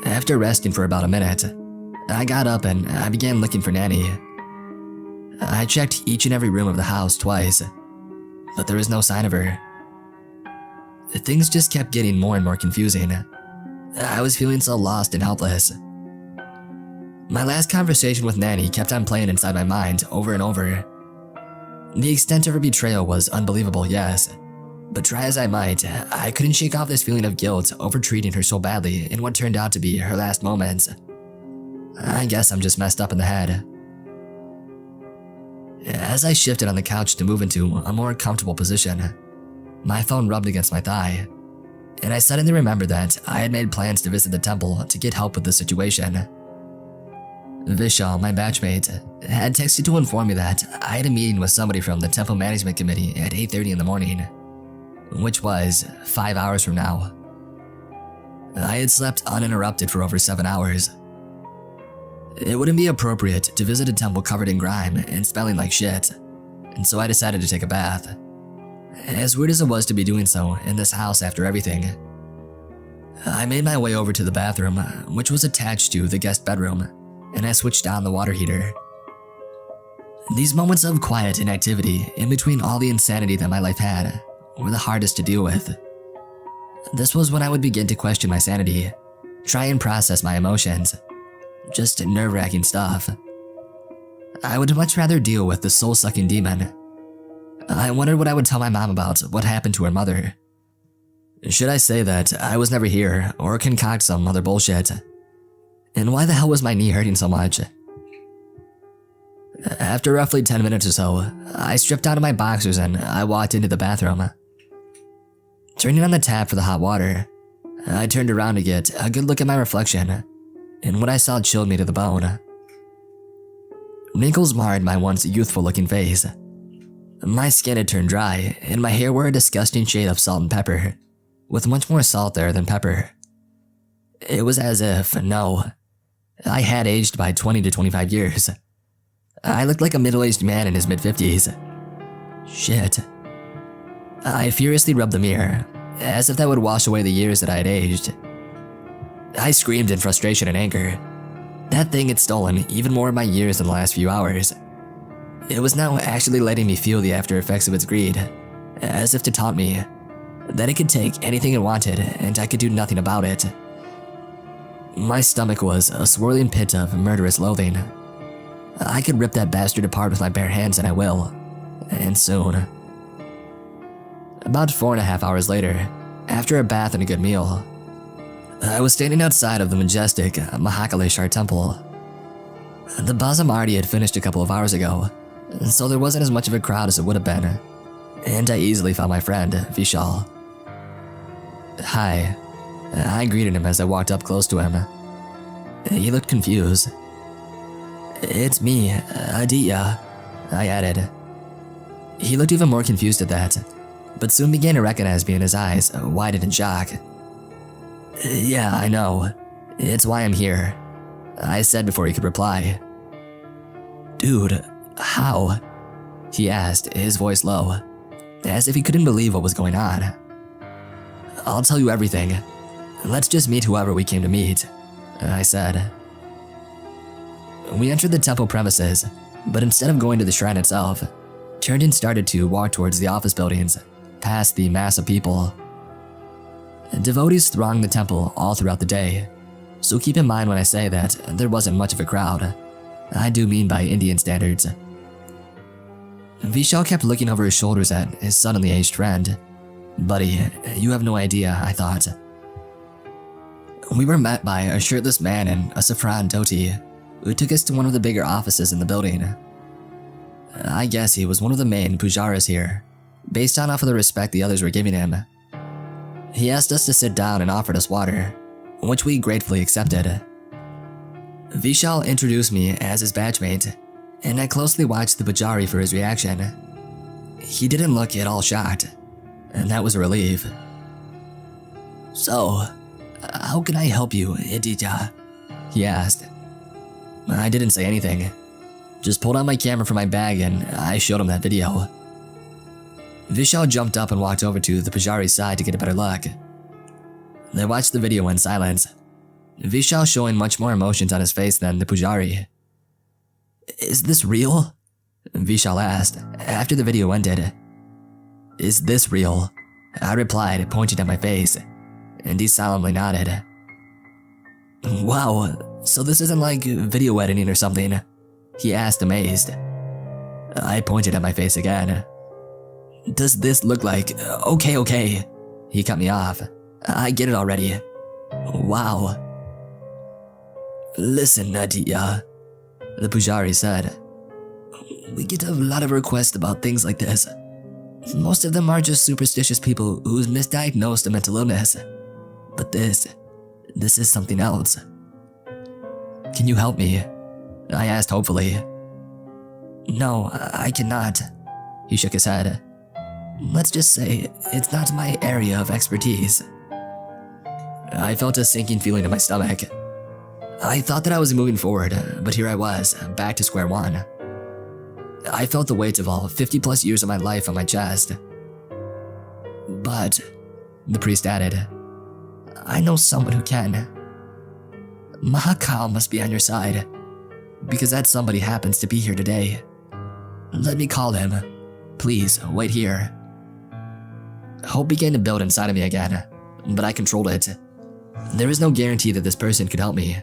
After resting for about a minute, I got up and I began looking for Nanny. I checked each and every room of the house twice, but there was no sign of her. Things just kept getting more and more confusing. I was feeling so lost and helpless. My last conversation with Nanny kept on playing inside my mind over and over. The extent of her betrayal was unbelievable, yes, but try as I might, I couldn't shake off this feeling of guilt over treating her so badly in what turned out to be her last moments. I guess I'm just messed up in the head. As I shifted on the couch to move into a more comfortable position, my phone rubbed against my thigh. and I suddenly remembered that I had made plans to visit the temple to get help with the situation. Vishal, my batchmate, had texted to inform me that I had a meeting with somebody from the temple management committee at 8:30 in the morning, which was 5 hours from now. I had slept uninterrupted for over 7 hours. It wouldn't be appropriate to visit a temple covered in grime and smelling like shit, and so I decided to take a bath. As weird as it was to be doing so in this house after everything, I made my way over to the bathroom, which was attached to the guest bedroom, and I switched on the water heater. These moments of quiet inactivity in between all the insanity that my life had were the hardest to deal with. This was when I would begin to question my sanity, try and process my emotions, just nerve-wracking stuff. I would much rather deal with the soul-sucking demon. I wondered what I would tell my mom about what happened to her mother. Should I say that I was never here or concoct some other bullshit? And why the hell was my knee hurting so much? After roughly 10 minutes or so, I stripped out of my boxers and I walked into the bathroom. Turning on the tap for the hot water, I turned around to get a good look at my reflection, and what I saw chilled me to the bone. Wrinkles marred my once youthful-looking face. My skin had turned dry, and my hair wore a disgusting shade of salt and pepper, with much more salt there than pepper. It was as if, no, I had aged by 20 to 25 years. I looked like a middle-aged man in his mid-50s. Shit. I furiously rubbed the mirror, as if that would wash away the years that I had aged. I screamed in frustration and anger. That thing had stolen even more of my years in the last few hours. It was now actually letting me feel the after effects of its greed, as if to taunt me that it could take anything it wanted and I could do nothing about it. My stomach was a swirling pit of murderous loathing. I could rip that bastard apart with my bare hands, and I will, and soon. About 4.5 hours later, after a bath and a good meal, I was standing outside of the majestic Mahakaleshwar temple. The Bazamardi had finished a couple of hours ago, so there wasn't as much of a crowd as it would have been, and I easily found my friend, Vishal. Hi. I greeted him as I walked up close to him. He looked confused. It's me, Aditya, I added. He looked even more confused at that, but soon began to recognize me, and his eyes widened in shock. Yeah, I know. It's why I'm here, I said before he could reply. Dude, how? He asked, his voice low, as if he couldn't believe what was going on. I'll tell you everything. Let's just meet whoever we came to meet, I said. We entered the temple premises, but instead of going to the shrine itself, turned and started to walk towards the office buildings, past the mass of people. Devotees thronged the temple all throughout the day, so keep in mind when I say that there wasn't much of a crowd. I do mean by Indian standards. Vishal kept looking over his shoulders at his suddenly aged friend. Buddy, you have no idea, I thought. We were met by a shirtless man in a saffron dhoti, who took us to one of the bigger offices in the building. I guess he was one of the main pujaris here, based on off of the respect the others were giving him. He asked us to sit down and offered us water, which we gratefully accepted. Vishal introduced me as his batchmate, and I closely watched the pujari for his reaction. He didn't look at all shocked, and that was a relief. So, how can I help you, Aditya? He asked. I didn't say anything, just pulled out my camera from my bag and I showed him that video. Vishal jumped up and walked over to the pujari's side to get a better look. They watched the video in silence, Vishal showing much more emotions on his face than the pujari. Is this real? Vishal asked after the video ended. Is this real? I replied, pointing at my face, and he solemnly nodded. Wow, so this isn't like video editing or something? He asked, amazed. I pointed at my face again. Does this look like… Okay. He cut me off. I get it already. Wow. Listen, Aditya, the pujari said. We get a lot of requests about things like this. Most of them are just superstitious people who's misdiagnosed a mental illness. But this is something else. Can you help me? I asked hopefully. No, I cannot. He shook his head. Let's just say it's not my area of expertise. I felt a sinking feeling in my stomach. I thought that I was moving forward, but here I was, back to square one. I felt the weight of all 50 plus years of my life on my chest. But, the priest added, I know someone who can. Mahakal must be on your side, because that somebody happens to be here today. Let me call him. Please, wait here. Hope began to build inside of me again, but I controlled it. There was no guarantee that this person could help me.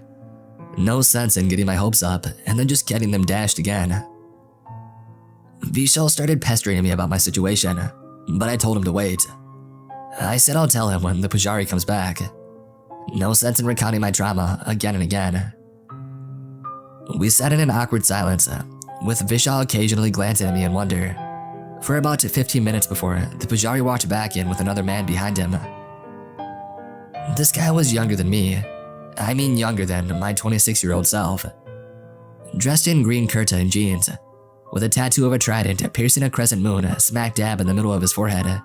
No sense in getting my hopes up and then just getting them dashed again. Vishal started pestering me about my situation, but I told him to wait. I said I'll tell him when the Pujari comes back. No sense in recounting my trauma again and again. We sat in an awkward silence, with Vishal occasionally glancing at me in wonder, for about 15 minutes before the Pujari walked back in with another man behind him. This guy was younger than me. I mean younger than my 26-year-old self. Dressed in green kurta and jeans, with a tattoo of a trident piercing a crescent moon smack dab in the middle of his forehead.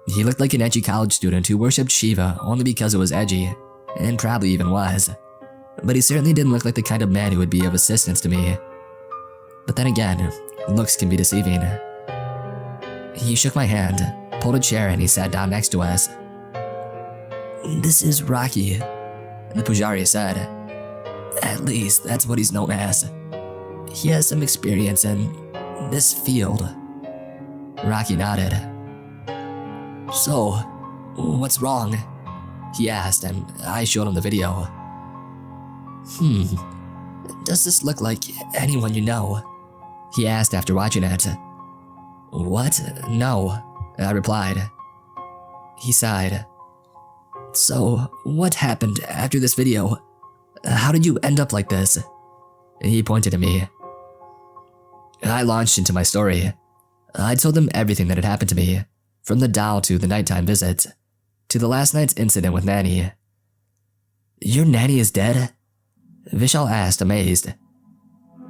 He looked like an edgy college student who worshipped Shiva only because it was edgy, and probably even was. But he certainly didn't look like the kind of man who would be of assistance to me. But then again, looks can be deceiving. He shook my hand, pulled a chair, and he sat down next to us. This is Rocky, the Pujari said. At least that's what he's known as. He has some experience in this field. Rocky nodded. So, what's wrong? He asked, and I showed him the video. Does this look like anyone you know? He asked after watching it. What? No, I replied. He sighed. So, what happened after this video? How did you end up like this? He pointed at me. I launched into my story. I told them everything that had happened to me, from the doll to the nighttime visit, to the last night's incident with Nanny. Your nanny is dead? Vishal asked, amazed.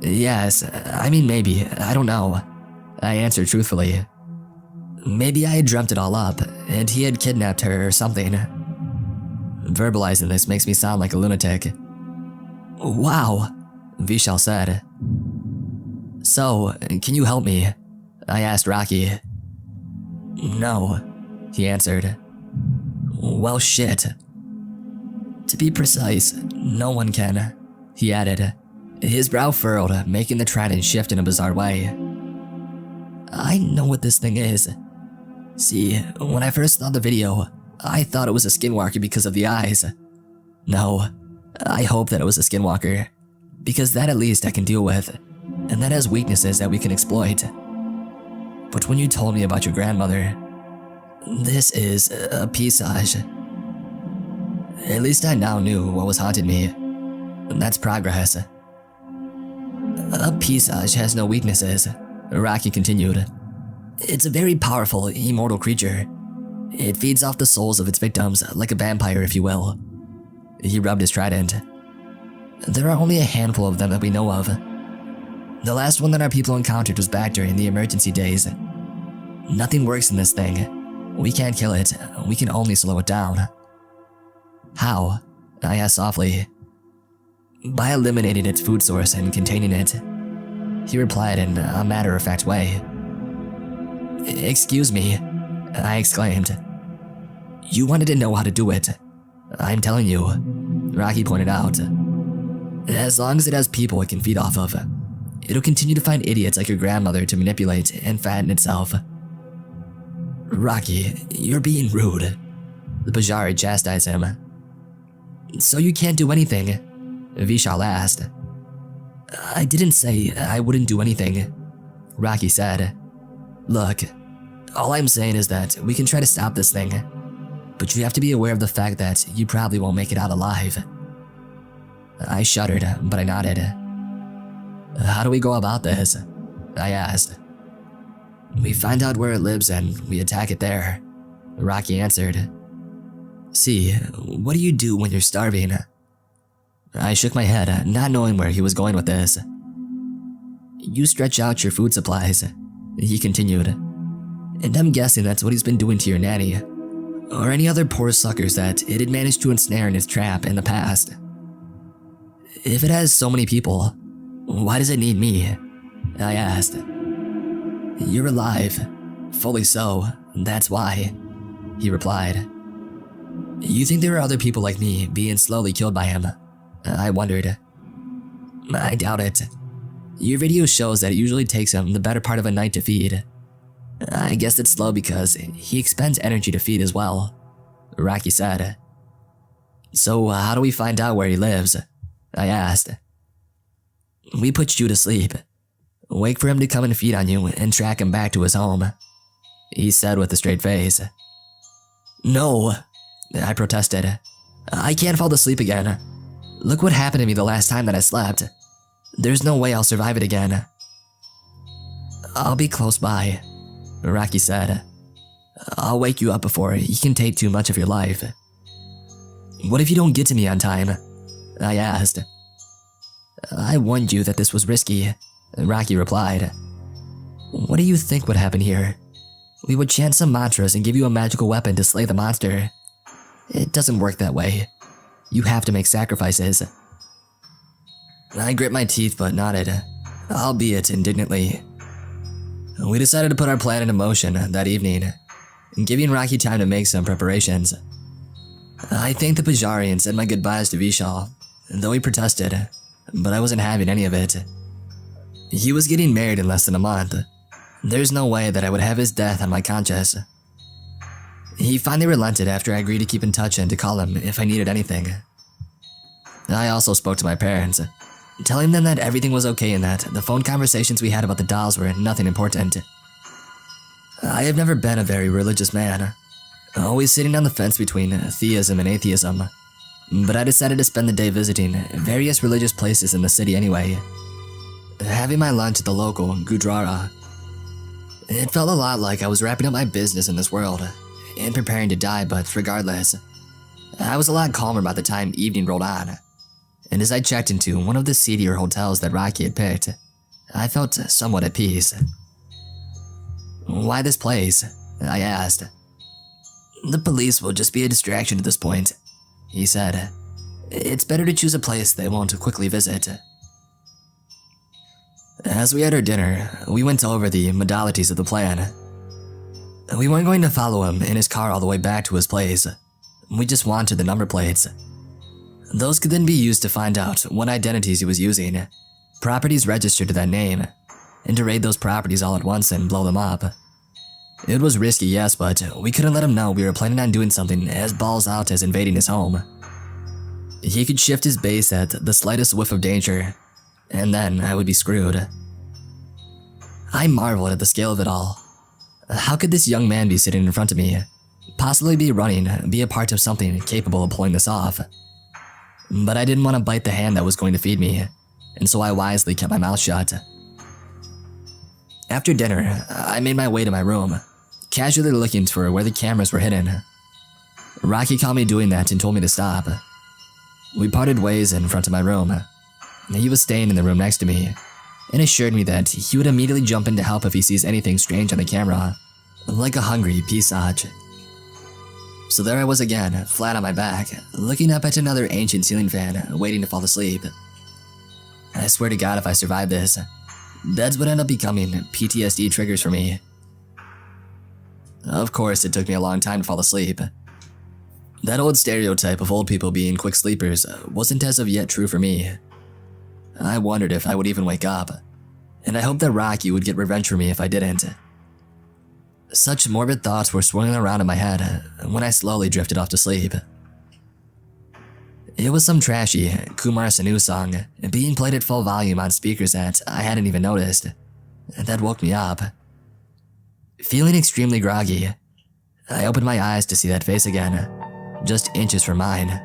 Yes, I mean maybe, I don't know. I answered truthfully. Maybe I had dreamt it all up, and he had kidnapped her or something. Verbalizing this makes me sound like a lunatic. Wow, Vishal said. So, can you help me? I asked Rocky. No, he answered. Well, shit. To be precise, no one can, he added, his brow furrowed, making the trident shift in a bizarre way. I know what this thing is. See, when I first saw the video, I thought it was a skinwalker because of the eyes. No, I hope that it was a skinwalker, because that at least I can deal with, and that has weaknesses that we can exploit. But when you told me about your grandmother, this is a pisage. At least I now knew what was haunting me. That's progress. A pisage has no weaknesses, Rocky continued. It's a very powerful, immortal creature. It feeds off the souls of its victims, like a vampire, if you will. He rubbed his trident. There are only a handful of them that we know of. The last one that our people encountered was back during the emergency days. Nothing works in this thing. We can't kill it, we can only slow it down. How? I asked softly. By eliminating its food source and containing it. He replied in a matter-of-fact way. Excuse me, I exclaimed. You wanted to know how to do it. I'm telling you, Rocky pointed out. As long as it has people it can feed off of, it'll continue to find idiots like your grandmother to manipulate and fatten itself. Rocky, you're being rude, the Pujari chastised him. So you can't do anything? Vishal asked. I didn't say I wouldn't do anything, Rocky said. Look, all I'm saying is that we can try to stop this thing, but you have to be aware of the fact that you probably won't make it out alive. I shuddered, but I nodded. How do we go about this? I asked. We find out where it lives and we attack it there, Rocky answered. See, what do you do when you're starving? I shook my head, not knowing where he was going with this. You stretch out your food supplies, he continued. And I'm guessing that's what he's been doing to your nanny, or any other poor suckers that it had managed to ensnare in its trap in the past. If it has so many people, why does it need me? I asked. You're alive, fully so, that's why, he replied. You think there are other people like me being slowly killed by him? I wondered. I doubt it. Your video shows that it usually takes him the better part of a night to feed. I guess it's slow because he expends energy to feed as well, Rocky said. So how do we find out where he lives? I asked. We put you to sleep. Wait for him to come and feed on you and track him back to his home, he said with a straight face. No, I protested. I can't fall asleep again. Look what happened to me the last time that I slept. There's no way I'll survive it again. I'll be close by, Rocky said. I'll wake you up before he can take too much of your life. What if you don't get to me on time? I asked. I warned you that this was risky, Rocky replied. What do you think would happen here? We would chant some mantras and give you a magical weapon to slay the monster. It doesn't work that way. You have to make sacrifices. I grit my teeth but nodded, albeit indignantly. We decided to put our plan into motion that evening, giving Rocky time to make some preparations. I thanked the Pujari and said my goodbyes to Vishal, though he protested, but I wasn't having any of it. He was getting married in less than a month. There's no way that I would have his death on my conscience. He finally relented after I agreed to keep in touch and to call him if I needed anything. I also spoke to my parents, telling them that everything was okay and that the phone conversations we had about the dolls were nothing important. I have never been a very religious man, always sitting on the fence between theism and atheism, but I decided to spend the day visiting various religious places in the city anyway. Having my lunch at the local Gurdwara. It felt a lot like I was wrapping up my business in this world and preparing to die, but regardless, I was a lot calmer by the time evening rolled on. And as I checked into one of the seedier hotels that Rocky had picked, I felt somewhat at peace. Why this place? I asked. The police will just be a distraction at this point, he said. It's better to choose a place they won't quickly visit. As we had our dinner, we went over the modalities of the plan. We weren't going to follow him in his car all the way back to his place. We just wanted the number plates. Those could then be used to find out what identities he was using, properties registered to that name, and to raid those properties all at once and blow them up. It was risky, yes, but we couldn't let him know we were planning on doing something as balls out as invading his home. He could shift his base at the slightest whiff of danger, and then I would be screwed. I marveled at the scale of it all. How could this young man be sitting in front of me, possibly be running, be a part of something capable of pulling this off? But I didn't want to bite the hand that was going to feed me, and so I wisely kept my mouth shut. After dinner, I made my way to my room, casually looking for where the cameras were hidden. Rocky caught me doing that and told me to stop. We parted ways in front of my room. He was staying in the room next to me, and assured me that he would immediately jump in to help if he sees anything strange on the camera, like a hungry pisage. So there I was again, flat on my back, looking up at another ancient ceiling fan, waiting to fall asleep. I swear to God, if I survive this, beds would end up becoming PTSD triggers for me. Of course, it took me a long time to fall asleep. That old stereotype of old people being quick sleepers wasn't as of yet true for me. I wondered if I would even wake up, and I hoped that Rocky would get revenge for me if I didn't. Such morbid thoughts were swirling around in my head when I slowly drifted off to sleep. It was some trashy Kumar Sanu song being played at full volume on speakers that I hadn't even noticed. That woke me up. Feeling extremely groggy, I opened my eyes to see that face again, just inches from mine.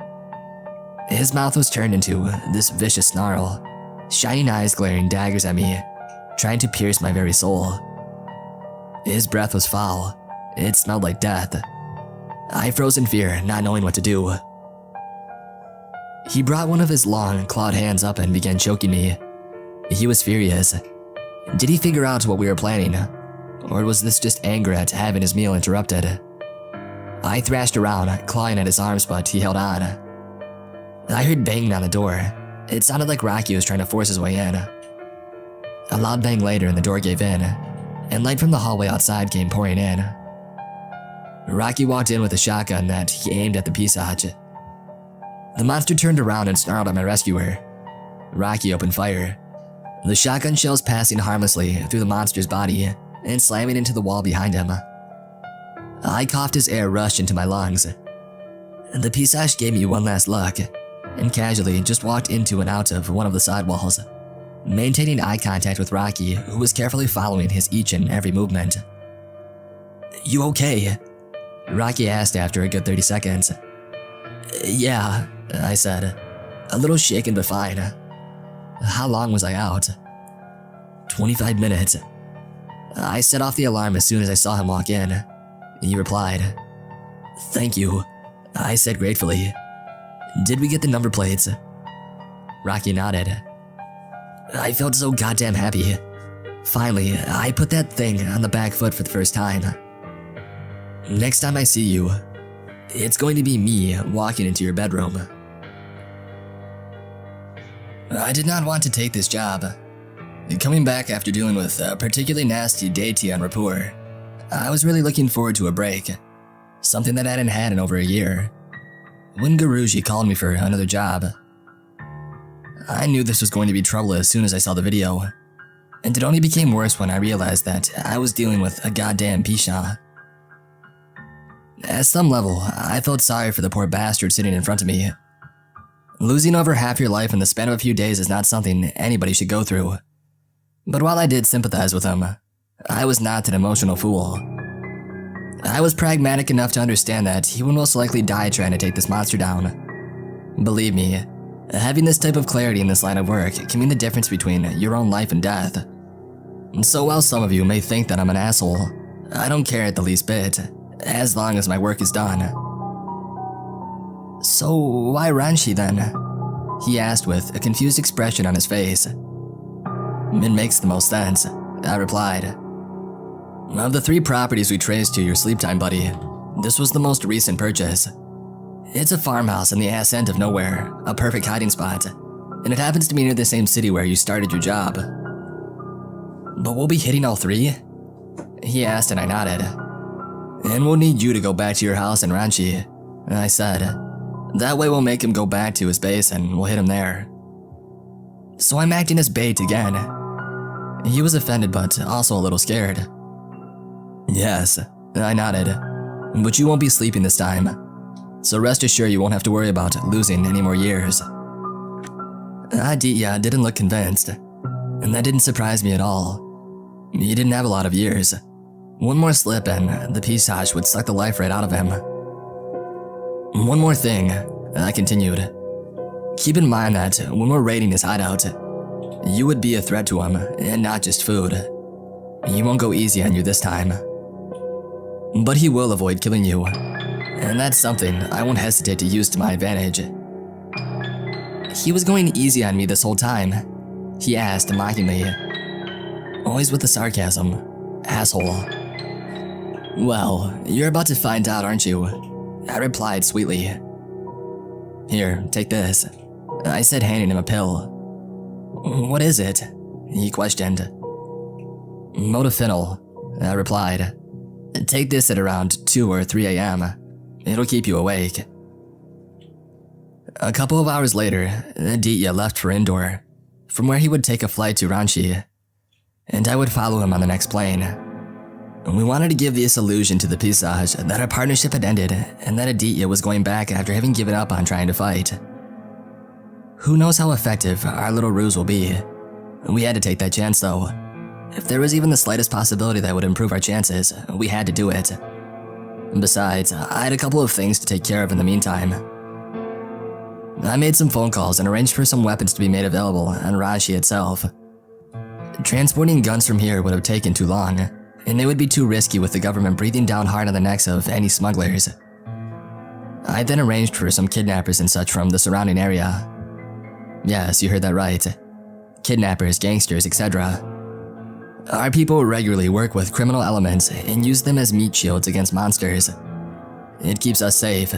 His mouth was turned into this vicious snarl, shining eyes glaring daggers at me, trying to pierce my very soul. His breath was foul. It smelled like death. I froze in fear, not knowing what to do. He brought one of his long, clawed hands up and began choking me. He was furious. Did he figure out what we were planning? Or was this just anger at having his meal interrupted? I thrashed around, clawing at his arms, but he held on. I heard banging on the door. It sounded like Rocky was trying to force his way in. A loud bang later and the door gave in, and light from the hallway outside came pouring in. Rocky walked in with a shotgun that he aimed at the Pisach. The monster turned around and snarled at my rescuer. Rocky opened fire. The shotgun shells passing harmlessly through the monster's body and slamming into the wall behind him. I coughed as air rushed into my lungs. The Pisach gave me one last look and casually just walked into and out of one of the side walls, maintaining eye contact with Rocky, who was carefully following his each and every movement. "You okay?" Rocky asked after a good 30 seconds. "Yeah," I said, a little shaken but fine. How long was I out? 25 minutes. I set off the alarm as soon as I saw him walk in. He replied, "Thank you," I said gratefully. "Did we get the number plates?" Rocky nodded. I felt so goddamn happy. Finally, I put that thing on the back foot for the first time. "Next time I see you, it's going to be me walking into your bedroom." I did not want to take this job. Coming back after dealing with a particularly nasty deity on rapport, I was really looking forward to a break, something that I hadn't had in over a year. When Guruji called me for another job, I knew this was going to be trouble as soon as I saw the video, and it only became worse when I realized that I was dealing with a goddamn Pisha. At some level, I felt sorry for the poor bastard sitting in front of me. Losing over half your life in the span of a few days is not something anybody should go through. But while I did sympathize with him, I was not an emotional fool. I was pragmatic enough to understand that he would most likely die trying to take this monster down. Believe me, having this type of clarity in this line of work can mean the difference between your own life and death. And so while some of you may think that I'm an asshole, I don't care at the least bit, as long as my work is done. "So why Ranchi then?" he asked with a confused expression on his face. "It makes the most sense," I replied. "Of the 3 properties we traced to your sleep time, buddy, this was the most recent purchase. It's a farmhouse in the ass end of nowhere, a perfect hiding spot, and it happens to be near the same city where you started your job." "But we'll be hitting all 3? He asked and I nodded. "And we'll need you to go back to your house in Ranchi," I said. "That way we'll make him go back to his base and we'll hit him there." "So I'm acting as bait again." He was offended but also a little scared. "Yes," I nodded, "but you won't be sleeping this time, so rest assured you won't have to worry about losing any more years." Aditya didn't look convinced, and that didn't surprise me at all. He didn't have a lot of years. One more slip and the Pisach would suck the life right out of him. "One more thing," I continued. "Keep in mind that when we're raiding his hideout, you would be a threat to him, and not just food. He won't go easy on you this time. But he will avoid killing you, and that's something I won't hesitate to use to my advantage." "He was going easy on me this whole time?" he asked mockingly. Always with the sarcasm. Asshole. "Well, you're about to find out, aren't you?" I replied sweetly. "Here, take this," I said, handing him a pill. "What is it?" he questioned. "Modafinil," I replied. "Take this at around 2 or 3 a.m. It'll keep you awake." A couple of hours later, Aditya left for Indore, from where he would take a flight to Ranchi, and I would follow him on the next plane. We wanted to give this illusion to the Pisach that our partnership had ended and that Aditya was going back after having given up on trying to fight. Who knows how effective our little ruse will be? We had to take that chance though. If there was even the slightest possibility that would improve our chances, we had to do it. Besides, I had a couple of things to take care of in the meantime. I made some phone calls and arranged for some weapons to be made available on Ranchi itself. Transporting guns from here would have taken too long, and it would be too risky with the government breathing down hard on the necks of any smugglers. I then arranged for some kidnappers and such from the surrounding area. Yes, you heard that right. Kidnappers, gangsters, etc. Our people regularly work with criminal elements and use them as meat shields against monsters. It keeps us safe.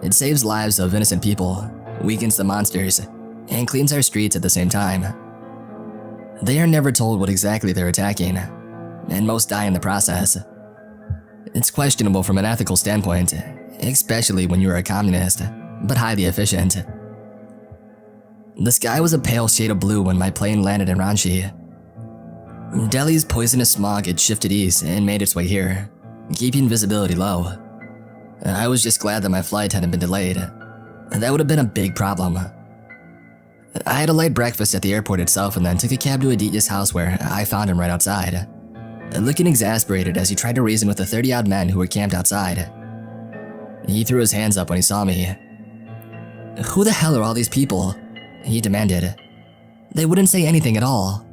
It saves lives of innocent people, weakens the monsters, and cleans our streets at the same time. They are never told what exactly they're attacking, and most die in the process. It's questionable from an ethical standpoint, especially when you're a communist, but highly efficient. The sky was a pale shade of blue when my plane landed in Ranchi. Delhi's poisonous smog had shifted east and made its way here, keeping visibility low. I was just glad that my flight hadn't been delayed. That would have been a big problem. I had a light breakfast at the airport itself and then took a cab to Aditya's house where I found him right outside, looking exasperated as he tried to reason with the 30-odd men who were camped outside. He threw his hands up when he saw me. "Who the hell are all these people?" he demanded. "They wouldn't say anything at all."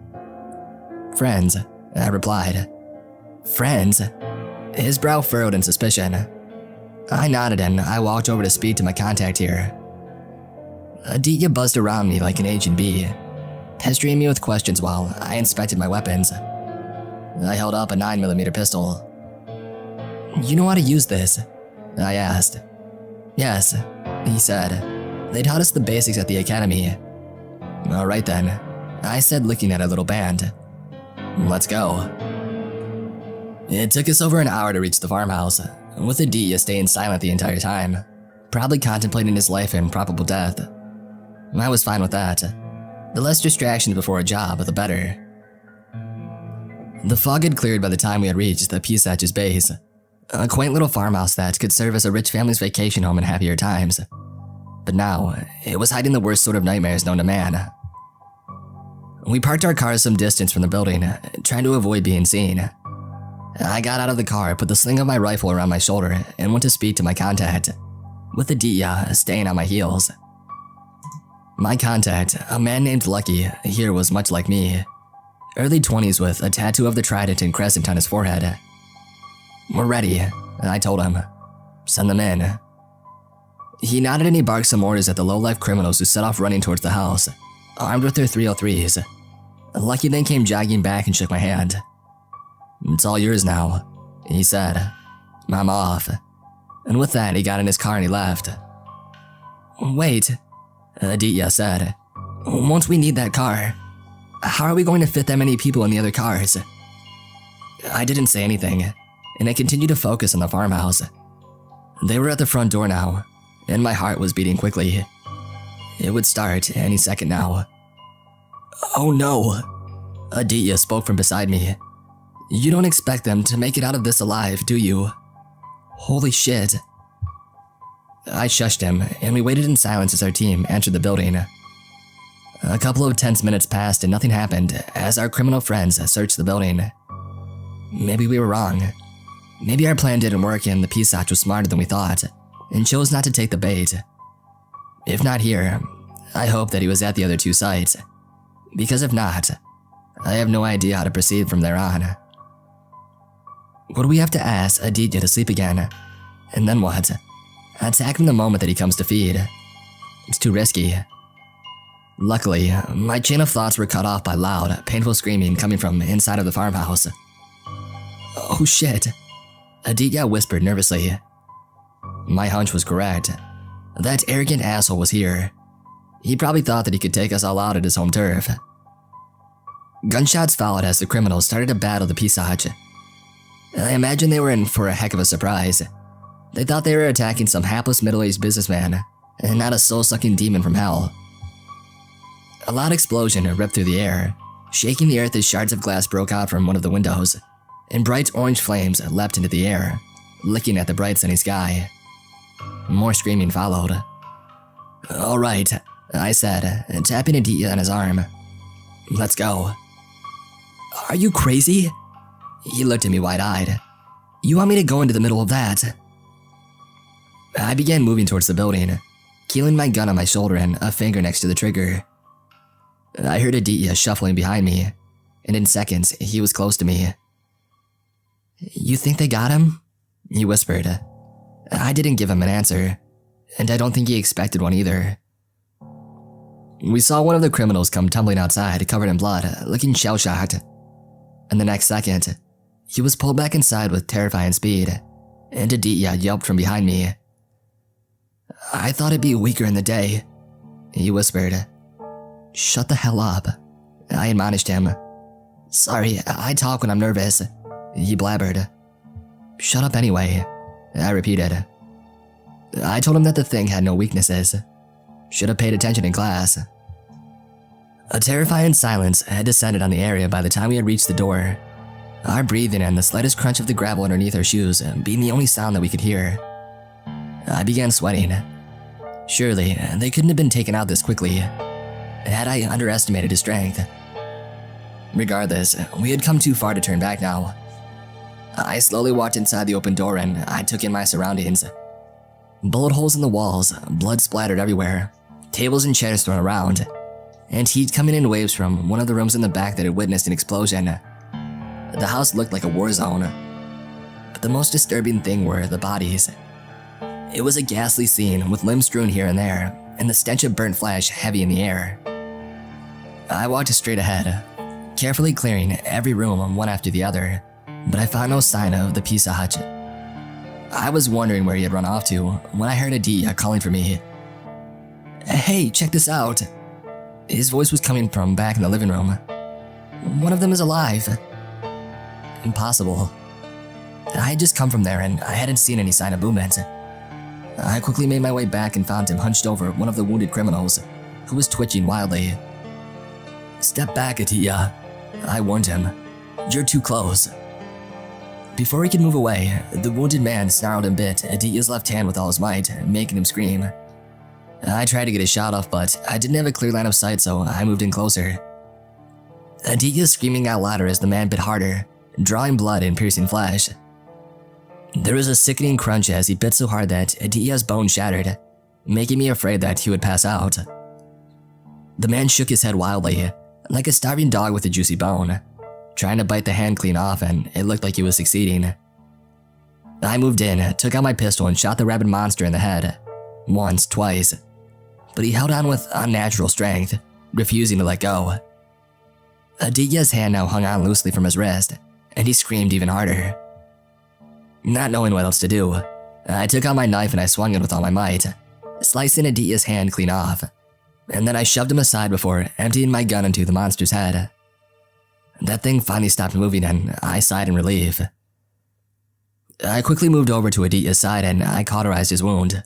"Friends," I replied. "Friends?" His brow furrowed in suspicion. I nodded and I walked over to speak to my contact here. Aditya buzzed around me like an agent bee, pestering me with questions while I inspected my weapons. I held up a 9mm pistol. "You know how to use this?" I asked. "Yes," he said. "They taught us the basics at the academy." "All right then," I said, looking at a little band. "Let's go." It took us over an hour to reach the farmhouse, with Aditya staying silent the entire time, probably contemplating his life and probable death. I was fine with that. The less distractions before a job, the better. The fog had cleared by the time we had reached the Pisach's base, a quaint little farmhouse that could serve as a rich family's vacation home in happier times. But now, it was hiding the worst sort of nightmares known to man. We parked our cars some distance from the building, trying to avoid being seen. I got out of the car, put the sling of my rifle around my shoulder, and went to speak to my contact, with Aditya staying on my heels. My contact, a man named Lucky, here was much like me. Early 20s with a tattoo of the trident and crescent on his forehead. "We're ready," I told him. "Send them in." He nodded and he barked some orders at the low-life criminals who set off running towards the house, armed with their 303s. Lucky then came jogging back and shook my hand. "It's all yours now," he said. "I'm off." And with that, he got in his car and he left. "Wait," Aditya said. "Won't we need that car? How are we going to fit that many people in the other cars?" I didn't say anything, and I continued to focus on the farmhouse. They were at the front door now, and my heart was beating quickly. It would start any second now. "Oh no," Aditya spoke from beside me. "You don't expect them to make it out of this alive, do you? Holy shit." I shushed him, and we waited in silence as our team entered the building. A couple of tense minutes passed and nothing happened as our criminal friends searched the building. Maybe we were wrong. Maybe our plan didn't work and the Pisach was smarter than we thought, and chose not to take the bait. If not here, I hope that he was at the other two sites, because if not, I have no idea how to proceed from there on. Would we have to ask Aditya to sleep again? And then what? Attack him the moment that he comes to feed? It's too risky. Luckily, my chain of thoughts were cut off by loud, painful screaming coming from inside of the farmhouse. "Oh shit," Aditya whispered nervously. My hunch was correct. That arrogant asshole was here. He probably thought that he could take us all out at his home turf. Gunshots followed as the criminals started to battle the Pisach. I imagine they were in for a heck of a surprise. They thought they were attacking some hapless middle-aged businessman, and not a soul-sucking demon from hell. A loud explosion ripped through the air, shaking the earth as shards of glass broke out from one of the windows, and bright orange flames leapt into the air, licking at the bright sunny sky. More screaming followed. "All right," I said, tapping Aditya on his arm. "Let's go." "Are you crazy?" He looked at me wide-eyed. "You want me to go into the middle of that?" I began moving towards the building, keeling my gun on my shoulder and a finger next to the trigger. I heard Aditya shuffling behind me, and in seconds, he was close to me. You think they got him? He whispered. I didn't give him an answer, and I don't think he expected one either. We saw one of the criminals come tumbling outside, covered in blood, looking shell-shocked. And the next second, he was pulled back inside with terrifying speed, and Aditya yelped from behind me. I thought it'd be weaker in the day, he whispered. Shut the hell up, I admonished him. Sorry, I talk when I'm nervous, he blabbered. Shut up anyway, I repeated. I told him that the thing had no weaknesses. Should have paid attention in class. A terrifying silence had descended on the area by the time we had reached the door. Our breathing and the slightest crunch of the gravel underneath our shoes being the only sound that we could hear. I began sweating. Surely, they couldn't have been taken out this quickly. Had I underestimated his strength? Regardless, we had come too far to turn back now. I slowly walked inside the open door and I took in my surroundings. Bullet holes in the walls, blood splattered everywhere, tables and chairs thrown around, and heat coming in waves from one of the rooms in the back that had witnessed an explosion. The house looked like a war zone. But the most disturbing thing were the bodies. It was a ghastly scene with limbs strewn here and there, and the stench of burnt flesh heavy in the air. I walked straight ahead, carefully clearing every room one after the other, but I found no sign of the Pisach. I was wondering where he had run off to when I heard Aditya calling for me. Hey, check this out. His voice was coming from back in the living room. One of them is alive. Impossible. I had just come from there and I hadn't seen any sign of movement. I quickly made my way back and found him hunched over one of the wounded criminals, who was twitching wildly. Step back, Aditya, I warned him. You're too close. Before he could move away, the wounded man snarled and bit Aditya's left hand with all his might, making him scream. I tried to get a shot off, but I didn't have a clear line of sight, so I moved in closer. Aditya screaming out louder as the man bit harder, drawing blood and piercing flesh. There was a sickening crunch as he bit so hard that Aditya's bone shattered, making me afraid that he would pass out. The man shook his head wildly, like a starving dog with a juicy bone, trying to bite the hand clean off, and it looked like he was succeeding. I moved in, took out my pistol and shot the rabid monster in the head. Once, twice. But he held on with unnatural strength, refusing to let go. Aditya's hand now hung on loosely from his wrist, and he screamed even harder. Not knowing what else to do, I took out my knife and I swung it with all my might, slicing Aditya's hand clean off, and then I shoved him aside before emptying my gun into the monster's head. That thing finally stopped moving and I sighed in relief. I quickly moved over to Aditya's side and I cauterized his wound.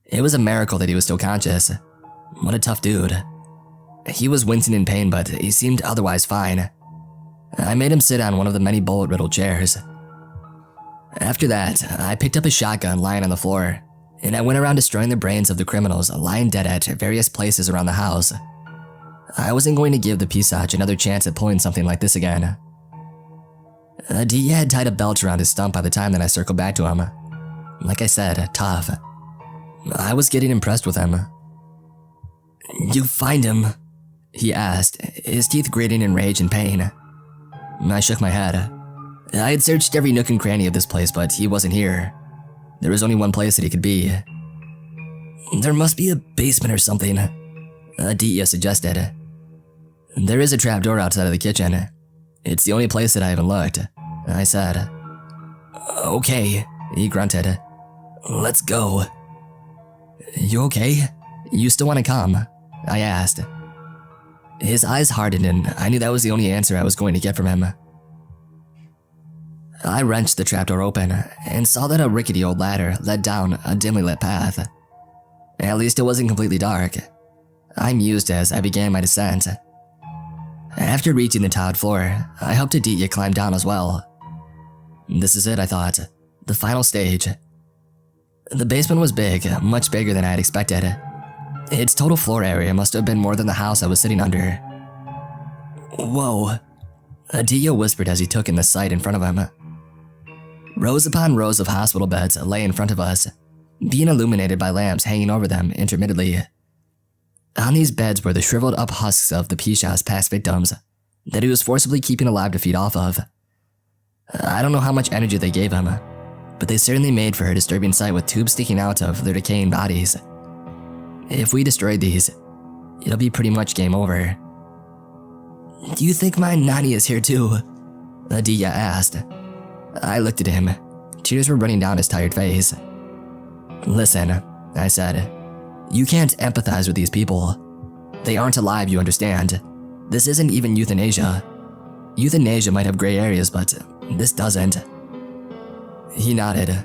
It was a miracle that he was still conscious. What a tough dude. He was wincing in pain, but he seemed otherwise fine. I made him sit on one of the many bullet-riddled chairs. After that, I picked up a shotgun lying on the floor, and I went around destroying the brains of the criminals lying dead at various places around the house. I wasn't going to give the Pisach another chance at pulling something like this again. Aditya had tied a belt around his stump by the time that I circled back to him. Like I said, tough. I was getting impressed with him. You find him? He asked, his teeth grating in rage and pain. I shook my head. I had searched every nook and cranny of this place, but he wasn't here. There was only one place that he could be. There must be a basement or something, Aditya suggested. There is a trapdoor outside of the kitchen. It's the only place that I haven't looked, I said. Okay, he grunted. Let's go. You okay? You still want to come? I asked. His eyes hardened and I knew that was the only answer I was going to get from him. I wrenched the trapdoor open and saw that a rickety old ladder led down a dimly lit path. At least it wasn't completely dark. I mused as I began my descent. After reaching the tiled floor, I helped Aditya climb down as well. This is it, I thought. The final stage. The basement was big, much bigger than I had expected. Its total floor area must have been more than the house I was sitting under. Whoa, Aditya whispered as he took in the sight in front of him. Rows upon rows of hospital beds lay in front of us, being illuminated by lamps hanging over them intermittently. On these beds were the shriveled up husks of the Pisach's past victims that he was forcibly keeping alive to feed off of. I don't know how much energy they gave him, but they certainly made for a disturbing sight with tubes sticking out of their decaying bodies. If we destroyed these, it'll be pretty much game over. "Do you think my Nani is here too?" Aditya asked. I looked at him. Tears were running down his tired face. "Listen," I said. "You can't empathize with these people. They aren't alive, you understand. This isn't even euthanasia. Euthanasia might have gray areas, but this doesn't." He nodded.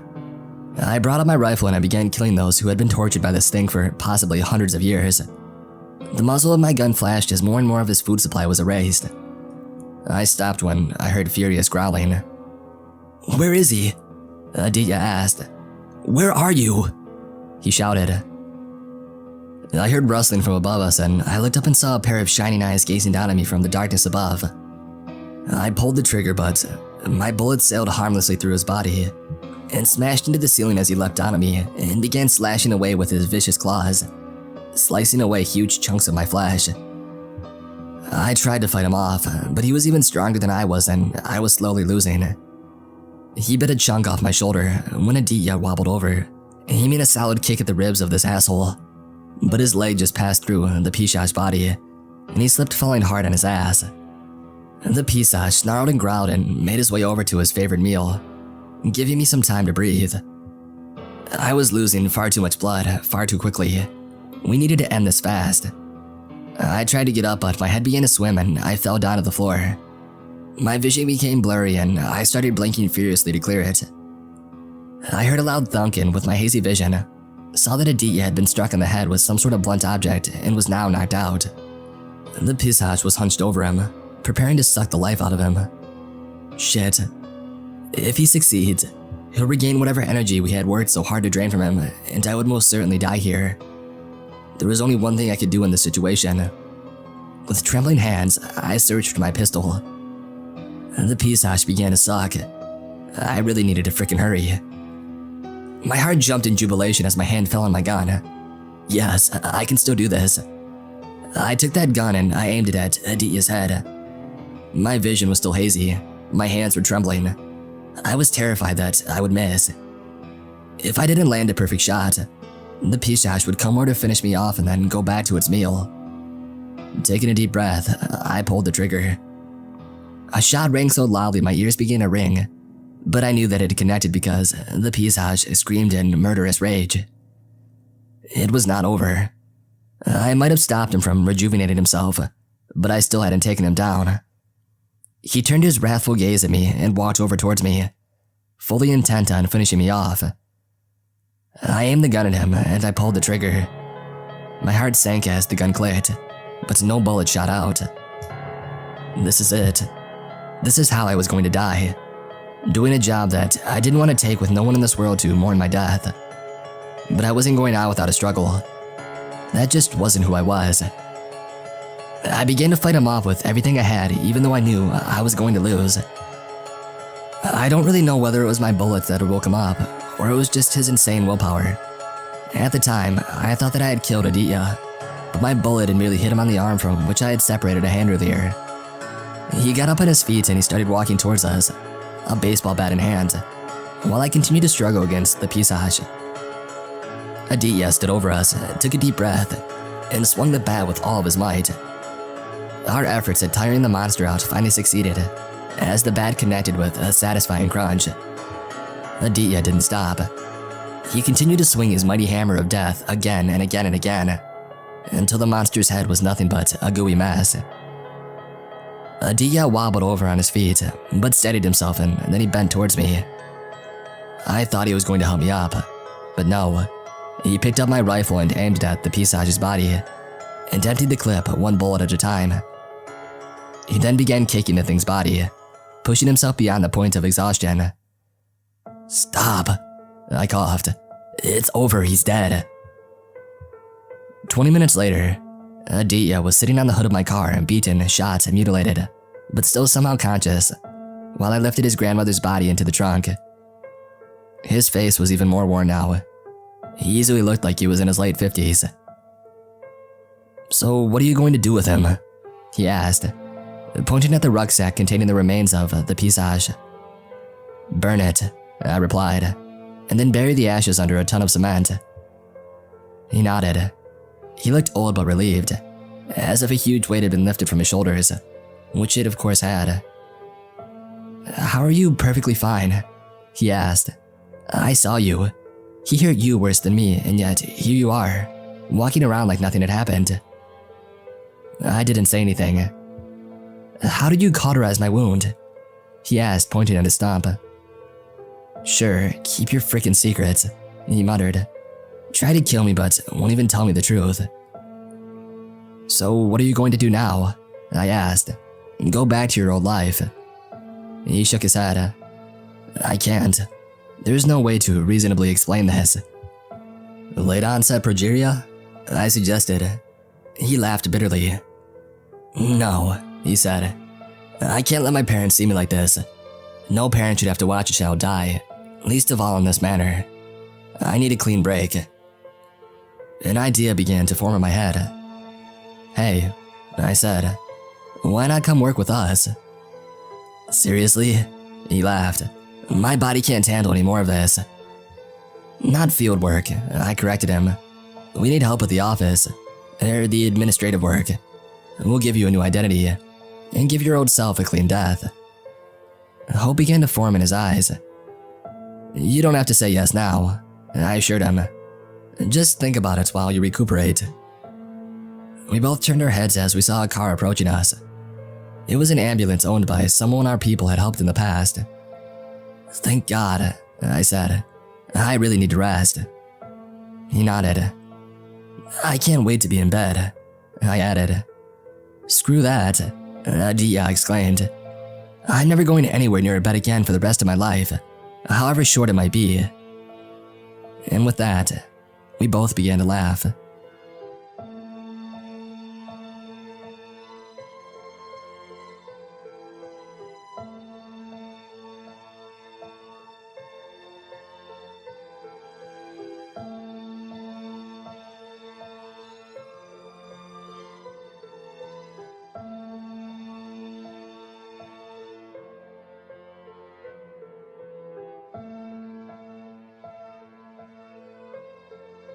I brought up my rifle and I began killing those who had been tortured by this thing for possibly hundreds of years. The muzzle of my gun flashed as more and more of his food supply was erased. I stopped when I heard furious growling. "Where is he?" Aditya asked. "Where are you?" he shouted. I heard rustling from above us and I looked up and saw a pair of shining eyes gazing down at me from the darkness above. I pulled the trigger, but my bullet sailed harmlessly through his body and smashed into the ceiling as he leapt down at me and began slashing away with his vicious claws, slicing away huge chunks of my flesh. I tried to fight him off, but he was even stronger than I was and I was slowly losing. He bit a chunk off my shoulder when Aditya wobbled over and he made a solid kick at the ribs of this asshole, but his leg just passed through the Pisash's body and he slipped, falling hard on his ass. The Pisash snarled and growled and made his way over to his favorite meal, giving me some time to breathe. I was losing far too much blood far too quickly. We needed to end this fast. I tried to get up, but my head began to swim and I fell down to the floor. My vision became blurry and I started blinking furiously to clear it. I heard a loud thunk and with my hazy vision, saw that Aditya had been struck in the head with some sort of blunt object and was now knocked out. The Pisash was hunched over him, preparing to suck the life out of him. Shit. If he succeeds, he'll regain whatever energy we had worked so hard to drain from him, and I would most certainly die here. There was only one thing I could do in this situation. With trembling hands, I searched for my pistol. The Pisash began to suck. I really needed to frickin' hurry. My heart jumped in jubilation as my hand fell on my gun. Yes, I can still do this. I took that gun and I aimed it at Aditya's head. My vision was still hazy. My hands were trembling. I was terrified that I would miss. If I didn't land a perfect shot, the Pisash would come over to finish me off and then go back to its meal. Taking a deep breath, I pulled the trigger. A shot rang so loudly my ears began to ring, but I knew that it had connected because the Pisash screamed in murderous rage. It was not over. I might have stopped him from rejuvenating himself, but I still hadn't taken him down. He turned his wrathful gaze at me and walked over towards me, fully intent on finishing me off. I aimed the gun at him and I pulled the trigger. My heart sank as the gun clicked, but no bullet shot out. This is it. This is how I was going to die. Doing a job that I didn't want to take with no one in this world to mourn my death. But I wasn't going out without a struggle. That just wasn't who I was. I began to fight him off with everything I had, even though I knew I was going to lose. I don't really know whether it was my bullets that woke him up, or it was just his insane willpower. At the time, I thought that I had killed Aditya, but my bullet had merely hit him on the arm from which I had separated a hand earlier. He got up on his feet and he started walking towards us, a baseball bat in hand, while I continued to struggle against the Pisash. Aditya stood over us, took a deep breath, and swung the bat with all of his might. Our efforts at tiring the monster out finally succeeded, as the bat connected with a satisfying crunch. Aditya didn't stop. He continued to swing his mighty hammer of death again and again and again, until the monster's head was nothing but a gooey mess. Aditya wobbled over on his feet, but steadied himself and then he bent towards me. I thought he was going to help me up, but no. He picked up my rifle and aimed it at the Pisash's body, and emptied the clip one bullet at a time. He then began kicking the thing's body, pushing himself beyond the point of exhaustion. "Stop," I coughed. "It's over, he's dead." 20 minutes later, Aditya was sitting on the hood of my car, beaten, shot, and mutilated, but still somehow conscious, while I lifted his grandmother's body into the trunk. His face was even more worn now. He easily looked like he was in his late 50s. "So what are you going to do with him?" he asked, pointing at the rucksack containing the remains of the Pisash. Burn it, I replied, and then bury the ashes under a ton of cement. He nodded. He looked old but relieved, as if a huge weight had been lifted from his shoulders, which it of course had. How are you perfectly fine? He asked. I saw you. He hurt you worse than me, and yet here you are, walking around like nothing had happened. I didn't say anything. How did you cauterize my wound? He asked, pointing at his stump. Sure, keep your frickin' secrets, he muttered. Try to kill me but won't even tell me the truth. So what are you going to do now? I asked. Go back to your old life. He shook his head. I can't. There's no way to reasonably explain this. Late onset progeria? I suggested. He laughed bitterly. No, he said. I can't let my parents see me like this. No parent should have to watch a child die, least of all in this manner. I need a clean break. An idea began to form in my head. Hey, I said, why not come work with us? Seriously? He laughed. My body can't handle any more of this. Not field work, I corrected him. We need help with the office, or the administrative work. We'll give you a new identity, and give your old self a clean death. Hope began to form in his eyes. You don't have to say yes now, I assured him. Just think about it while you recuperate. We both turned our heads as we saw a car approaching us. It was an ambulance owned by someone our people had helped in the past. Thank God, I said. I really need to rest. He nodded. I can't wait to be in bed, I added. Screw that, Dia exclaimed. I'm never going anywhere near a bed again for the rest of my life, however short it might be. And with that, we both began to laugh.